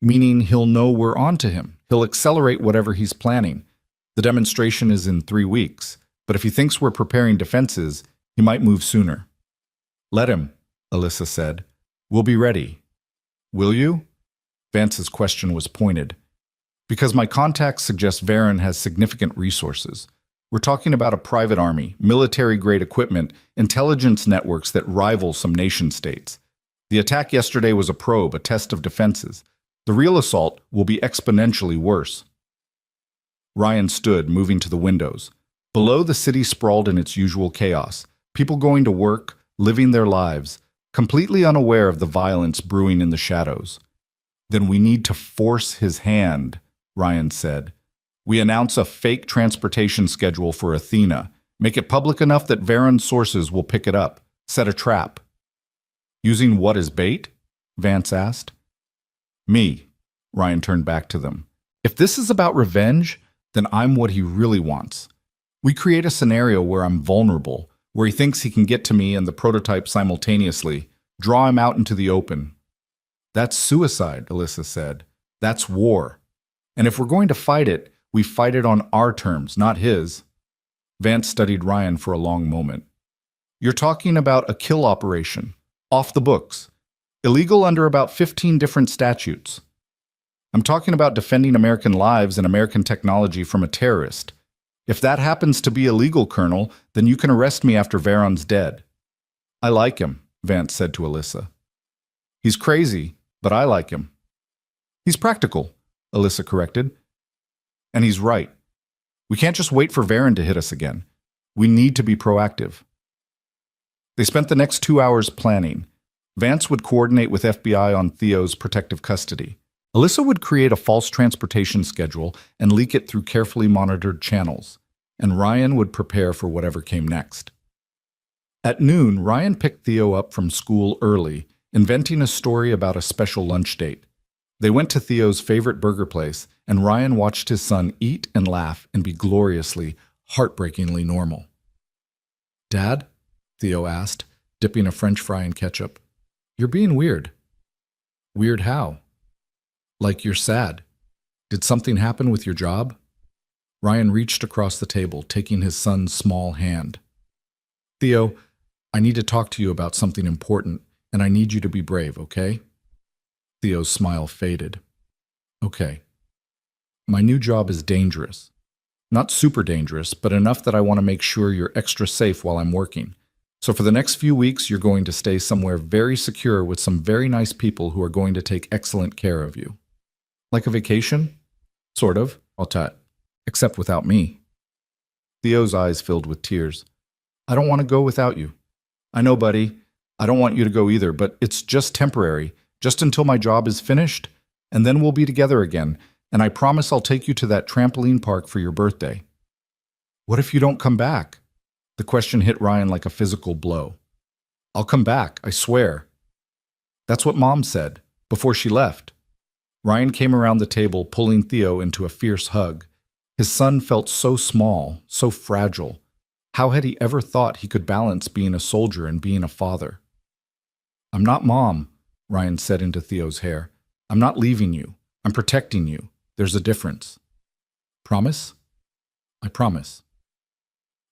Meaning he'll know we're on to him. He'll accelerate whatever he's planning. The demonstration is in 3 weeks, but if he thinks we're preparing defenses, he might move sooner. Let him, Alyssa said. We'll be ready. Will you? Vance's question was pointed. Because my contacts suggest Varen has significant resources. We're talking about a private army, military-grade equipment, intelligence networks that rival some nation-states. The attack yesterday was a probe, a test of defenses. The real assault will be exponentially worse. Ryan stood, moving to the windows. Below, the city sprawled in its usual chaos. People going to work, living their lives, completely unaware of the violence brewing in the shadows. Then we need to force his hand, Ryan said. We announce a fake transportation schedule for Athena. Make it public enough that Varen's sources will pick it up. Set a trap. Using what as bait? Vance asked. Me. Ryan turned back to them. If this is about revenge, then I'm what he really wants. We create a scenario where I'm vulnerable, where he thinks he can get to me and the prototype simultaneously, draw him out into the open. That's suicide, Alyssa said. That's war. And if we're going to fight it, we fight it on our terms, not his. Vance studied Ryan for a long moment. You're talking about a kill operation. Off the books. Illegal under about 15 different statutes. I'm talking about defending American lives and American technology from a terrorist. If that happens to be illegal, Colonel, then you can arrest me after Veron's dead. I like him, Vance said to Alyssa. He's crazy, but I like him. He's practical, Alyssa corrected. And he's right. We can't just wait for Veron to hit us again. We need to be proactive. They spent the next 2 hours planning. Vance would coordinate with FBI on Theo's protective custody. Alyssa would create a false transportation schedule and leak it through carefully monitored channels, and Ryan would prepare for whatever came next. At noon, Ryan picked Theo up from school early, inventing a story about a special lunch date. They went to Theo's favorite burger place, and Ryan watched his son eat and laugh and be gloriously, heartbreakingly normal. Dad? Theo asked, dipping a French fry in ketchup. You're being weird. Weird how? Like you're sad. Did something happen with your job? Ryan reached across the table, taking his son's small hand. Theo, I need to talk to you about something important, and I need you to be brave, okay? Theo's smile faded. Okay. My new job is dangerous. Not super dangerous, but enough that I want to make sure you're extra safe while I'm working. So for the next few weeks, you're going to stay somewhere very secure with some very nice people who are going to take excellent care of you. Like a vacation? Sort of, I'll tell. Except without me. Theo's eyes filled with tears. I don't want to go without you. I know, buddy. I don't want you to go either, but it's just temporary, just until my job is finished, and then we'll be together again, and I promise I'll take you to that trampoline park for your birthday. What if you don't come back? The question hit Ryan like a physical blow. I'll come back, I swear. That's what Mom said, before she left. Ryan came around the table, pulling Theo into a fierce hug. His son felt so small, so fragile. How had he ever thought he could balance being a soldier and being a father? I'm not Mom, Ryan said into Theo's hair. I'm not leaving you. I'm protecting you. There's a difference. Promise? I promise.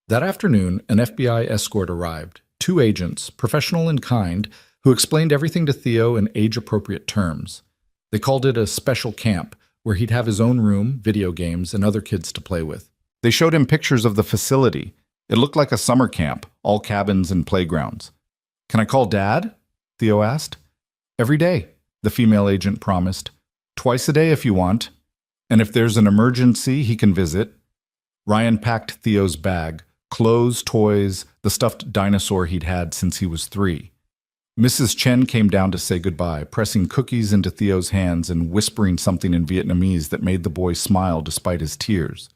That afternoon, an FBI escort arrived, 2 agents, professional and kind, who explained everything to Theo in age-appropriate terms. They called it a special camp, where he'd have his own room, video games, and other kids to play with. They showed him pictures of the facility. It looked like a summer camp, all cabins and playgrounds. Can I call Dad? Theo asked. Every day, the female agent promised. Twice a day if you want. And if there's an emergency, he can visit. Ryan packed Theo's bag, clothes, toys, the stuffed dinosaur he'd had since he was 3. Mrs. Chen came down to say goodbye, pressing cookies into Theo's hands and whispering something in Vietnamese that made the boy smile despite his tears.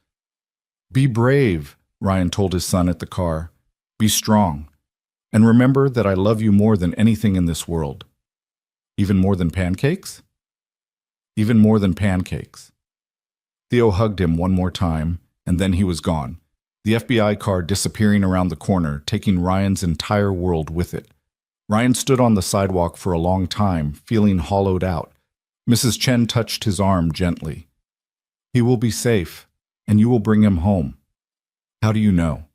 Be brave, Ryan told his son at the car. Be strong. And remember that I love you more than anything in this world. Even more than pancakes? Even more than pancakes. Theo hugged him one more time, and then he was gone, the FBI car disappearing around the corner, taking Ryan's entire world with it. Ryan stood on the sidewalk for a long time, feeling hollowed out. Mrs. Chen touched his arm gently. He will be safe, and you will bring him home. How do you know?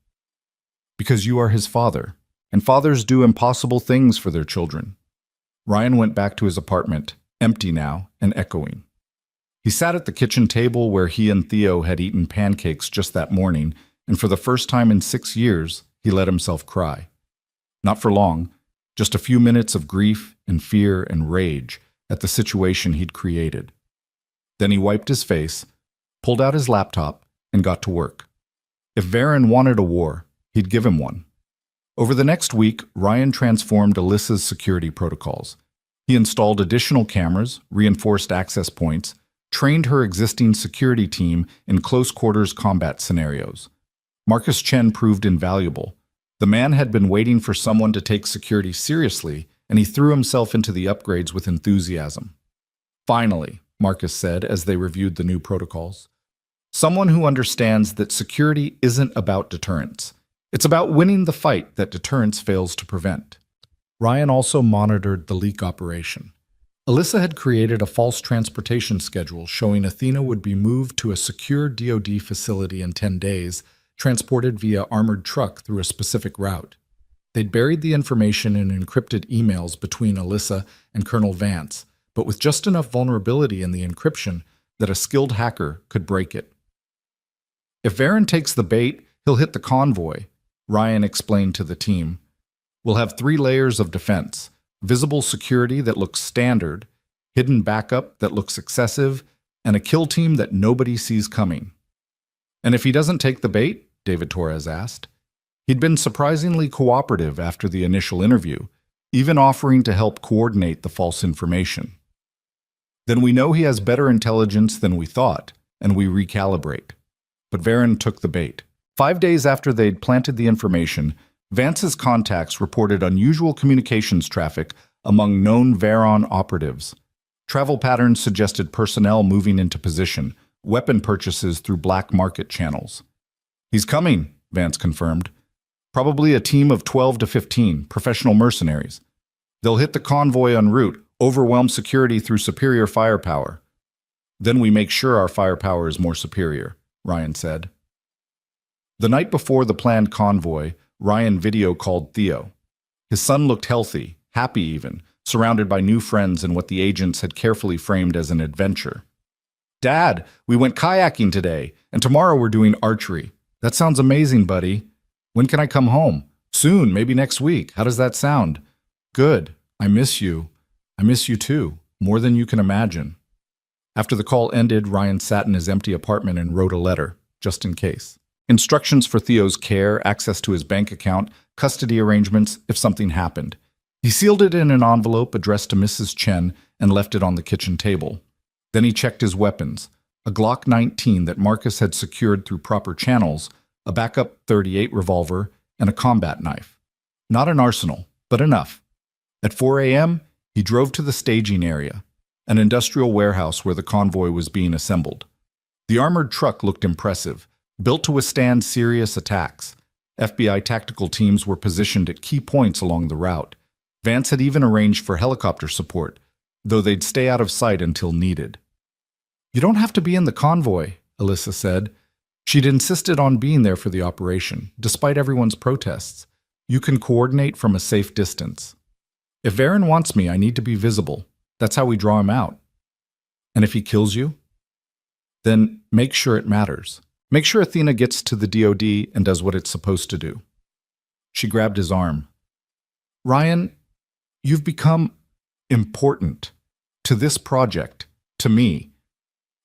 Because you are his father, and fathers do impossible things for their children. Ryan went back to his apartment, empty now and echoing. He sat at the kitchen table where he and Theo had eaten pancakes just that morning, and for the first time in 6 years, he let himself cry. Not for long, just a few minutes of grief and fear and rage at the situation he'd created. Then he wiped his face, pulled out his laptop, and got to work. If Veron wanted a war, he'd give him one. Over the next week, Ryan transformed Alyssa's security protocols. He installed additional cameras, reinforced access points, trained her existing security team in close-quarters combat scenarios. Marcus Chen proved invaluable. The man had been waiting for someone to take security seriously, and he threw himself into the upgrades with enthusiasm. Finally, Marcus said as they reviewed the new protocols, someone who understands that security isn't about deterrence. It's about winning the fight that deterrence fails to prevent. Ryan also monitored the leak operation. Alyssa had created a false transportation schedule showing Athena would be moved to a secure DoD facility in 10 days, transported via armored truck through a specific route. They'd buried the information in encrypted emails between Alyssa and Colonel Vance, but with just enough vulnerability in the encryption that a skilled hacker could break it. If Varen takes the bait, he'll hit the convoy, Ryan explained to the team. We'll have 3 layers of defense: visible security that looks standard, hidden backup that looks excessive, and a kill team that nobody sees coming. And if he doesn't take the bait? David Torres asked. He'd been surprisingly cooperative after the initial interview, even offering to help coordinate the false information. Then we know he has better intelligence than we thought, and we recalibrate. But Varen took the bait. 5 days after they'd planted the information, Vance's contacts reported unusual communications traffic among known Varon operatives. Travel patterns suggested personnel moving into position, weapon purchases through black market channels. He's coming, Vance confirmed. Probably a team of 12 to 15 professional mercenaries. They'll hit the convoy en route, overwhelm security through superior firepower. Then we make sure our firepower is more superior, Ryan said. The night before the planned convoy, Ryan video called Theo. His son looked healthy, happy even, surrounded by new friends in what the agents had carefully framed as an adventure. Dad, we went kayaking today, and tomorrow we're doing archery. That sounds amazing, buddy. When can I come home? Soon, maybe next week. How does that sound? Good. I miss you. I miss you too, more than you can imagine. After the call ended, Ryan sat in his empty apartment and wrote a letter, just in case. Instructions for Theo's care, access to his bank account, custody arrangements if something happened. He sealed it in an envelope addressed to Mrs. Chen and left it on the kitchen table. Then he checked his weapons, a Glock 19 that Marcus had secured through proper channels, a backup .38 revolver, and a combat knife. Not an arsenal, but enough. At 4 a.m., he drove to the staging area, an industrial warehouse where the convoy was being assembled. The armored truck looked impressive, built to withstand serious attacks. FBI tactical teams were positioned at key points along the route. Vance had even arranged for helicopter support, though they'd stay out of sight until needed. You don't have to be in the convoy, Alyssa said. She'd insisted on being there for the operation, despite everyone's protests. You can coordinate from a safe distance. If Varen wants me, I need to be visible. That's how we draw him out. And if he kills you? Then make sure it matters. Make sure Athena gets to the DoD and does what it's supposed to do. She grabbed his arm. Ryan, you've become important to this project, to me.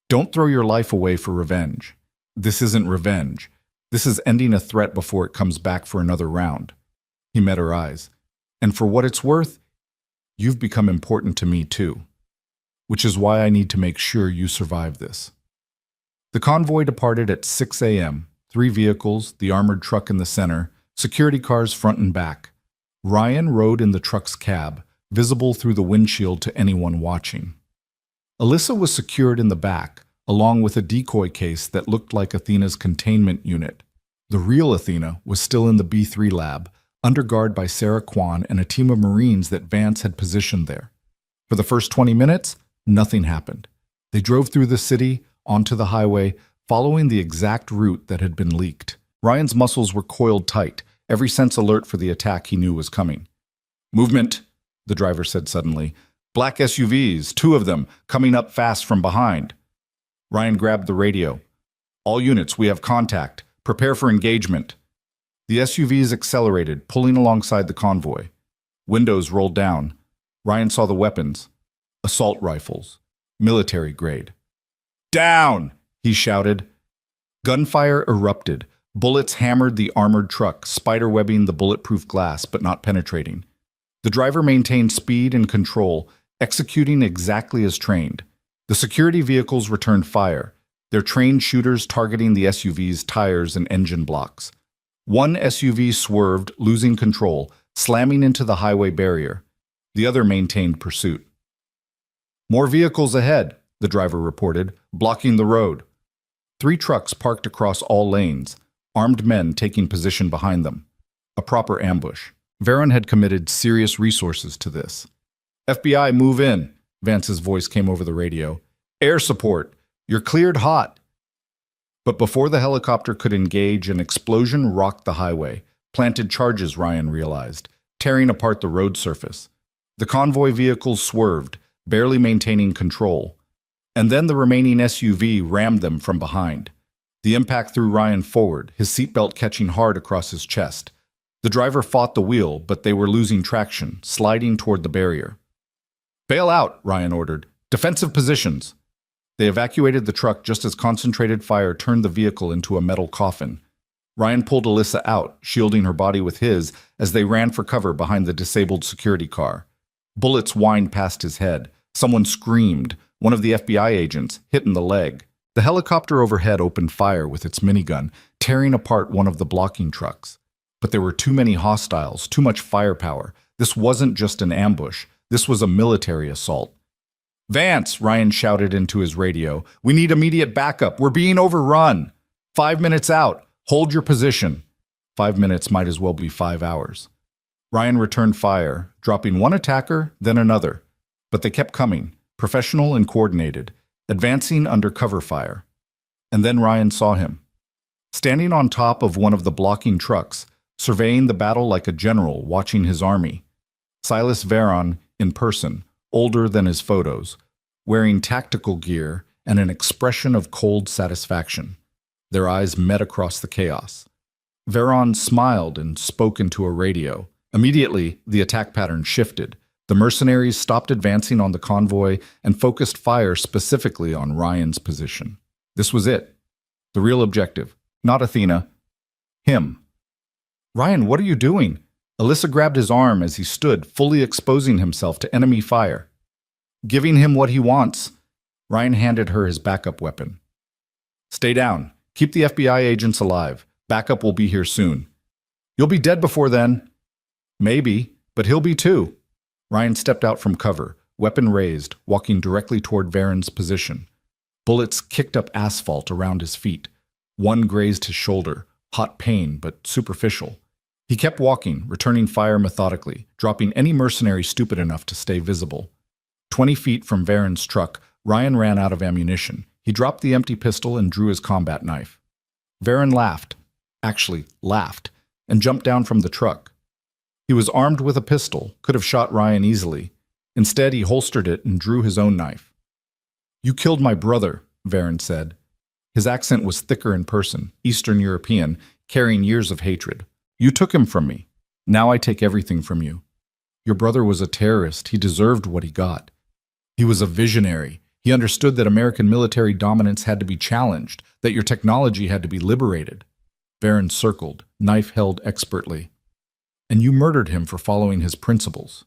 Don't throw your life away for revenge. This isn't revenge. This is ending a threat before it comes back for another round. He met her eyes. And for what it's worth, you've become important to me too. Which is why I need to make sure you survive this. The convoy departed at 6 a.m., 3 vehicles, the armored truck in the center, security cars front and back. Ryan rode in the truck's cab, visible through the windshield to anyone watching. Alyssa was secured in the back, along with a decoy case that looked like Athena's containment unit. The real Athena was still in the B3 lab, under guard by Sarah Kwan and a team of Marines that Vance had positioned there. For the first 20 minutes, nothing happened. They drove through the city, onto the highway, following the exact route that had been leaked. Ryan's muscles were coiled tight, every sense alert for the attack he knew was coming. Movement, the driver said suddenly. Black SUVs, 2 of them, coming up fast from behind. Ryan grabbed the radio. All units, we have contact. Prepare for engagement. The SUVs accelerated, pulling alongside the convoy. Windows rolled down. Ryan saw the weapons. Assault rifles. Military grade. Down! He shouted. Gunfire erupted. Bullets hammered the armored truck, spiderwebbing the bulletproof glass but not penetrating. The driver maintained speed and control, executing exactly as trained. The security vehicles returned fire, their trained shooters targeting the SUV's tires and engine blocks. One SUV swerved, losing control, slamming into the highway barrier. The other maintained pursuit. More vehicles ahead, the driver reported, blocking the road. 3 trucks parked across all lanes, armed men taking position behind them. A proper ambush. Varen had committed serious resources to this. FBI, move in, Vance's voice came over the radio. Air support. You're cleared hot. But before the helicopter could engage, an explosion rocked the highway, planted charges, Ryan realized, tearing apart the road surface. The convoy vehicles swerved, barely maintaining control. And then the remaining SUV rammed them from behind. The impact threw Ryan forward, his seatbelt catching hard across his chest. The driver fought the wheel, but they were losing traction, sliding toward the barrier. "Bail out," Ryan ordered. "Defensive positions." They evacuated the truck just as concentrated fire turned the vehicle into a metal coffin. Ryan pulled Alyssa out, shielding her body with his, as they ran for cover behind the disabled security car. Bullets whined past his head. Someone screamed, one of the FBI agents, hit in the leg. The helicopter overhead opened fire with its minigun, tearing apart one of the blocking trucks. But there were too many hostiles, too much firepower. This wasn't just an ambush. This was a military assault. "Vance," Ryan shouted into his radio, "we need immediate backup. We're being overrun. 5 minutes out. Hold your position." 5 minutes might as well be 5 hours. Ryan returned fire, dropping one attacker, then another. But they kept coming, professional and coordinated, advancing under cover fire. And then Ryan saw him. Standing on top of one of the blocking trucks, surveying the battle like a general watching his army. Silas Veron in person, older than his photos, wearing tactical gear and an expression of cold satisfaction. Their eyes met across the chaos. Veron smiled and spoke into a radio. Immediately, the attack pattern shifted. The mercenaries stopped advancing on the convoy and focused fire specifically on Ryan's position. This was it. The real objective. Not Athena. Him. "Ryan, what are you doing?" Alyssa grabbed his arm as he stood, fully exposing himself to enemy fire. "Giving him what he wants." Ryan handed her his backup weapon. "Stay down. Keep the FBI agents alive. Backup will be here soon." "You'll be dead before then." "Maybe, but he'll be too." Ryan stepped out from cover, weapon raised, walking directly toward Veron's position. Bullets kicked up asphalt around his feet. One grazed his shoulder, hot pain but superficial. He kept walking, returning fire methodically, dropping any mercenary stupid enough to stay visible. 20 feet from Veron's truck, Ryan ran out of ammunition. He dropped the empty pistol and drew his combat knife. Veron laughed, and jumped down from the truck. He was armed with a pistol, could have shot Ryan easily. Instead, he holstered it and drew his own knife. "You killed my brother," Veron said. His accent was thicker in person, Eastern European, carrying years of hatred. "You took him from me. Now I take everything from you. Your brother was a terrorist. He deserved what he got. He was a visionary. He understood that American military dominance had to be challenged, that your technology had to be liberated." Veron circled, knife held expertly. "And you murdered him for following his principles."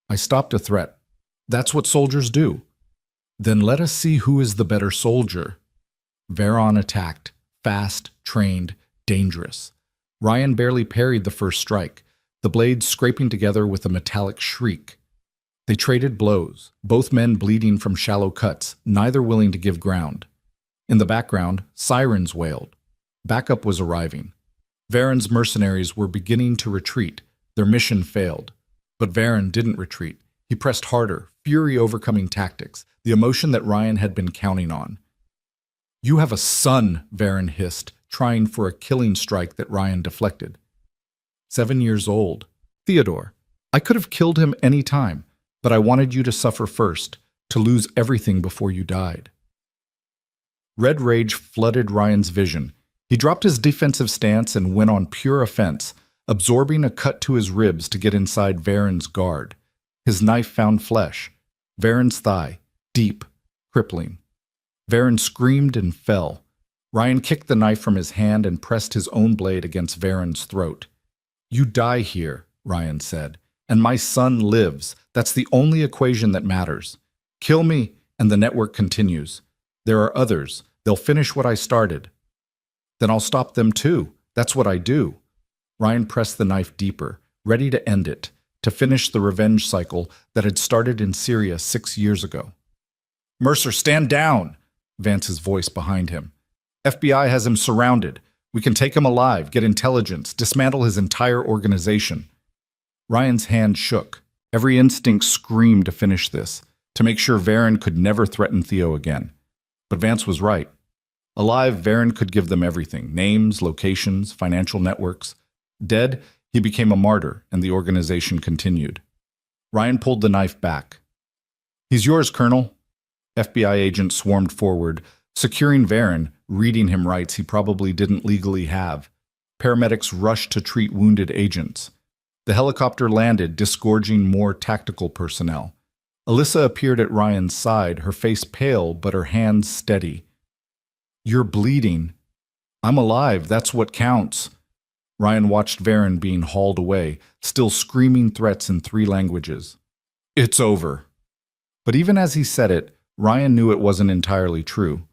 "I stopped a threat. That's what soldiers do." "Then let us see who is the better soldier." Veron attacked, fast, trained, dangerous. Ryan barely parried the first strike, the blades scraping together with a metallic shriek. They traded blows, both men bleeding from shallow cuts, neither willing to give ground. In the background, sirens wailed. Backup was arriving. Veron's mercenaries were beginning to retreat. Their mission failed. But Veron didn't retreat. He pressed harder, fury overcoming tactics, the emotion that Ryan had been counting on. "You have a son," Veron hissed, trying for a killing strike that Ryan deflected. 7 years old. "Theodore, I could have killed him any time, but I wanted you to suffer first, to lose everything before you died." Red rage flooded Ryan's vision. He dropped his defensive stance and went on pure offense, absorbing a cut to his ribs to get inside Veron's guard. His knife found flesh. Veron's thigh, deep, crippling. Veron screamed and fell. Ryan kicked the knife from his hand and pressed his own blade against Veron's throat. "You die here," Ryan said, "and my son lives. That's the only equation that matters. Kill me, and the network continues. There are others. They'll finish what I started. Then I'll stop them too. That's what I do." Ryan pressed the knife deeper, ready to end it, to finish the revenge cycle that had started in Syria 6 years ago. "Mercer, stand down!" Vance's voice behind him. "FBI has him surrounded. We can take him alive, get intelligence, dismantle his entire organization." Ryan's hand shook. Every instinct screamed to finish this, to make sure Veron could never threaten Theo again. But Vance was right. Alive, Varen could give them everything: names, locations, financial networks. Dead, he became a martyr, and the organization continued. Ryan pulled the knife back. "He's yours, Colonel." FBI agents swarmed forward, securing Varen, reading him rights he probably didn't legally have. Paramedics rushed to treat wounded agents. The helicopter landed, disgorging more tactical personnel. Alyssa appeared at Ryan's side, her face pale but her hands steady. "You're bleeding." "I'm alive, that's what counts." Ryan watched Varen being hauled away, still screaming threats in 3 languages. "It's over." But even as he said it, Ryan knew it wasn't entirely true.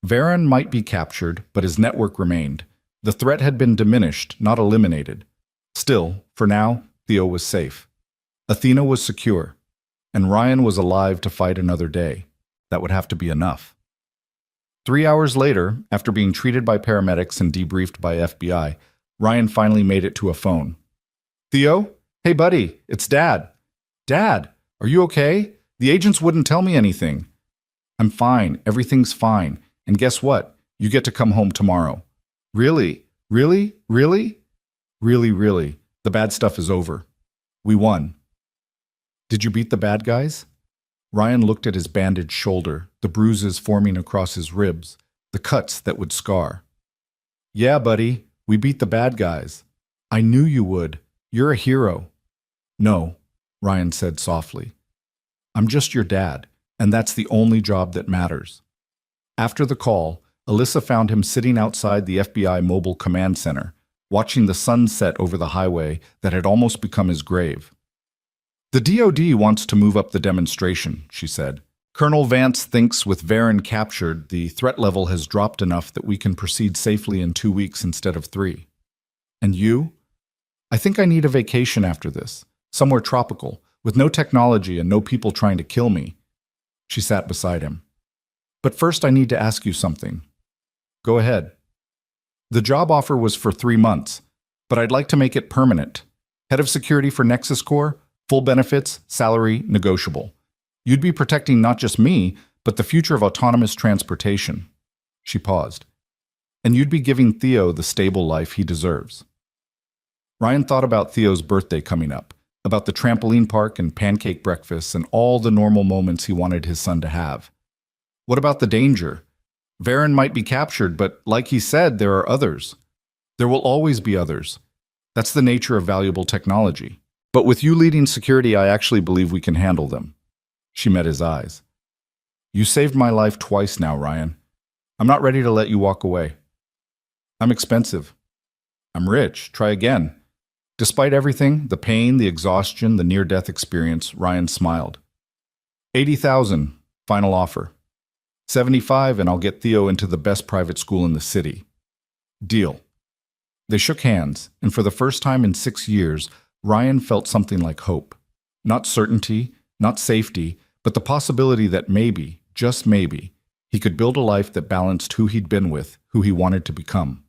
Varen might be captured, but his network remained. The threat had been diminished, not eliminated. Still, for now, Theo was safe. Athena was secure. And Ryan was alive to fight another day. That would have to be enough. 3 hours later, after being treated by paramedics and debriefed by FBI, Ryan finally made it to a phone. "Theo? Hey buddy, it's Dad." "Dad, are you okay? The agents wouldn't tell me anything." "I'm fine, everything's fine. And guess what? You get to come home tomorrow." "Really? Really? Really?" "Really, really. The bad stuff is over. We won." "Did you beat the bad guys?" Ryan looked at his bandaged shoulder, the bruises forming across his ribs, the cuts that would scar. "Yeah, buddy, we beat the bad guys. I knew you would. You're a hero." "No," Ryan said softly. "I'm just your dad, and that's the only job that matters." After the call, Alyssa found him sitting outside the FBI Mobile Command Center, watching the sun set over the highway that had almost become his grave. "The DoD wants to move up the demonstration," she said. "Colonel Vance thinks with Varen captured, the threat level has dropped enough that we can proceed safely in 2 weeks instead of 3. And you? I think I need a vacation after this, somewhere tropical, with no technology and no people trying to kill me." She sat beside him. "But first I need to ask you something." "Go ahead." "The job offer was for 3 months, but I'd like to make it permanent. Head of security for Nexus Corps, full benefits, salary, negotiable. You'd be protecting not just me, but the future of autonomous transportation." She paused. "And you'd be giving Theo the stable life he deserves." Ryan thought about Theo's birthday coming up, about the trampoline park and pancake breakfasts and all the normal moments he wanted his son to have. What about the danger? Varen might be captured, but like he said, there are others. There will always be others. That's the nature of valuable technology. But with you leading security, I actually believe we can handle them. She met his eyes. "You saved my life twice now, Ryan. I'm not ready to let you walk away." "I'm expensive." "I'm rich. Try again." Despite everything, the pain, the exhaustion, the near-death experience, Ryan smiled. 80,000, final offer. 75 and I'll get Theo into the best private school in the city. Deal. They shook hands, and for the first time in 6 years, Ryan felt something like hope. Not certainty, not safety, but the possibility that maybe, just maybe, he could build a life that balanced who he'd been with, who he wanted to become.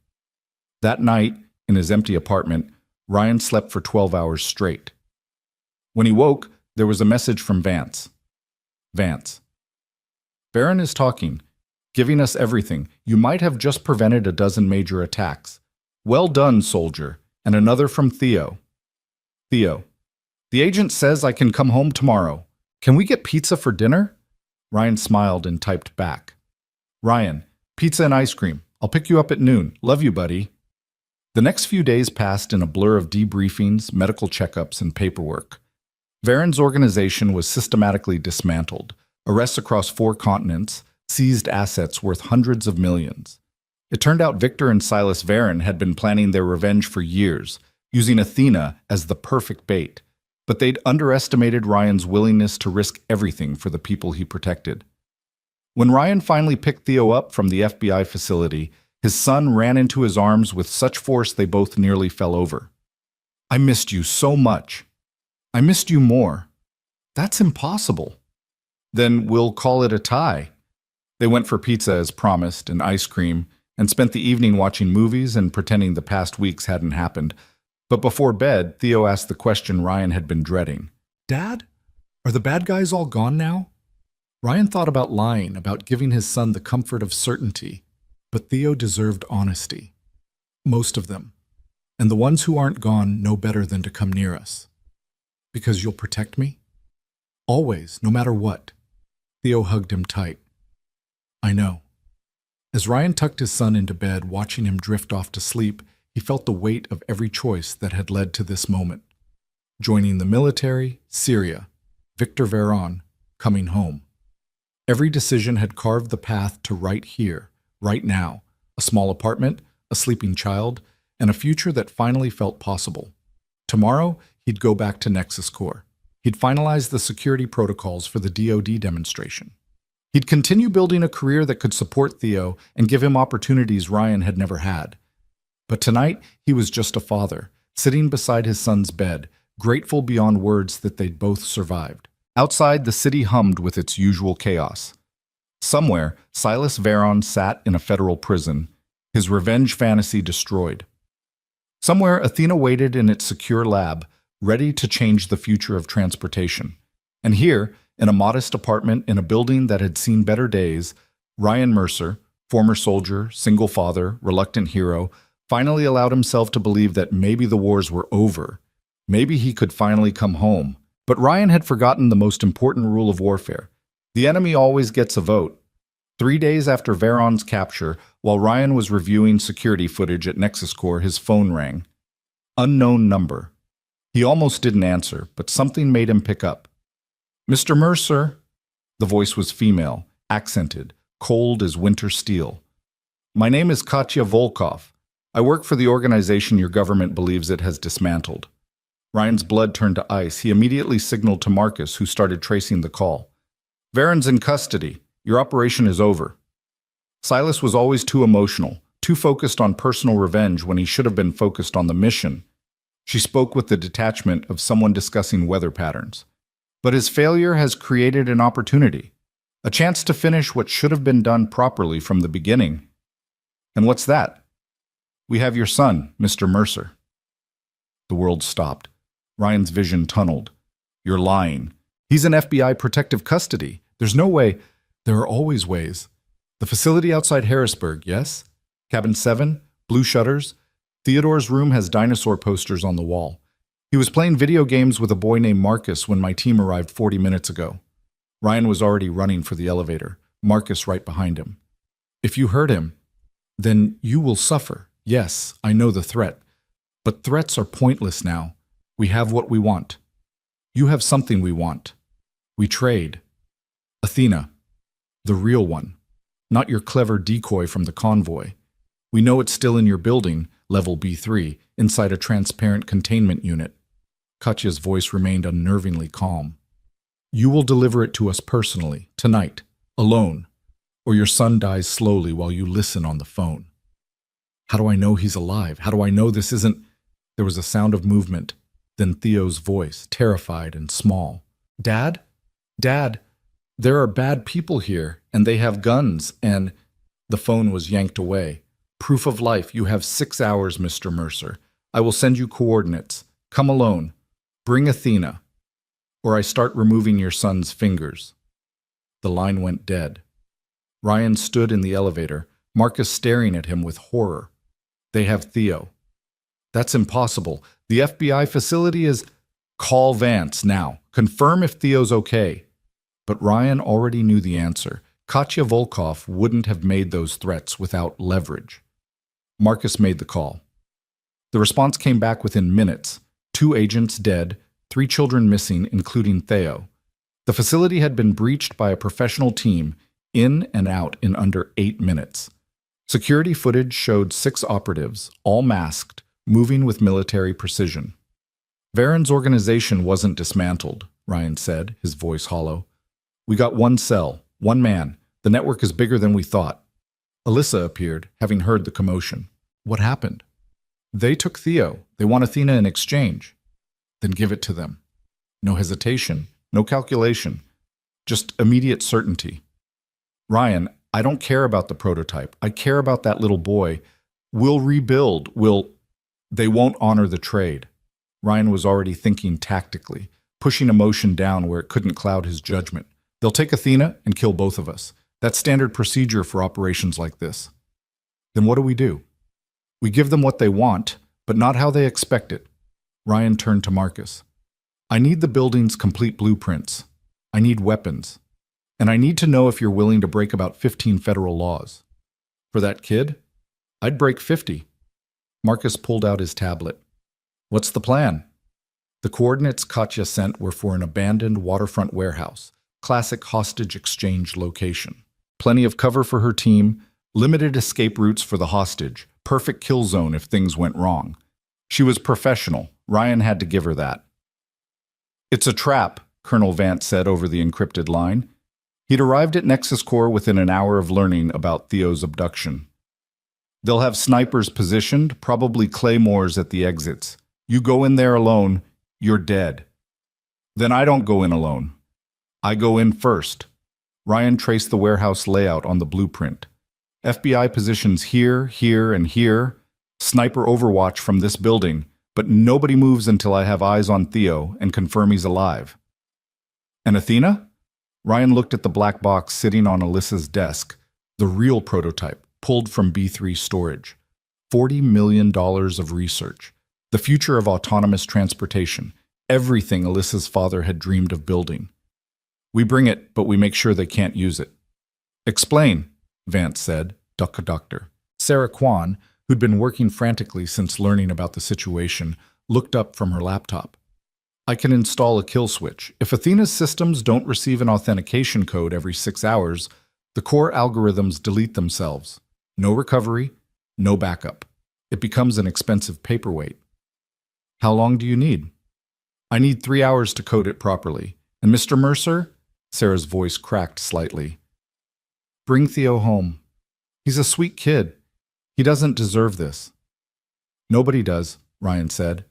That night, in his empty apartment, Ryan slept for 12 hours straight. When he woke, there was a message from Vance. "Vance. Varen is talking, giving us everything. You might have just prevented a dozen major attacks. Well done, soldier." And another from Theo. "Theo. The agent says I can come home tomorrow. Can we get pizza for dinner?" Ryan smiled and typed back. "Ryan, pizza and ice cream. I'll pick you up at noon. Love you, buddy." The next few days passed in a blur of debriefings, medical checkups, and paperwork. Varen's organization was systematically dismantled. Arrests across 4 continents, seized assets worth hundreds of millions. It turned out Victor and Silas Varen had been planning their revenge for years, using Athena as the perfect bait. But they'd underestimated Ryan's willingness to risk everything for the people he protected. When Ryan finally picked Theo up from the FBI facility, his son ran into his arms with such force they both nearly fell over. "I missed you so much." "I missed you more." "That's impossible." "Then we'll call it a tie." They went for pizza as promised and ice cream, and spent the evening watching movies and pretending the past weeks hadn't happened. But before bed, Theo asked the question Ryan had been dreading. "Dad, are the bad guys all gone now?" Ryan thought about lying, about giving his son the comfort of certainty. But Theo deserved honesty. Most of them. And the ones who aren't gone know better than to come near us. Because you'll protect me? Always, no matter what. Theo hugged him tight. I know. As Ryan tucked his son into bed, watching him drift off to sleep, he felt the weight of every choice that had led to this moment. Joining the military, Syria, Victor Veron, coming home. Every decision had carved the path to right here, right now, a small apartment, a sleeping child, and a future that finally felt possible. Tomorrow, he'd go back to Nexus Core. He'd finalize the security protocols for the DoD demonstration. He'd continue building a career that could support Theo and give him opportunities Ryan had never had. But tonight, he was just a father, sitting beside his son's bed, grateful beyond words that they'd both survived. Outside, the city hummed with its usual chaos. Somewhere, Silas Veron sat in a federal prison, his revenge fantasy destroyed. Somewhere, Athena waited in its secure lab, ready to change the future of transportation. And here, in a modest apartment in a building that had seen better days, Ryan Mercer, former soldier, single father, reluctant hero, finally allowed himself to believe that maybe the wars were over. Maybe he could finally come home. But Ryan had forgotten the most important rule of warfare. The enemy always gets a vote. 3 days after Veron's capture, while Ryan was reviewing security footage at Nexus Core, his phone rang. Unknown number. He almost didn't answer, but something made him pick up. Mr. Mercer. The voice was female, accented, cold as winter steel. My name is Katya Volkov. I work for the organization your government believes it has dismantled. Ryan's blood turned to ice. He immediately signaled to Marcus, who started tracing the call. Veron's in custody. Your operation is over. Silas was always too emotional, too focused on personal revenge when he should have been focused on the mission. She spoke with the detachment of someone discussing weather patterns. But his failure has created an opportunity, a chance to finish what should have been done properly from the beginning. And what's that? We have your son, Mr. Mercer. The world stopped. Ryan's vision tunneled. You're lying. He's in FBI protective custody. There's no way. There are always ways. The facility outside Harrisburg, yes? Cabin 7, blue shutters. Theodore's room has dinosaur posters on the wall. He was playing video games with a boy named Marcus when my team arrived 40 minutes ago. Ryan was already running for the elevator, Marcus right behind him. If you hurt him, then you will suffer. Yes, I know the threat. But threats are pointless now. We have what we want. You have something we want. We trade. Athena. The real one. Not your clever decoy from the convoy. We know it's still in your building, level B3, inside a transparent containment unit. Katya's voice remained unnervingly calm. You will deliver it to us personally, tonight, alone, or your son dies slowly while you listen on the phone. How do I know he's alive? How do I know this isn't... There was a sound of movement, then Theo's voice, terrified and small. Dad? Dad, there are bad people here, and they have guns, and... The phone was yanked away. Proof of life. You have 6 hours, Mr. Mercer. I will send you coordinates. Come alone. Bring Athena. Or I start removing your son's fingers. The line went dead. Ryan stood in the elevator, Marcus staring at him with horror. They have Theo. That's impossible. The FBI facility is... Call Vance now. Confirm if Theo's okay. But Ryan already knew the answer. Katya Volkov wouldn't have made those threats without leverage. Marcus made the call. The response came back within minutes. 2 agents dead, 3 children missing, including Theo. The facility had been breached by a professional team, in and out in under 8 minutes. Security footage showed 6 operatives, all masked, moving with military precision. Veron's organization wasn't dismantled, Ryan said, his voice hollow. We got 1 cell, 1 man. The network is bigger than we thought. Alyssa appeared, having heard the commotion. What happened? They took Theo. They want Athena in exchange. Then give it to them. No hesitation, no calculation, just immediate certainty. Ryan, I don't care about the prototype. I care about that little boy. We'll rebuild. They won't honor the trade. Ryan was already thinking tactically, pushing emotion down where it couldn't cloud his judgment. They'll take Athena and kill both of us. That's standard procedure for operations like this. Then what do? We give them what they want, but not how they expect it. Ryan turned to Marcus. I need the building's complete blueprints. I need weapons. And I need to know if you're willing to break about 15 federal laws. For that kid, I'd break 50. Marcus pulled out his tablet. What's the plan? The coordinates Katya sent were for an abandoned waterfront warehouse, classic hostage exchange location. Plenty of cover for her team, limited escape routes for the hostage, perfect kill zone if things went wrong. She was professional. Ryan had to give her that. It's a trap, Colonel Vance said over the encrypted line. He'd arrived at Nexus Core within an hour of learning about Theo's abduction. They'll have snipers positioned, probably claymores at the exits. You go in there alone, you're dead. Then I don't go in alone. I go in first. Ryan traced the warehouse layout on the blueprint. FBI positions here, here, and here. Sniper overwatch from this building, but nobody moves until I have eyes on Theo and confirm he's alive. And Athena? Ryan looked at the black box sitting on Alyssa's desk, the real prototype, pulled from B3 storage. $40 million of research. The future of autonomous transportation. Everything Alyssa's father had dreamed of building. We bring it, but we make sure they can't use it. Explain, Vance said, Doctor. Sarah Kwan, who'd been working frantically since learning about the situation, looked up from her laptop. I can install a kill switch. If Athena's systems don't receive an authentication code every 6 hours, the core algorithms delete themselves. No recovery, no backup. It becomes an expensive paperweight. How long do you need? I need 3 hours to code it properly. And Mr. Mercer? Sarah's voice cracked slightly. Bring Theo home. He's a sweet kid. He doesn't deserve this. Nobody does, Ryan said.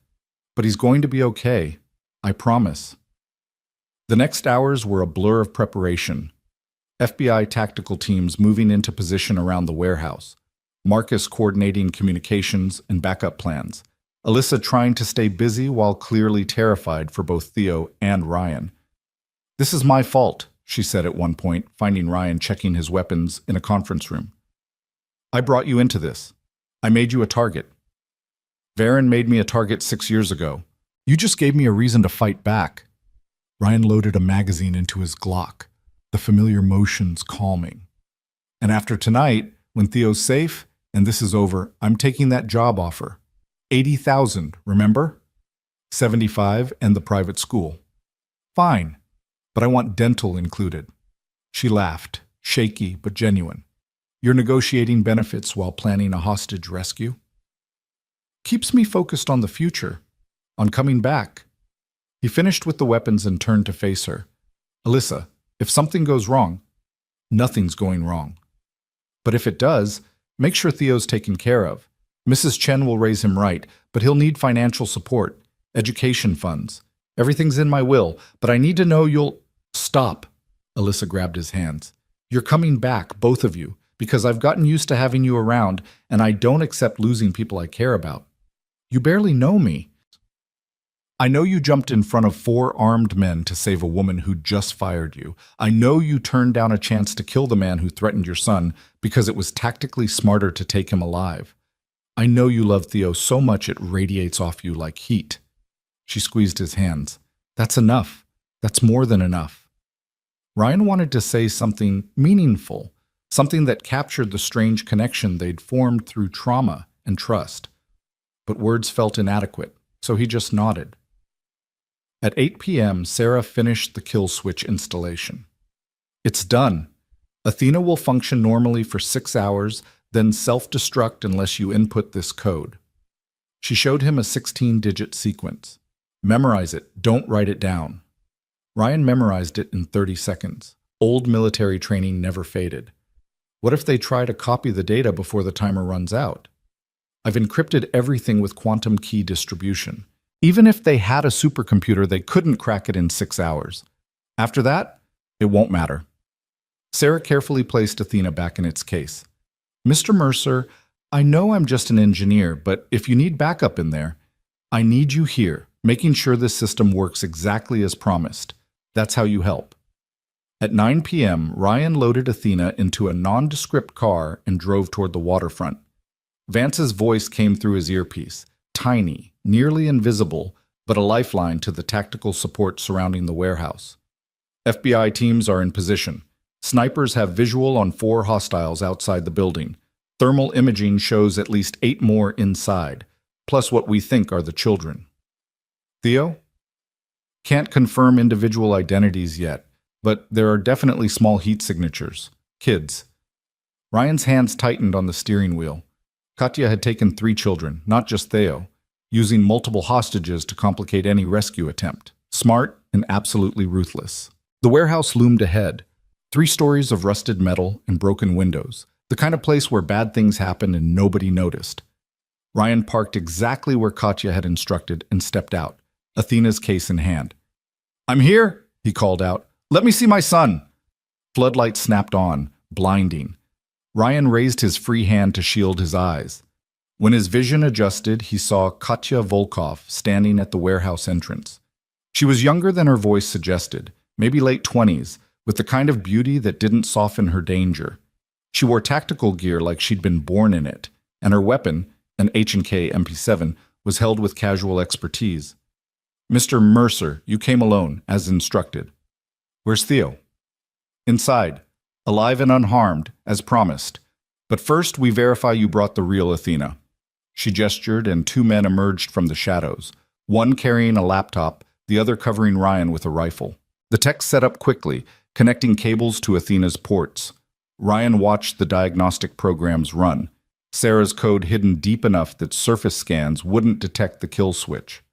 But he's going to be okay. I promise. The next hours were a blur of preparation. FBI tactical teams moving into position around the warehouse. Marcus coordinating communications and backup plans. Alyssa trying to stay busy while clearly terrified for both Theo and Ryan. This is my fault, she said at one point, finding Ryan checking his weapons in a conference room. I brought you into this. I made you a target. Varen made me a target 6 years ago. You just gave me a reason to fight back. Ryan loaded a magazine into his Glock, the familiar motions calming. And after tonight, when Theo's safe and this is over, I'm taking that job offer. 80,000, remember? 75 and the private school. Fine, but I want dental included. She laughed, shaky but genuine. You're negotiating benefits while planning a hostage rescue? Keeps me focused on the future, on coming back. He finished with the weapons and turned to face her. Alyssa, if something goes wrong, nothing's going wrong. But if it does, make sure Theo's taken care of. Mrs. Chen will raise him right, but he'll need financial support, education funds. Everything's in my will, but I need to know you'll... Stop. Alyssa grabbed his hands. You're coming back, both of you, because I've gotten used to having you around, and I don't accept losing people I care about. You barely know me. I know you jumped in front of 4 armed men to save a woman who just fired you. I know you turned down a chance to kill the man who threatened your son because it was tactically smarter to take him alive. I know you love Theo so much it radiates off you like heat. She squeezed his hands. That's enough. That's more than enough. Ryan wanted to say something meaningful, something that captured the strange connection they'd formed through trauma and trust. But words felt inadequate, so he just nodded. At 8 p.m., Sarah finished the kill switch installation. It's done. Athena will function normally for 6 hours, then self-destruct unless you input this code. She showed him a 16-digit sequence. Memorize it, don't write it down. Ryan memorized it in 30 seconds. Old military training never faded. What if they try to copy the data before the timer runs out? I've encrypted everything with quantum key distribution. Even if they had a supercomputer, they couldn't crack it in 6 hours. After that, it won't matter. Sarah carefully placed Athena back in its case. Mr. Mercer, I know I'm just an engineer, but if you need backup in there, I need you here, making sure this system works exactly as promised. That's how you help. At 9 p.m., Ryan loaded Athena into a nondescript car and drove toward the waterfront. Vance's voice came through his earpiece, tiny, nearly invisible, but a lifeline to the tactical support surrounding the warehouse. FBI teams are in position. Snipers have visual on 4 hostiles outside the building. Thermal imaging shows at least 8 more inside, plus what we think are the children. Theo? Can't confirm individual identities yet, but there are definitely small heat signatures. Kids. Ryan's hands tightened on the steering wheel. Katya had taken 3 children, not just Theo, using multiple hostages to complicate any rescue attempt. Smart and absolutely ruthless. The warehouse loomed ahead. 3 stories of rusted metal and broken windows, the kind of place where bad things happen and nobody noticed. Ryan parked exactly where Katya had instructed and stepped out, Athena's case in hand. "I'm here," he called out. "Let me see my son." Floodlights snapped on, blinding. Ryan raised his free hand to shield his eyes. When his vision adjusted, he saw Katya Volkov standing at the warehouse entrance. She was younger than her voice suggested, maybe late 20s, with the kind of beauty that didn't soften her danger. She wore tactical gear like she'd been born in it, and her weapon, an H&K MP7, was held with casual expertise. "Mr. Mercer, you came alone, as instructed." "Where's Theo?" "Inside, alive and unharmed, as promised. But first, we verify you brought the real Athena." She gestured, and 2 men emerged from the shadows, one carrying a laptop, the other covering Ryan with a rifle. The tech set up quickly, connecting cables to Athena's ports. Ryan watched the diagnostic programs run, Sarah's code hidden deep enough that surface scans wouldn't detect the kill switch.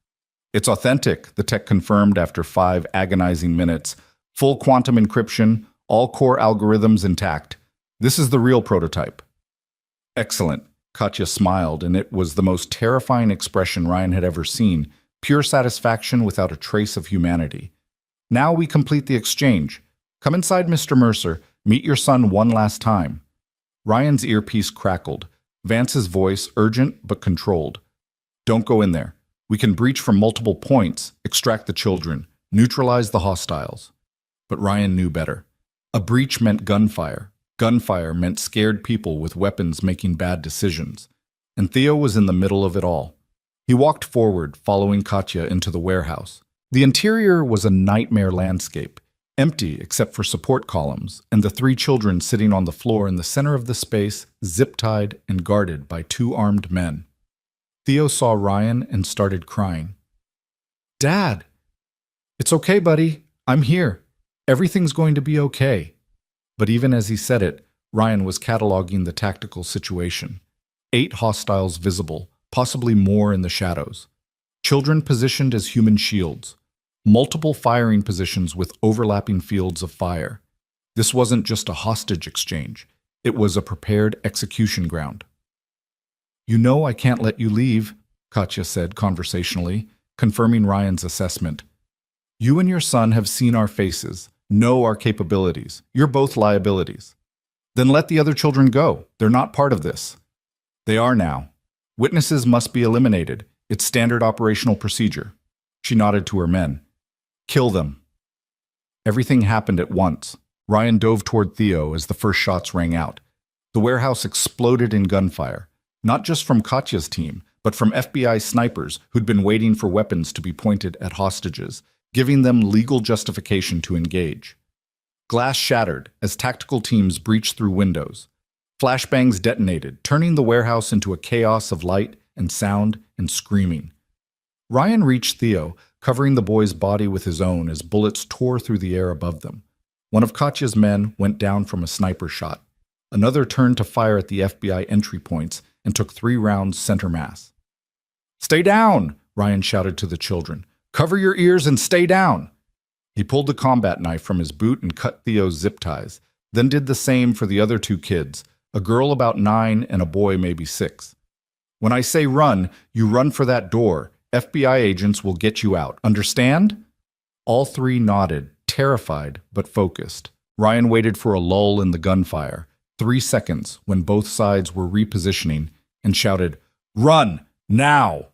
"It's authentic," the tech confirmed after 5 agonizing minutes. "Full quantum encryption, all core algorithms intact. This is the real prototype." "Excellent." Katya smiled, and it was the most terrifying expression Ryan had ever seen, pure satisfaction without a trace of humanity. "Now we complete the exchange. Come inside, Mr. Mercer. Meet your son one last time." Ryan's earpiece crackled, Vance's voice urgent but controlled. "Don't go in there. We can breach from multiple points, extract the children, neutralize the hostiles." But Ryan knew better. A breach meant gunfire. Gunfire meant scared people with weapons making bad decisions. And Theo was in the middle of it all. He walked forward, following Katya into the warehouse. The interior was a nightmare landscape, empty except for support columns, and the 3 children sitting on the floor in the center of the space, zip-tied and guarded by 2 armed men. Theo saw Ryan and started crying. "Dad!" "It's okay, buddy. I'm here. Everything's going to be okay." But even as he said it, Ryan was cataloging the tactical situation. 8 hostiles visible, possibly more in the shadows. Children positioned as human shields. Multiple firing positions with overlapping fields of fire. This wasn't just a hostage exchange. It was a prepared execution ground. "You know I can't let you leave," Katya said conversationally, confirming Ryan's assessment. "You and your son have seen our faces, know our capabilities. You're both liabilities." "Then let the other children go. They're not part of this." "They are now. Witnesses must be eliminated. It's standard operational procedure." She nodded to her men. "Kill them." Everything happened at once. Ryan dove toward Theo as the first shots rang out. The warehouse exploded in gunfire, not just from Katya's team, but from FBI snipers who'd been waiting for weapons to be pointed at hostages, giving them legal justification to engage. Glass shattered as tactical teams breached through windows. Flashbangs detonated, turning the warehouse into a chaos of light and sound and screaming. Ryan reached Theo, covering the boy's body with his own as bullets tore through the air above them. One of Katya's men went down from a sniper shot. Another turned to fire at the FBI entry points and took 3 rounds center mass. "Stay down!" Ryan shouted to the children. "Cover your ears and stay down!" He pulled the combat knife from his boot and cut Theo's zip ties, then did the same for the other 2 kids, a girl about 9 and a boy maybe 6. "When I say run, you run for that door. FBI agents will get you out. Understand?" All 3 nodded, terrified but focused. Ryan waited for a lull in the gunfire, 3 seconds when both sides were repositioning, and shouted, "Run! Now!"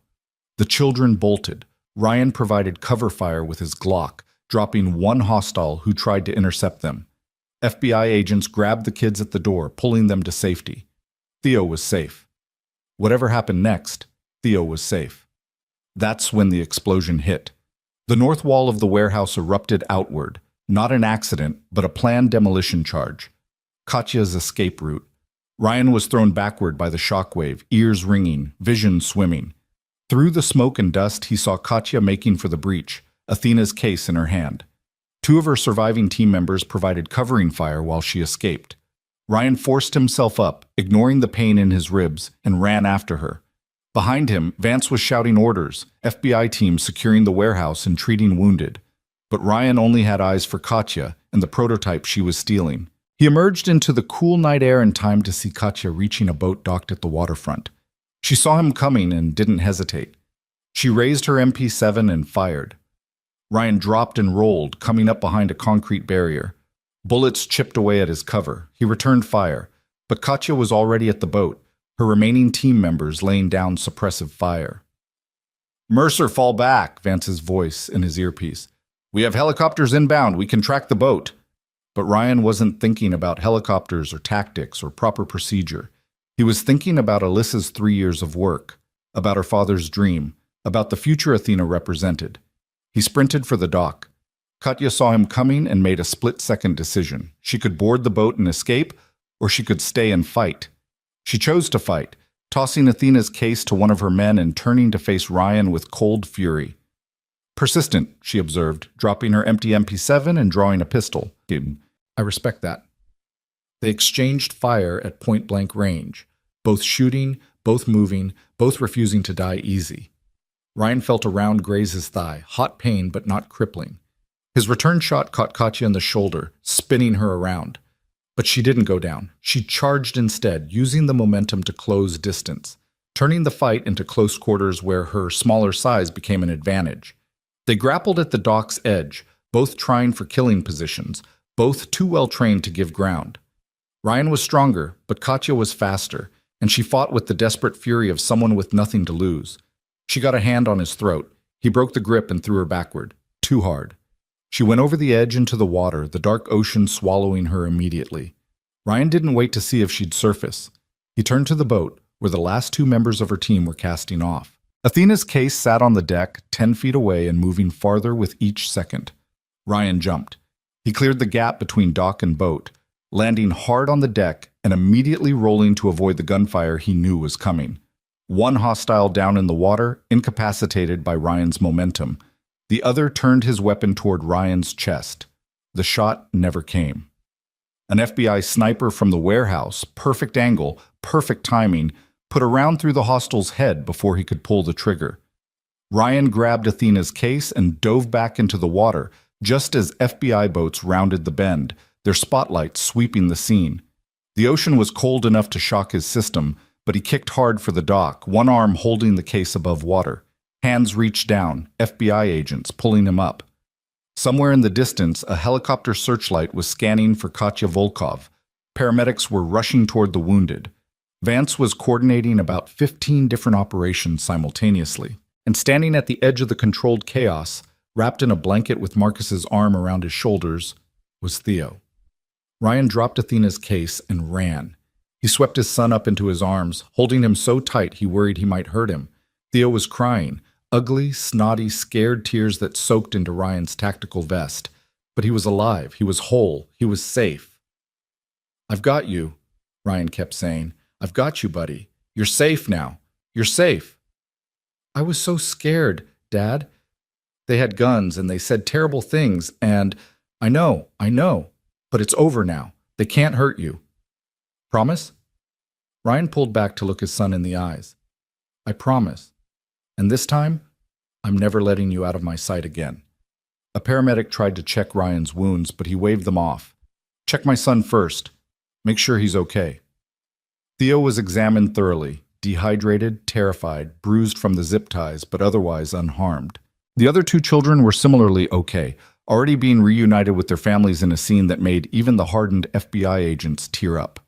The children bolted. Ryan provided cover fire with his Glock, dropping 1 hostile who tried to intercept them. FBI agents grabbed the kids at the door, pulling them to safety. Theo was safe. Whatever happened next, Theo was safe. That's when the explosion hit. The north wall of the warehouse erupted outward, not an accident, but a planned demolition charge. Katya's escape route. Ryan was thrown backward by the shockwave, ears ringing, vision swimming. Through the smoke and dust, he saw Katya making for the breach, Athena's case in her hand. Two of her surviving team members provided covering fire while she escaped. Ryan forced himself up, ignoring the pain in his ribs, and ran after her. Behind him, Vance was shouting orders, FBI teams securing the warehouse and treating wounded. But Ryan only had eyes for Katya and the prototype she was stealing. He emerged into the cool night air in time to see Katya reaching a boat docked at the waterfront. She saw him coming and didn't hesitate. She raised her MP7 and fired. Ryan dropped and rolled, coming up behind a concrete barrier. Bullets chipped away at his cover. He returned fire, but Katya was already at the boat, her remaining team members laying down suppressive fire. "Mercer, fall back," Vance's voice in his earpiece. "We have helicopters inbound. We can track the boat." But Ryan wasn't thinking about helicopters or tactics or proper procedure. He was thinking about Alyssa's 3 years of work, about her father's dream, about the future Athena represented. He sprinted for the dock. Katya saw him coming and made a split-second decision. She could board the boat and escape, or she could stay and fight. She chose to fight, tossing Athena's case to one of her men and turning to face Ryan with cold fury. "Persistent," she observed, dropping her empty MP7 and drawing a pistol. "I respect that." They exchanged fire at point-blank range, both shooting, both moving, both refusing to die easy. Ryan felt a round graze his thigh, hot pain but not crippling. His return shot caught Katya in the shoulder, spinning her around. But she didn't go down. She charged instead, using the momentum to close distance, turning the fight into close quarters where her smaller size became an advantage. They grappled at the dock's edge, both trying for killing positions, both too well trained to give ground. Ryan was stronger, but Katya was faster, and she fought with the desperate fury of someone with nothing to lose. She got a hand on his throat. He broke the grip and threw her backward, too hard. She went over the edge into the water, the dark ocean swallowing her immediately. Ryan didn't wait to see if she'd surface. He turned to the boat, where the last two members of her team were casting off. Athena's case sat on the deck, 10 feet away and moving farther with each second. Ryan jumped. He cleared the gap between dock and boat, landing hard on the deck and immediately rolling to avoid the gunfire he knew was coming. One hostile down in the water, incapacitated by Ryan's momentum. The other turned his weapon toward Ryan's chest. The shot never came. An FBI sniper from the warehouse, perfect angle, perfect timing, put a round through the hostile's head before he could pull the trigger. Ryan grabbed Athena's case and dove back into the water, just as FBI boats rounded the bend, their spotlights sweeping the scene. The ocean was cold enough to shock his system, but he kicked hard for the dock, one arm holding the case above water. Hands reached down, FBI agents pulling him up. Somewhere in the distance, a helicopter searchlight was scanning for Katya Volkov. Paramedics were rushing toward the wounded. Vance was coordinating about 15 different operations simultaneously. And standing at the edge of the controlled chaos, wrapped in a blanket with Marcus's arm around his shoulders, was Theo. Ryan dropped Athena's case and ran. He swept his son up into his arms, holding him so tight he worried he might hurt him. Theo was crying, ugly, snotty, scared tears that soaked into Ryan's tactical vest. But he was alive, he was whole, he was safe. "I've got you," Ryan kept saying. "I've got you, buddy. You're safe now. You're safe." "I was so scared, Dad. They had guns and they said terrible things, and I know, but it's over now. They can't hurt you. Promise?" Ryan pulled back to look his son in the eyes. "I promise. And this time, I'm never letting you out of my sight again." A paramedic tried to check Ryan's wounds, but he waved them off. "Check my son first. Make sure he's okay." Theo was examined thoroughly, dehydrated, terrified, bruised from the zip ties, but otherwise unharmed. The other two children were similarly okay, already being reunited with their families in a scene that made even the hardened FBI agents tear up.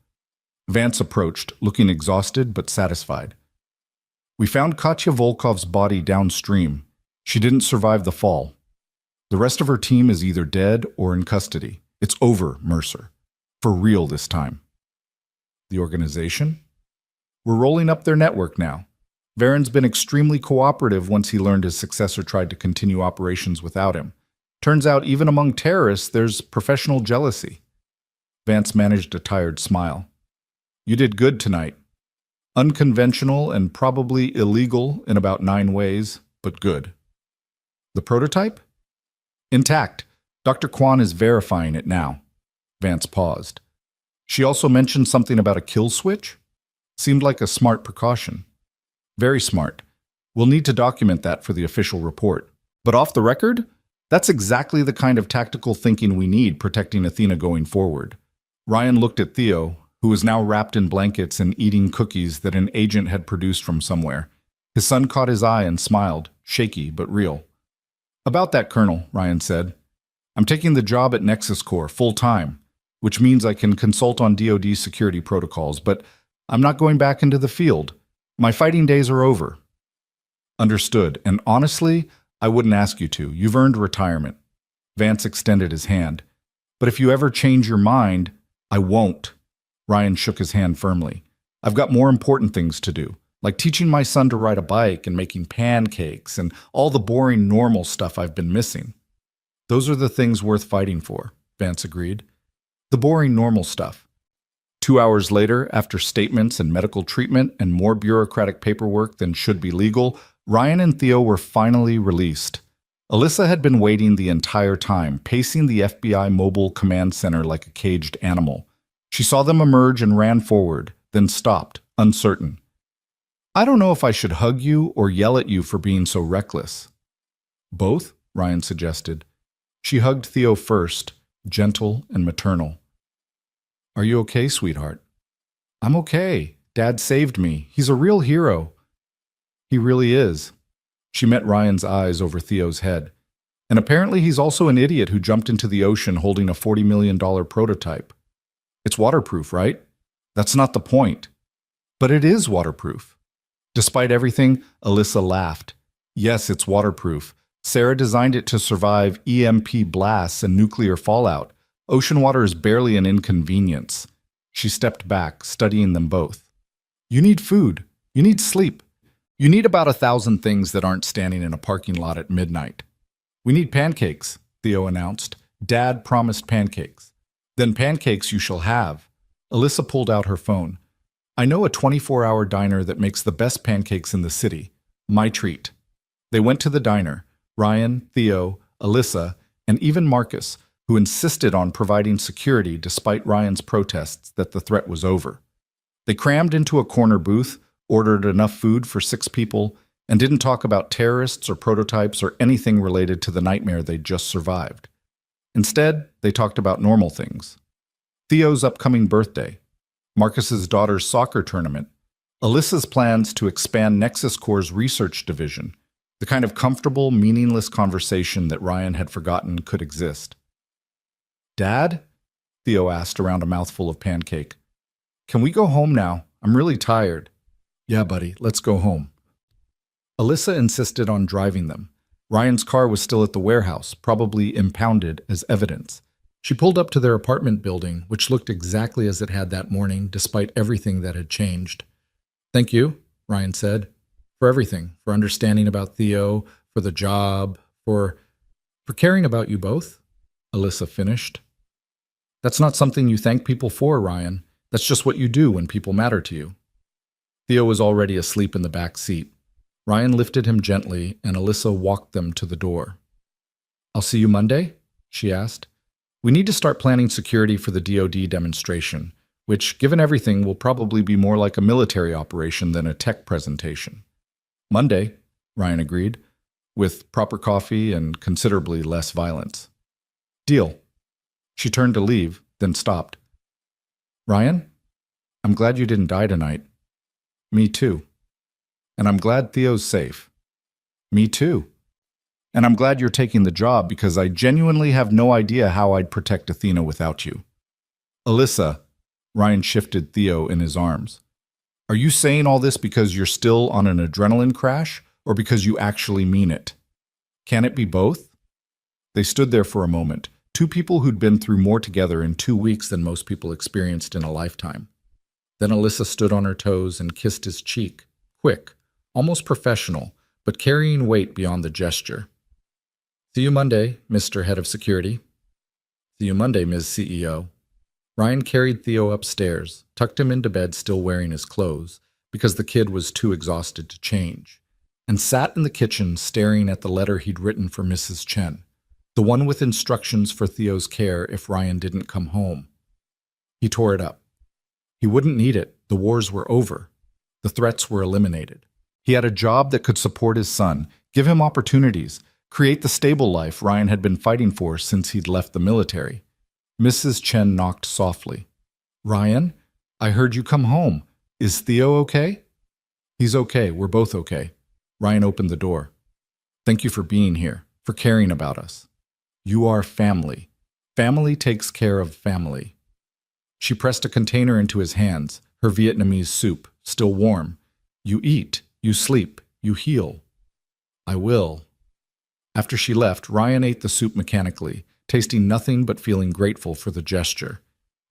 Vance approached, looking exhausted but satisfied. "We found Katya Volkov's body downstream. She didn't survive the fall. The rest of her team is either dead or in custody. It's over, Mercer. For real this time." "The organization?" We're rolling up their network now. Varen's been extremely cooperative once he learned his successor tried to continue operations without him. Turns out even among terrorists, there's professional jealousy. Vance managed a tired smile. You did good tonight. Unconventional and probably illegal in about 9 ways, but good. The prototype? Intact. Dr. Kwan is verifying it now. Vance paused. She also mentioned something about a kill switch? Seemed like a smart precaution. Very smart. We'll need to document that for the official report. But off the record, that's exactly the kind of tactical thinking we need protecting Athena going forward. Ryan looked at Theo, who was now wrapped in blankets and eating cookies that an agent had produced from somewhere. His son caught his eye and smiled, shaky but real. About that, Colonel, Ryan said. I'm taking the job at Nexus Corps full-time, which means I can consult on DoD security protocols, but I'm not going back into the field. My fighting days are over. Understood, and honestly, I wouldn't ask you to. You've earned retirement. Vance extended his hand. But if you ever change your mind, I won't. Ryan shook his hand firmly. I've got more important things to do, like teaching my son to ride a bike and making pancakes and all the boring normal stuff I've been missing. Those are the things worth fighting for, Vance agreed. The boring normal stuff. 2 hours later, after statements and medical treatment and more bureaucratic paperwork than should be legal, Ryan and Theo were finally released. Alyssa had been waiting the entire time, pacing the FBI mobile command center like a caged animal. She saw them emerge and ran forward, then stopped, uncertain. I don't know if I should hug you or yell at you for being so reckless. Both, Ryan suggested. She hugged Theo first, gentle and maternal. Are you okay, sweetheart? I'm okay. Dad saved me. He's a real hero. He really is. She met Ryan's eyes over Theo's head. And apparently he's also an idiot who jumped into the ocean holding a $40 million prototype. It's waterproof, right? That's not the point. But it is waterproof. Despite everything, Alyssa laughed. Yes, it's waterproof. Sarah designed it to survive EMP blasts and nuclear fallout. Ocean water is barely an inconvenience. She stepped back, studying them both. You need food. You need sleep. You need about 1,000 things that aren't standing in a parking lot at midnight. We need pancakes, Theo announced. Dad promised pancakes. Then pancakes you shall have. Alyssa pulled out her phone. I know a 24-hour diner that makes the best pancakes in the city. My treat. They went to the diner. Ryan, Theo, Alyssa, and even Marcus, who insisted on providing security despite Ryan's protests that the threat was over. They crammed into a corner booth, ordered enough food for 6 people, and didn't talk about terrorists or prototypes or anything related to the nightmare they'd just survived. Instead, they talked about normal things. Theo's upcoming birthday, Marcus's daughter's soccer tournament, Alyssa's plans to expand Nexus Corps' research division, the kind of comfortable, meaningless conversation that Ryan had forgotten could exist. Dad? Theo asked around a mouthful of pancake. Can we go home now? I'm really tired. Yeah, buddy, let's go home. Alyssa insisted on driving them. Ryan's car was still at the warehouse, probably impounded as evidence. She pulled up to their apartment building, which looked exactly as it had that morning, despite everything that had changed. Thank you, Ryan said, for everything, for understanding about Theo, for the job, for caring about you both, Alyssa finished. That's not something you thank people for, Ryan. That's just what you do when people matter to you. Theo was already asleep in the back seat. Ryan lifted him gently, and Alyssa walked them to the door. I'll see you Monday? She asked. We need to start planning security for the DoD demonstration, which, given everything, will probably be more like a military operation than a tech presentation. Monday, Ryan agreed, with proper coffee and considerably less violence. Deal. She turned to leave, then stopped. Ryan, I'm glad you didn't die tonight. Me too. And I'm glad Theo's safe. Me too. And I'm glad you're taking the job because I genuinely have no idea how I'd protect Athena without you. Alyssa, Ryan shifted Theo in his arms. Are you saying all this because you're still on an adrenaline crash or because you actually mean it? Can it be both? They stood there for a moment, 2 people who'd been through more together in 2 weeks than most people experienced in a lifetime. Then Alyssa stood on her toes and kissed his cheek, quick, almost professional, but carrying weight beyond the gesture. "See you Monday, Mr. Head of Security." "See you Monday, Ms. CEO." Ryan carried Theo upstairs, tucked him into bed still wearing his clothes, because the kid was too exhausted to change, and sat in the kitchen staring at the letter he'd written for Mrs. Chen, the one with instructions for Theo's care if Ryan didn't come home. He tore it up. He wouldn't need it. The wars were over. The threats were eliminated. He had a job that could support his son, give him opportunities, create the stable life Ryan had been fighting for since he'd left the military. Mrs. Chen knocked softly. "Ryan, I heard you come home. Is Theo okay?" "He's okay. We're both okay." Ryan opened the door. "Thank you for being here, for caring about us. You are family. Family takes care of family." She pressed a container into his hands, her Vietnamese soup, still warm. "You eat, you sleep, you heal." "I will." After she left, Ryan ate the soup mechanically, tasting nothing but feeling grateful for the gesture.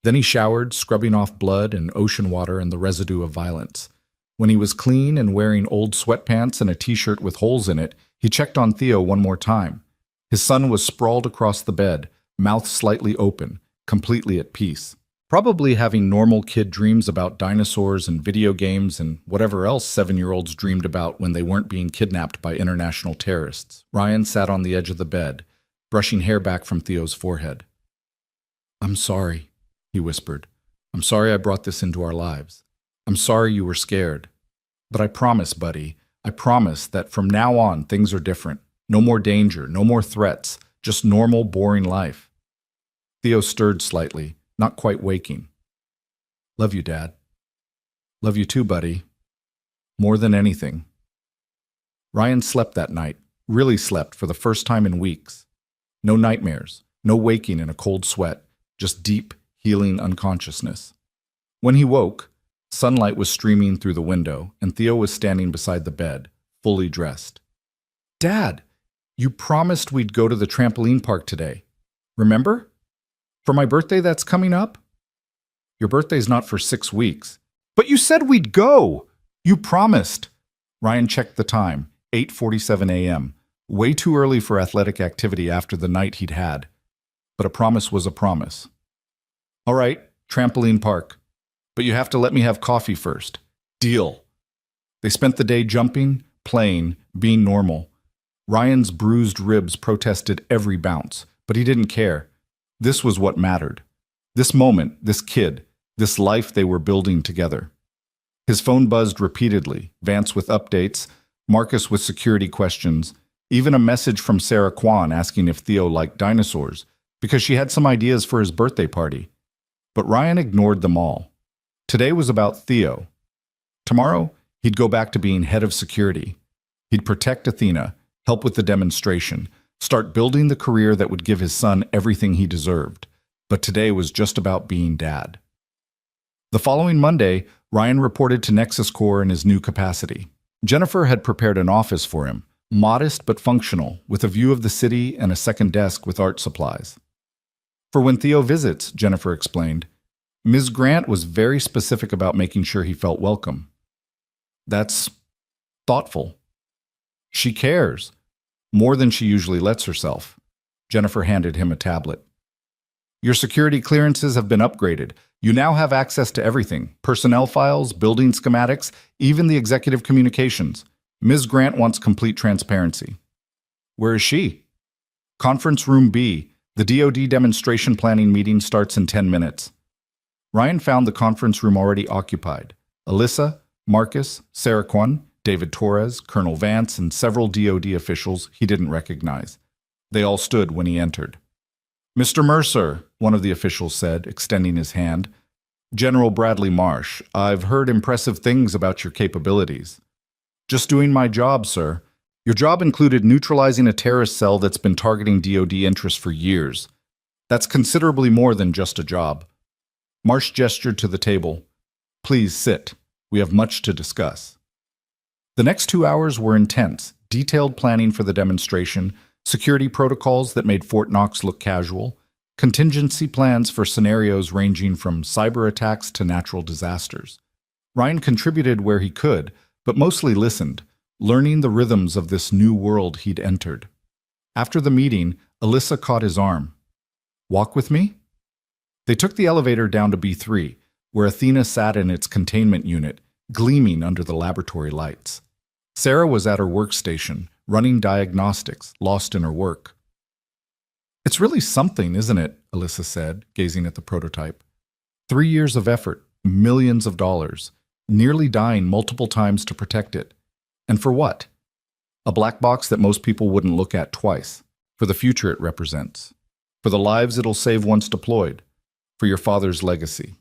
Then he showered, scrubbing off blood and ocean water and the residue of violence. When he was clean and wearing old sweatpants and a t-shirt with holes in it, he checked on Theo one more time. His son was sprawled across the bed, mouth slightly open, completely at peace. Probably having normal kid dreams about dinosaurs and video games and whatever else 7-year-olds dreamed about when they weren't being kidnapped by international terrorists. Ryan sat on the edge of the bed, brushing hair back from Theo's forehead. "I'm sorry," he whispered. "I'm sorry I brought this into our lives. I'm sorry you were scared. But I promise, buddy, I promise that from now on things are different. No more danger, no more threats, just normal, boring life." Theo stirred slightly, not quite waking. "Love you, Dad." "Love you too, buddy. More than anything." Ryan slept that night, really slept for the first time in weeks. No nightmares, no waking in a cold sweat, just deep, healing unconsciousness. When he woke, sunlight was streaming through the window, and Theo was standing beside the bed, fully dressed. "Dad, you promised we'd go to the trampoline park today. Remember? For my birthday that's coming up?" "Your birthday's not for 6 weeks." "But you said we'd go! You promised." Ryan checked the time, 8:47 a.m., way too early for athletic activity after the night he'd had. But a promise was a promise. "All right, trampoline park. But you have to let me have coffee first." "Deal." They spent the day jumping, playing, being normal. Ryan's bruised ribs protested every bounce, but he didn't care. This was what mattered. This moment, this kid, this life they were building together. His phone buzzed repeatedly, Vance with updates, Marcus with security questions, even a message from Sarah Kwan asking if Theo liked dinosaurs, because she had some ideas for his birthday party. But Ryan ignored them all. Today was about Theo. Tomorrow, he'd go back to being head of security. He'd protect Athena, help with the demonstration, start building the career that would give his son everything he deserved. But today was just about being dad. The following Monday, Ryan reported to Nexus Corps in his new capacity. Jennifer had prepared an office for him, modest but functional, with a view of the city and a second desk with art supplies. "For when Theo visits," Jennifer explained, "Ms. Grant was very specific about making sure he felt welcome." "That's thoughtful." "She cares. More than she usually lets herself." Jennifer handed him a tablet. "Your security clearances have been upgraded. You now have access to everything. Personnel files, building schematics, even the executive communications. Ms. Grant wants complete transparency." "Where is she?" "Conference room B. The DoD demonstration planning meeting starts in 10 minutes. Ryan found the conference room already occupied. Alyssa, Marcus, Sarah Kwan, David Torres, Colonel Vance, and several DoD officials he didn't recognize. They all stood when he entered. "Mr. Mercer," one of the officials said, extending his hand. "General Bradley Marsh, I've heard impressive things about your capabilities." "Just doing my job, sir. Your job included neutralizing a terrorist cell that's been targeting DoD interests for years. That's considerably more than just a job." Marsh gestured to the table. "Please sit. We have much to discuss." The next 2 hours were intense, detailed planning for the demonstration, security protocols that made Fort Knox look casual, contingency plans for scenarios ranging from cyber attacks to natural disasters. Ryan contributed where he could, but mostly listened, learning the rhythms of this new world he'd entered. After the meeting, Alyssa caught his arm. "Walk with me?" They took the elevator down to B3, where Athena sat in its containment unit, gleaming under the laboratory lights. Sarah was at her workstation, running diagnostics, lost in her work. "It's really something, isn't it?" Alyssa said, gazing at the prototype. 3 years of effort, millions of dollars, nearly dying multiple times to protect it. And for what? A black box that most people wouldn't look at twice. For the future it represents. For the lives it'll save once deployed. For your father's legacy.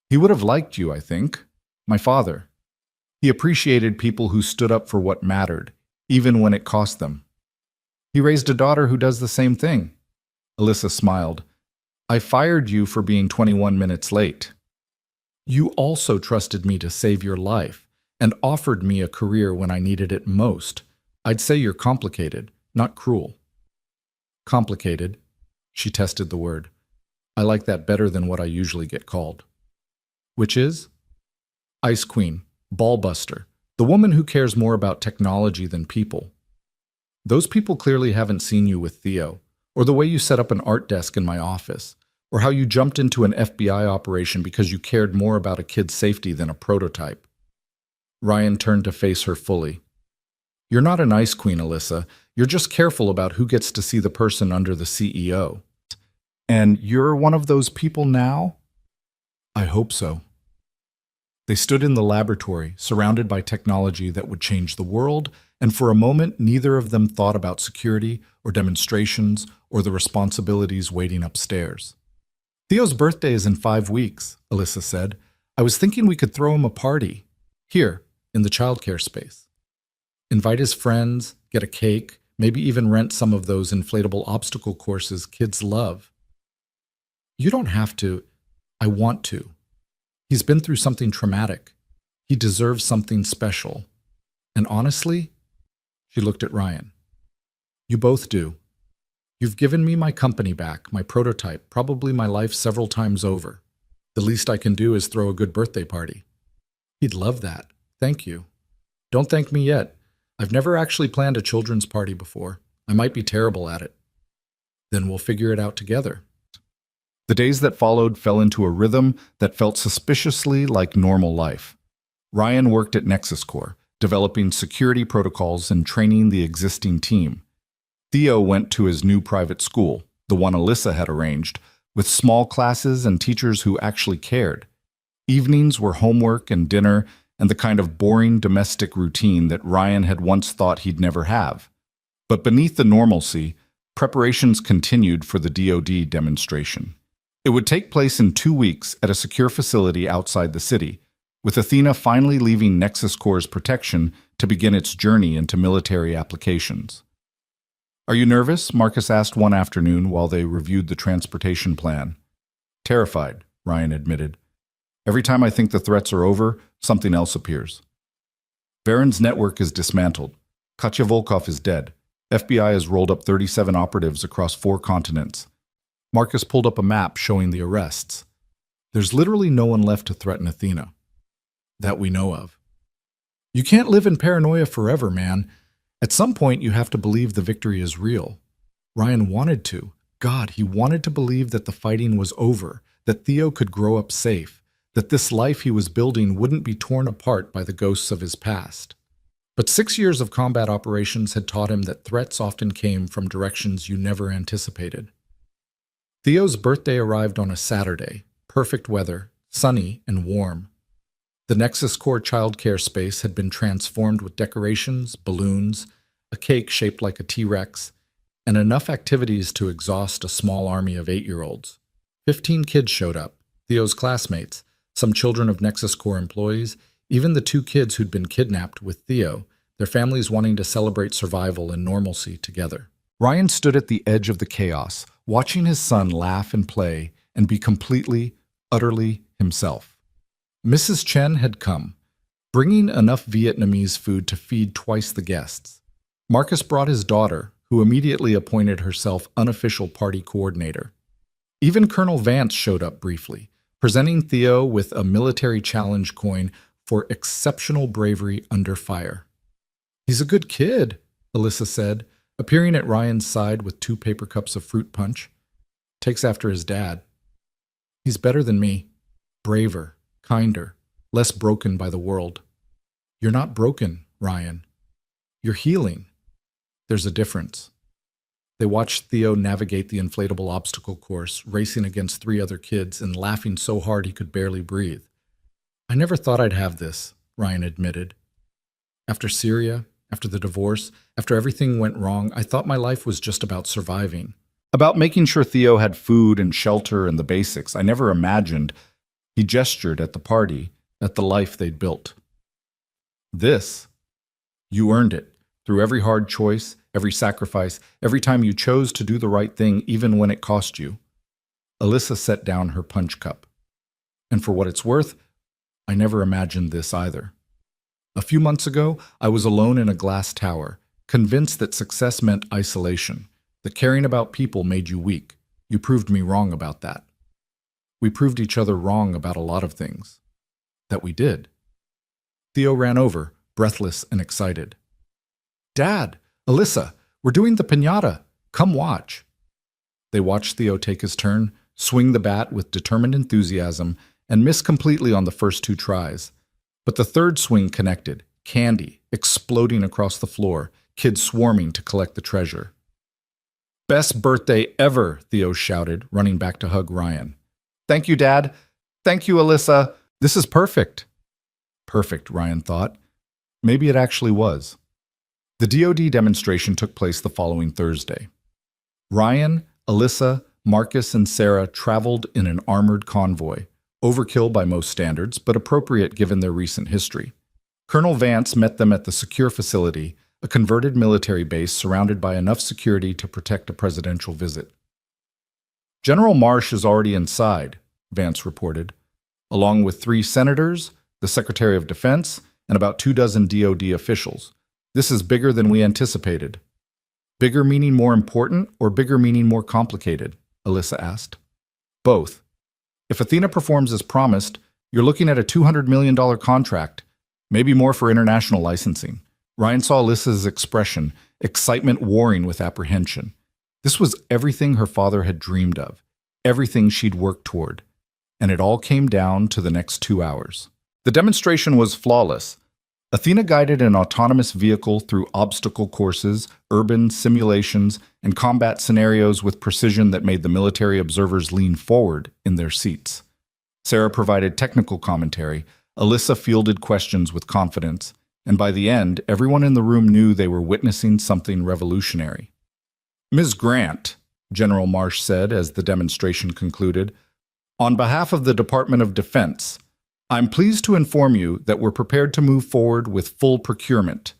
He would have liked you, I think. My father. He appreciated people who stood up for what mattered, even when it cost them. He raised a daughter who does the same thing. Alyssa smiled. I fired you for being 21 minutes late. You also trusted me to save your life and offered me a career when I needed it most. I'd say you're complicated, not cruel. Complicated. She tested the word. I like that better than what I usually get called. Which is? Ice Queen, Ballbuster, the woman who cares more about technology than people. Those people clearly haven't seen you with Theo, or the way you set up an art desk in my office, or how you jumped into an FBI operation because you cared more about a kid's safety than a prototype. Ryan turned to face her fully. You're not an ice queen, Alyssa. You're just careful about who gets to see the person under the CEO. And you're one of those people now? I hope so. They stood in the laboratory, surrounded by technology that would change the world, and for a moment neither of them thought about security or demonstrations or the responsibilities waiting upstairs. Theo's birthday is in 5 weeks, Alyssa said. I was thinking we could throw him a party. Here, in the childcare space. Invite his friends, get a cake, maybe even rent some of those inflatable obstacle courses kids love. You don't have to. I want to. He's been through something traumatic. He deserves something special. And honestly, she looked at Ryan. You both do. You've given me my company back, my prototype, probably my life several times over. The least I can do is throw a good birthday party. He'd love that. Thank you. Don't thank me yet. I've never actually planned a children's party before. I might be terrible at it. Then we'll figure it out together. The days that followed fell into a rhythm that felt suspiciously like normal life. Ryan worked at Nexus Corps, developing security protocols and training the existing team. Theo went to his new private school, the one Alyssa had arranged, with small classes and teachers who actually cared. Evenings were homework and dinner and the kind of boring domestic routine that Ryan had once thought he'd never have. But beneath the normalcy, preparations continued for the DoD demonstration. It would take place in 2 weeks at a secure facility outside the city, with Athena finally leaving Nexus Corps' protection to begin its journey into military applications. Are you nervous? Marcus asked one afternoon while they reviewed the transportation plan. Terrified, Ryan admitted. Every time I think the threats are over, something else appears. Baron's network is dismantled. Katya Volkov is dead. FBI has rolled up 37 operatives across 4 continents. Marcus pulled up a map showing the arrests. There's literally no one left to threaten Athena. That we know of. You can't live in paranoia forever, man. At some point, you have to believe the victory is real. Ryan wanted to. God, he wanted to believe that the fighting was over, that Theo could grow up safe, that this life he was building wouldn't be torn apart by the ghosts of his past. But 6 years of combat operations had taught him that threats often came from directions you never anticipated. Theo's birthday arrived on a Saturday, perfect weather, sunny and warm. The Nexus Corps childcare space had been transformed with decorations, balloons, a cake shaped like a T-Rex, and enough activities to exhaust a small army of 8-year-olds. 15 kids showed up, Theo's classmates, some children of Nexus Corps employees, even the 2 kids who'd been kidnapped with Theo, their families wanting to celebrate survival and normalcy together. Ryan stood at the edge of the chaos, watching his son laugh and play and be completely, utterly himself. Mrs. Chen had come, bringing enough Vietnamese food to feed twice the guests. Marcus brought his daughter, who immediately appointed herself unofficial party coordinator. Even Colonel Vance showed up briefly, presenting Theo with a military challenge coin for exceptional bravery under fire. "He's a good kid," Alyssa said, appearing at Ryan's side with 2 paper cups of fruit punch. "Takes after his dad. He's better than me. Braver, kinder, less broken by the world." "You're not broken, Ryan. You're healing. There's a difference." They watched Theo navigate the inflatable obstacle course, racing against 3 other kids and laughing so hard he could barely breathe. "I never thought I'd have this," Ryan admitted. "After Syria, after the divorce, after everything went wrong, I thought my life was just about surviving. About making sure Theo had food and shelter and the basics. I never imagined," he gestured at the party, "at the life they'd built. This, you earned it, through every hard choice, every sacrifice, every time you chose to do the right thing, even when it cost you." Alyssa set down her punch cup. "And for what it's worth, I never imagined this either. A few months ago, I was alone in a glass tower, convinced that success meant isolation, that caring about people made you weak. You proved me wrong about that. We proved each other wrong about a lot of things. That we did." Theo ran over, breathless and excited. "Dad! Alyssa! We're doing the piñata! Come watch!" They watched Theo take his turn, swing the bat with determined enthusiasm, and miss completely on the first 2 tries. But the third swing connected, candy exploding across the floor, kids swarming to collect the treasure. "Best birthday ever!" Theo shouted, running back to hug Ryan. "Thank you, Dad! Thank you, Alyssa! This is perfect!" Perfect, Ryan thought. Maybe it actually was. The DoD demonstration took place the following Thursday. Ryan, Alyssa, Marcus, and Sarah traveled in an armored convoy, overkill by most standards, but appropriate given their recent history. Colonel Vance met them at the secure facility, a converted military base surrounded by enough security to protect a presidential visit. "General Marsh is already inside," Vance reported, along with 3 senators, the Secretary of Defense, and about 24 DoD officials. "This is bigger than we anticipated." "Bigger meaning more important, or bigger meaning more complicated?" Alyssa asked. "Both. If Athena performs as promised, you're looking at a $200 million contract, maybe more for international licensing." Ryan saw Alyssa's expression, excitement warring with apprehension. This was everything her father had dreamed of, everything she'd worked toward, and it all came down to the next 2 hours. The demonstration was flawless. Athena guided an autonomous vehicle through obstacle courses, urban simulations, and combat scenarios with precision that made the military observers lean forward in their seats. Sarah provided technical commentary, Alyssa fielded questions with confidence, and by the end, everyone in the room knew they were witnessing something revolutionary. "Ms. Grant," General Marsh said as the demonstration concluded, "on behalf of the Department of Defense, I'm pleased to inform you that we're prepared to move forward with full procurement.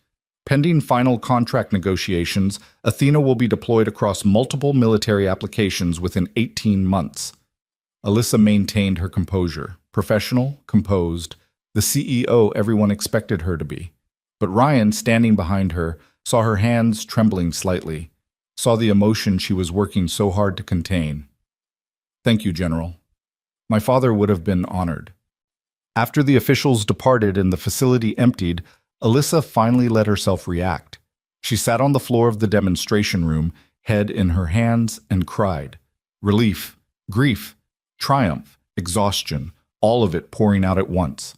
Pending final contract negotiations, Athena will be deployed across multiple military applications within 18 months. Alyssa maintained her composure, professional, composed, the CEO everyone expected her to be. But Ryan, standing behind her, saw her hands trembling slightly, saw the emotion she was working so hard to contain. "Thank you, General. My father would have been honored." After the officials departed and the facility emptied, Alyssa finally let herself react. She sat on the floor of the demonstration room, head in her hands, and cried. Relief, grief, triumph, exhaustion, all of it pouring out at once.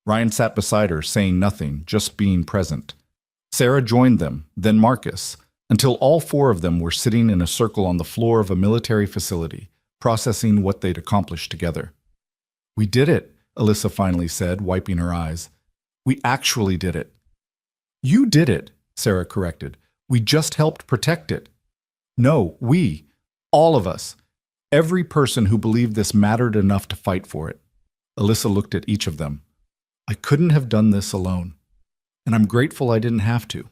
Ryan sat beside her, saying nothing, just being present. Sarah joined them, then Marcus, until all 4 of them were sitting in a circle on the floor of a military facility, processing what they'd accomplished together. "We did it," Alyssa finally said, wiping her eyes. "We actually did it." "You did it," Sarah corrected. "We just helped protect it." "No, we. All of us. Every person who believed this mattered enough to fight for it." Alyssa looked at each of them. "I couldn't have done this alone, and I'm grateful I didn't have to."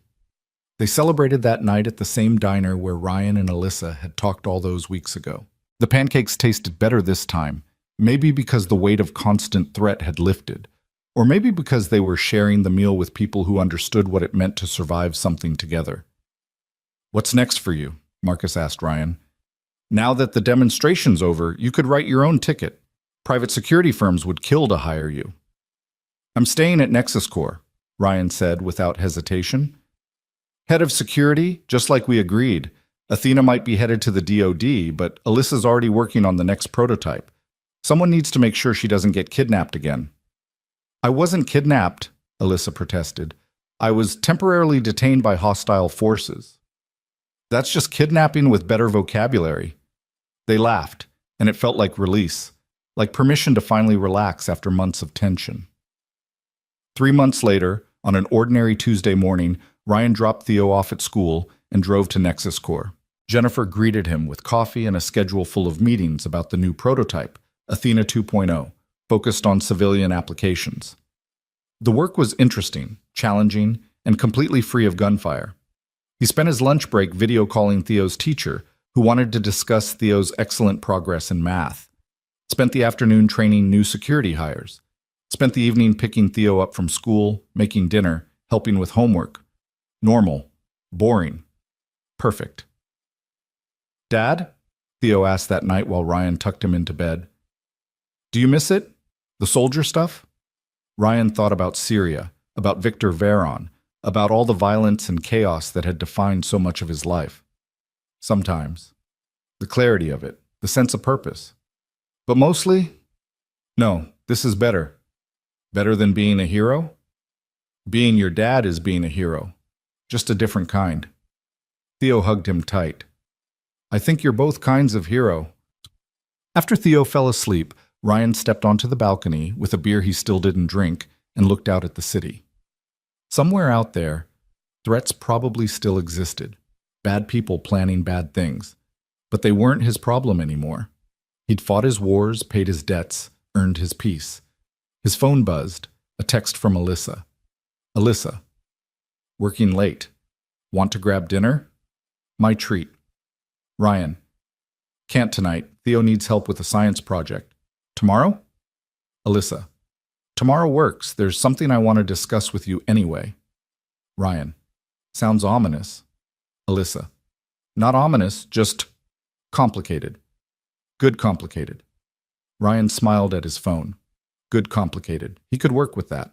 They celebrated that night at the same diner where Ryan and Alyssa had talked all those weeks ago. The pancakes tasted better this time, maybe because the weight of constant threat had lifted, or maybe because they were sharing the meal with people who understood what it meant to survive something together. "What's next for you?" Marcus asked Ryan. Now that the demonstration's over, you could write your own ticket. Private security firms would kill to hire you. I'm staying at Nexus Corps, Ryan said without hesitation. Head of security, just like we agreed. Athena might be headed to the DoD, but Alyssa's already working on the next prototype. Someone needs to make sure she doesn't get kidnapped again. I wasn't kidnapped, Alyssa protested. I was temporarily detained by hostile forces. That's just kidnapping with better vocabulary. They laughed, and it felt like release, like permission to finally relax after months of tension. 3 months later, on an ordinary Tuesday morning, Ryan dropped Theo off at school and drove to Nexus Corps. Jennifer greeted him with coffee and a schedule full of meetings about the new prototype, Athena 2.0, focused on civilian applications. The work was interesting, challenging, and completely free of gunfire. He spent his lunch break video calling Theo's teacher, who wanted to discuss Theo's excellent progress in math. Spent the afternoon training new security hires. Spent the evening picking Theo up from school, making dinner, helping with homework. Normal. Boring. Perfect. Dad? Theo asked that night while Ryan tucked him into bed. Do you miss it? The soldier stuff? Ryan thought about Syria, about Victor Veron, about all the violence and chaos that had defined so much of his life. Sometimes. The clarity of it, the sense of purpose. But mostly, no, this is better. Better than being a hero? Being your dad is being a hero, just a different kind. Theo hugged him tight. I think you're both kinds of hero. After Theo fell asleep, Ryan stepped onto the balcony with a beer he still didn't drink and looked out at the city. Somewhere out there, threats probably still existed, bad people planning bad things, but they weren't his problem anymore. He'd fought his wars, paid his debts, earned his peace. His phone buzzed, a text from Alyssa. Alyssa. Working late. Want to grab dinner? My treat. Ryan. Can't tonight. Theo needs help with a science project. Tomorrow? Alyssa. Tomorrow works. There's something I want to discuss with you anyway. Ryan. Sounds ominous. Alyssa. Not ominous, just complicated. Good complicated. Ryan smiled at his phone. Good complicated. He could work with that.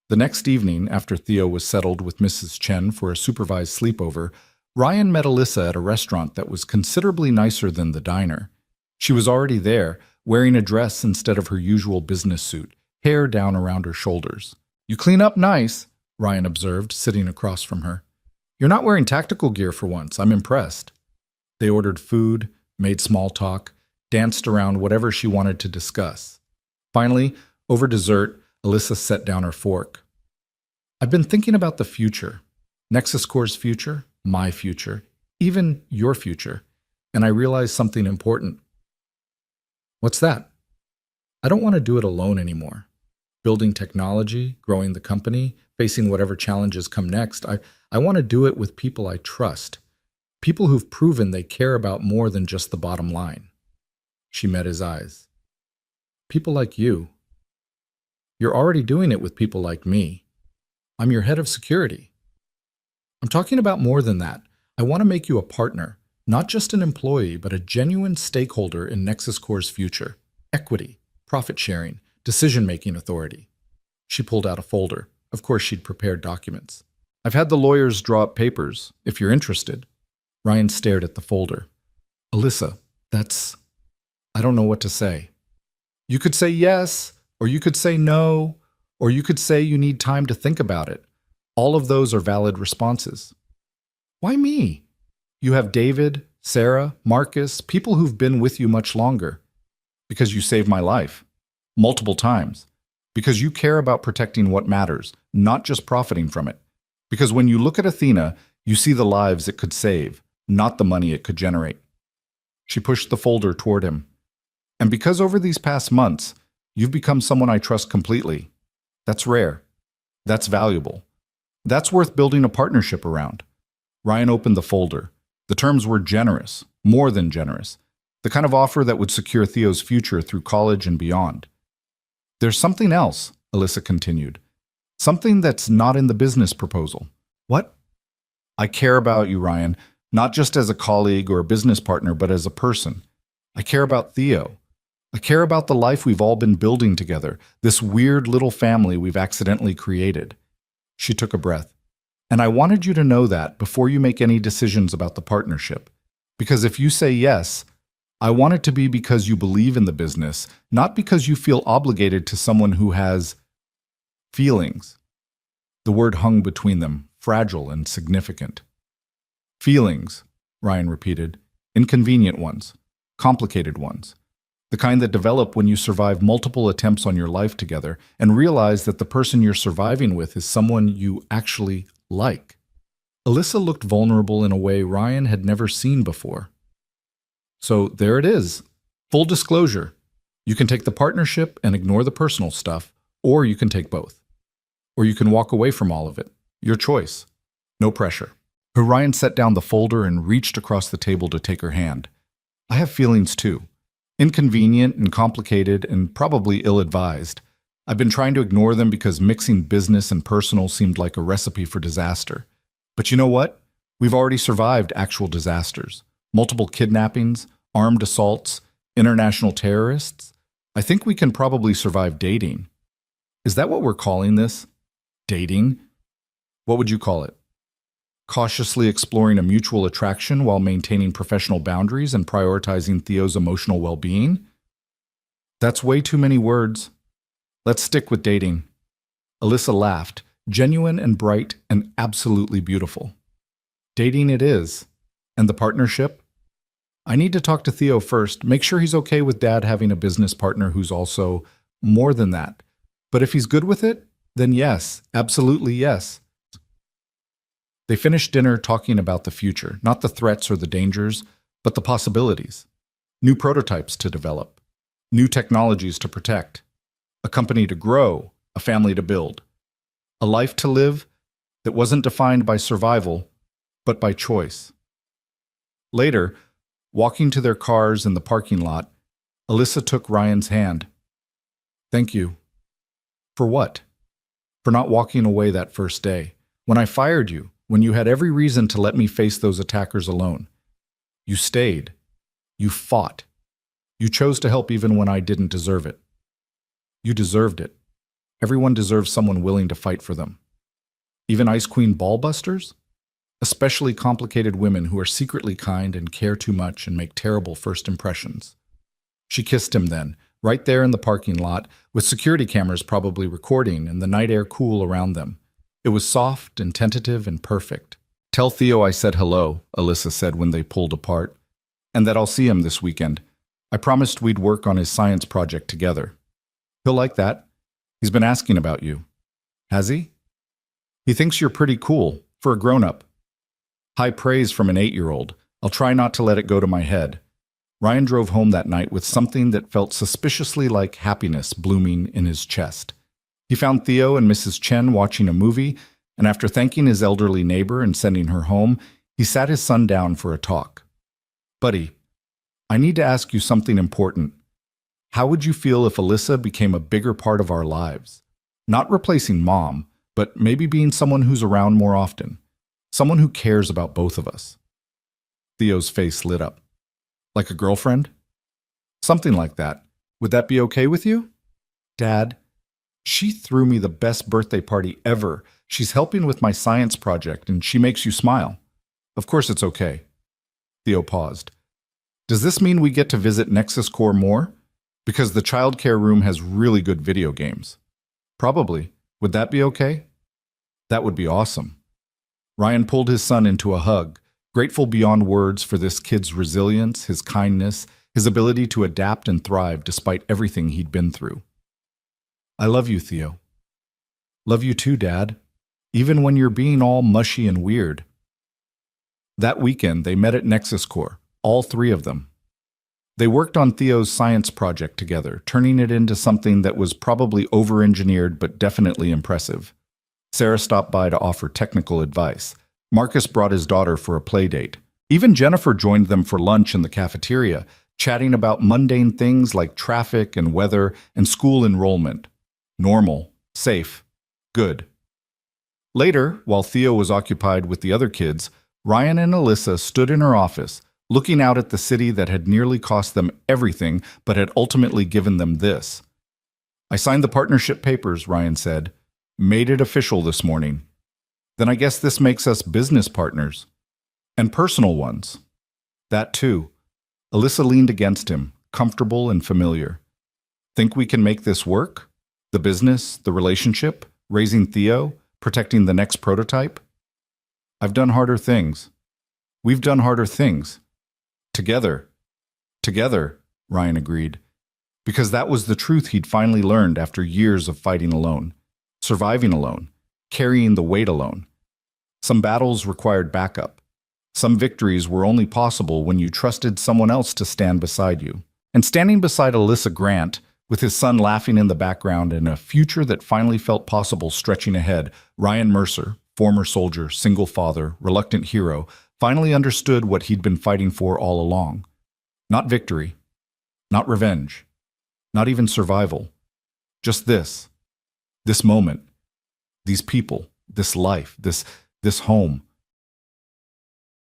The next evening, after Theo was settled with Mrs. Chen for a supervised sleepover, Ryan met Alyssa at a restaurant that was considerably nicer than the diner. She was already there, wearing a dress instead of her usual business suit, hair down around her shoulders. You clean up nice, Ryan observed, sitting across from her. You're not wearing tactical gear for once. I'm impressed. They ordered food, made small talk, danced around whatever she wanted to discuss. Finally, over dessert, Alyssa set down her fork. I've been thinking about the future. Nexus Corps' future, my future, even your future, and I realized something important. What's that? I don't want to do it alone anymore. Building technology, growing the company, facing whatever challenges come next, I want to do it with people I trust. People who've proven they care about more than just the bottom line. She met his eyes. People like you. You're already doing it with people like me. I'm your head of security. I'm talking about more than that. I want to make you a partner, not just an employee, but a genuine stakeholder in Nexus Corps' future. Equity, profit sharing, decision-making authority. She pulled out a folder. Of course, she'd prepared documents. I've had the lawyers draw up papers, if you're interested. Ryan stared at the folder. Alyssa, I don't know what to say. You could say yes, or you could say no, or you could say you need time to think about it. All of those are valid responses. Why me? You have David, Sarah, Marcus, people who've been with you much longer. Because you saved my life. Multiple times. Because you care about protecting what matters, not just profiting from it. Because when you look at Athena, you see the lives it could save, not the money it could generate. She pushed the folder toward him. And because over these past months, you've become someone I trust completely. That's rare. That's valuable. That's worth building a partnership around. Ryan opened the folder. The terms were generous, more than generous. The kind of offer that would secure Theo's future through college and beyond. There's something else, Alyssa continued. Something that's not in the business proposal. What? I care about you, Ryan, Not just as a colleague or a business partner, but as a person. I care about Theo. I care about the life we've all been building together, this weird little family we've accidentally created. She took a breath. And I wanted you to know that before you make any decisions about the partnership. Because if you say yes, I want it to be because you believe in the business, not because you feel obligated to someone who has feelings. The word hung between them, fragile and significant. Feelings, Ryan repeated. Inconvenient ones, complicated ones. The kind that develop when you survive multiple attempts on your life together and realize that the person you're surviving with is someone you actually like. Alyssa looked vulnerable in a way Ryan had never seen before. So there it is. Full disclosure. You can take the partnership and ignore the personal stuff, or you can take both. Or you can walk away from all of it. Your choice. No pressure. Ryan set down the folder and reached across the table to take her hand. I have feelings too. Inconvenient and complicated and probably ill-advised. I've been trying to ignore them because mixing business and personal seemed like a recipe for disaster. But you know what? We've already survived actual disasters. Multiple kidnappings, armed assaults, international terrorists. I think we can probably survive dating. Is that what we're calling this? Dating? What would you call it? Cautiously exploring a mutual attraction while maintaining professional boundaries and prioritizing Theo's emotional well-being? That's way too many words. Let's stick with dating. Alyssa laughed, genuine and bright and absolutely beautiful. Dating it is. And the partnership? I need to talk to Theo first, make sure he's okay with Dad having a business partner who's also more than that. But if he's good with it, then yes, absolutely yes. They finished dinner talking about the future, not the threats or the dangers, but the possibilities. New prototypes to develop, new technologies to protect, a company to grow, a family to build, a life to live that wasn't defined by survival, but by choice. Later, walking to their cars in the parking lot, Alyssa took Ryan's hand. Thank you. For what? For not walking away that first day, when I fired you, when you had every reason to let me face those attackers alone. You stayed. You fought. You chose to help even when I didn't deserve it. You deserved it. Everyone deserves someone willing to fight for them. Even Ice Queen ballbusters? Especially complicated women who are secretly kind and care too much and make terrible first impressions. She kissed him then, right there in the parking lot, with security cameras probably recording and the night air cool around them. It was soft and tentative and perfect. Tell Theo I said hello, Alyssa said when they pulled apart, and that I'll see him this weekend. I promised we'd work on his science project together. He'll like that. He's been asking about you. Has he? He thinks you're pretty cool, for a grown-up. High praise from an 8-year-old. I'll try not to let it go to my head. Ryan drove home that night with something that felt suspiciously like happiness blooming in his chest. He found Theo and Mrs. Chen watching a movie, and after thanking his elderly neighbor and sending her home, he sat his son down for a talk. Buddy, I need to ask you something important. How would you feel if Alyssa became a bigger part of our lives? Not replacing Mom, but maybe being someone who's around more often. Someone who cares about both of us. Theo's face lit up. Like a girlfriend? Something like that. Would that be okay with you? Dad, she threw me the best birthday party ever. She's helping with my science project, and she makes you smile. Of course it's okay. Theo paused. Does this mean we get to visit Nexus Core more? Because the childcare room has really good video games. Probably. Would that be okay? That would be awesome. Ryan pulled his son into a hug, grateful beyond words for this kid's resilience, his kindness, his ability to adapt and thrive despite everything he'd been through. I love you, Theo. Love you too, Dad. Even when you're being all mushy and weird. That weekend, they met at Nexus Core, all three of them. They worked on Theo's science project together, turning it into something that was probably over-engineered but definitely impressive. Sarah stopped by to offer technical advice. Marcus brought his daughter for a play date. Even Jennifer joined them for lunch in the cafeteria, chatting about mundane things like traffic and weather and school enrollment. Normal, safe, good. Later, while Theo was occupied with the other kids, Ryan and Alyssa stood in her office, looking out at the city that had nearly cost them everything but had ultimately given them this. I signed the partnership papers, Ryan said. Made it official this morning. Then I guess this makes us business partners. And personal ones. That too. Alyssa leaned against him, comfortable and familiar. Think we can make this work? The business, the relationship, raising Theo, protecting the next prototype? I've done harder things. We've done harder things. Together. Together, Ryan agreed. Because that was the truth he'd finally learned after years of fighting alone, surviving alone, carrying the weight alone. Some battles required backup. Some victories were only possible when you trusted someone else to stand beside you. And standing beside Alyssa Grant, with his son laughing in the background and a future that finally felt possible stretching ahead, Ryan Mercer, former soldier, single father, reluctant hero, finally understood what he'd been fighting for all along. Not victory. Not revenge. Not even survival. Just this. This moment. These people. This life. This home.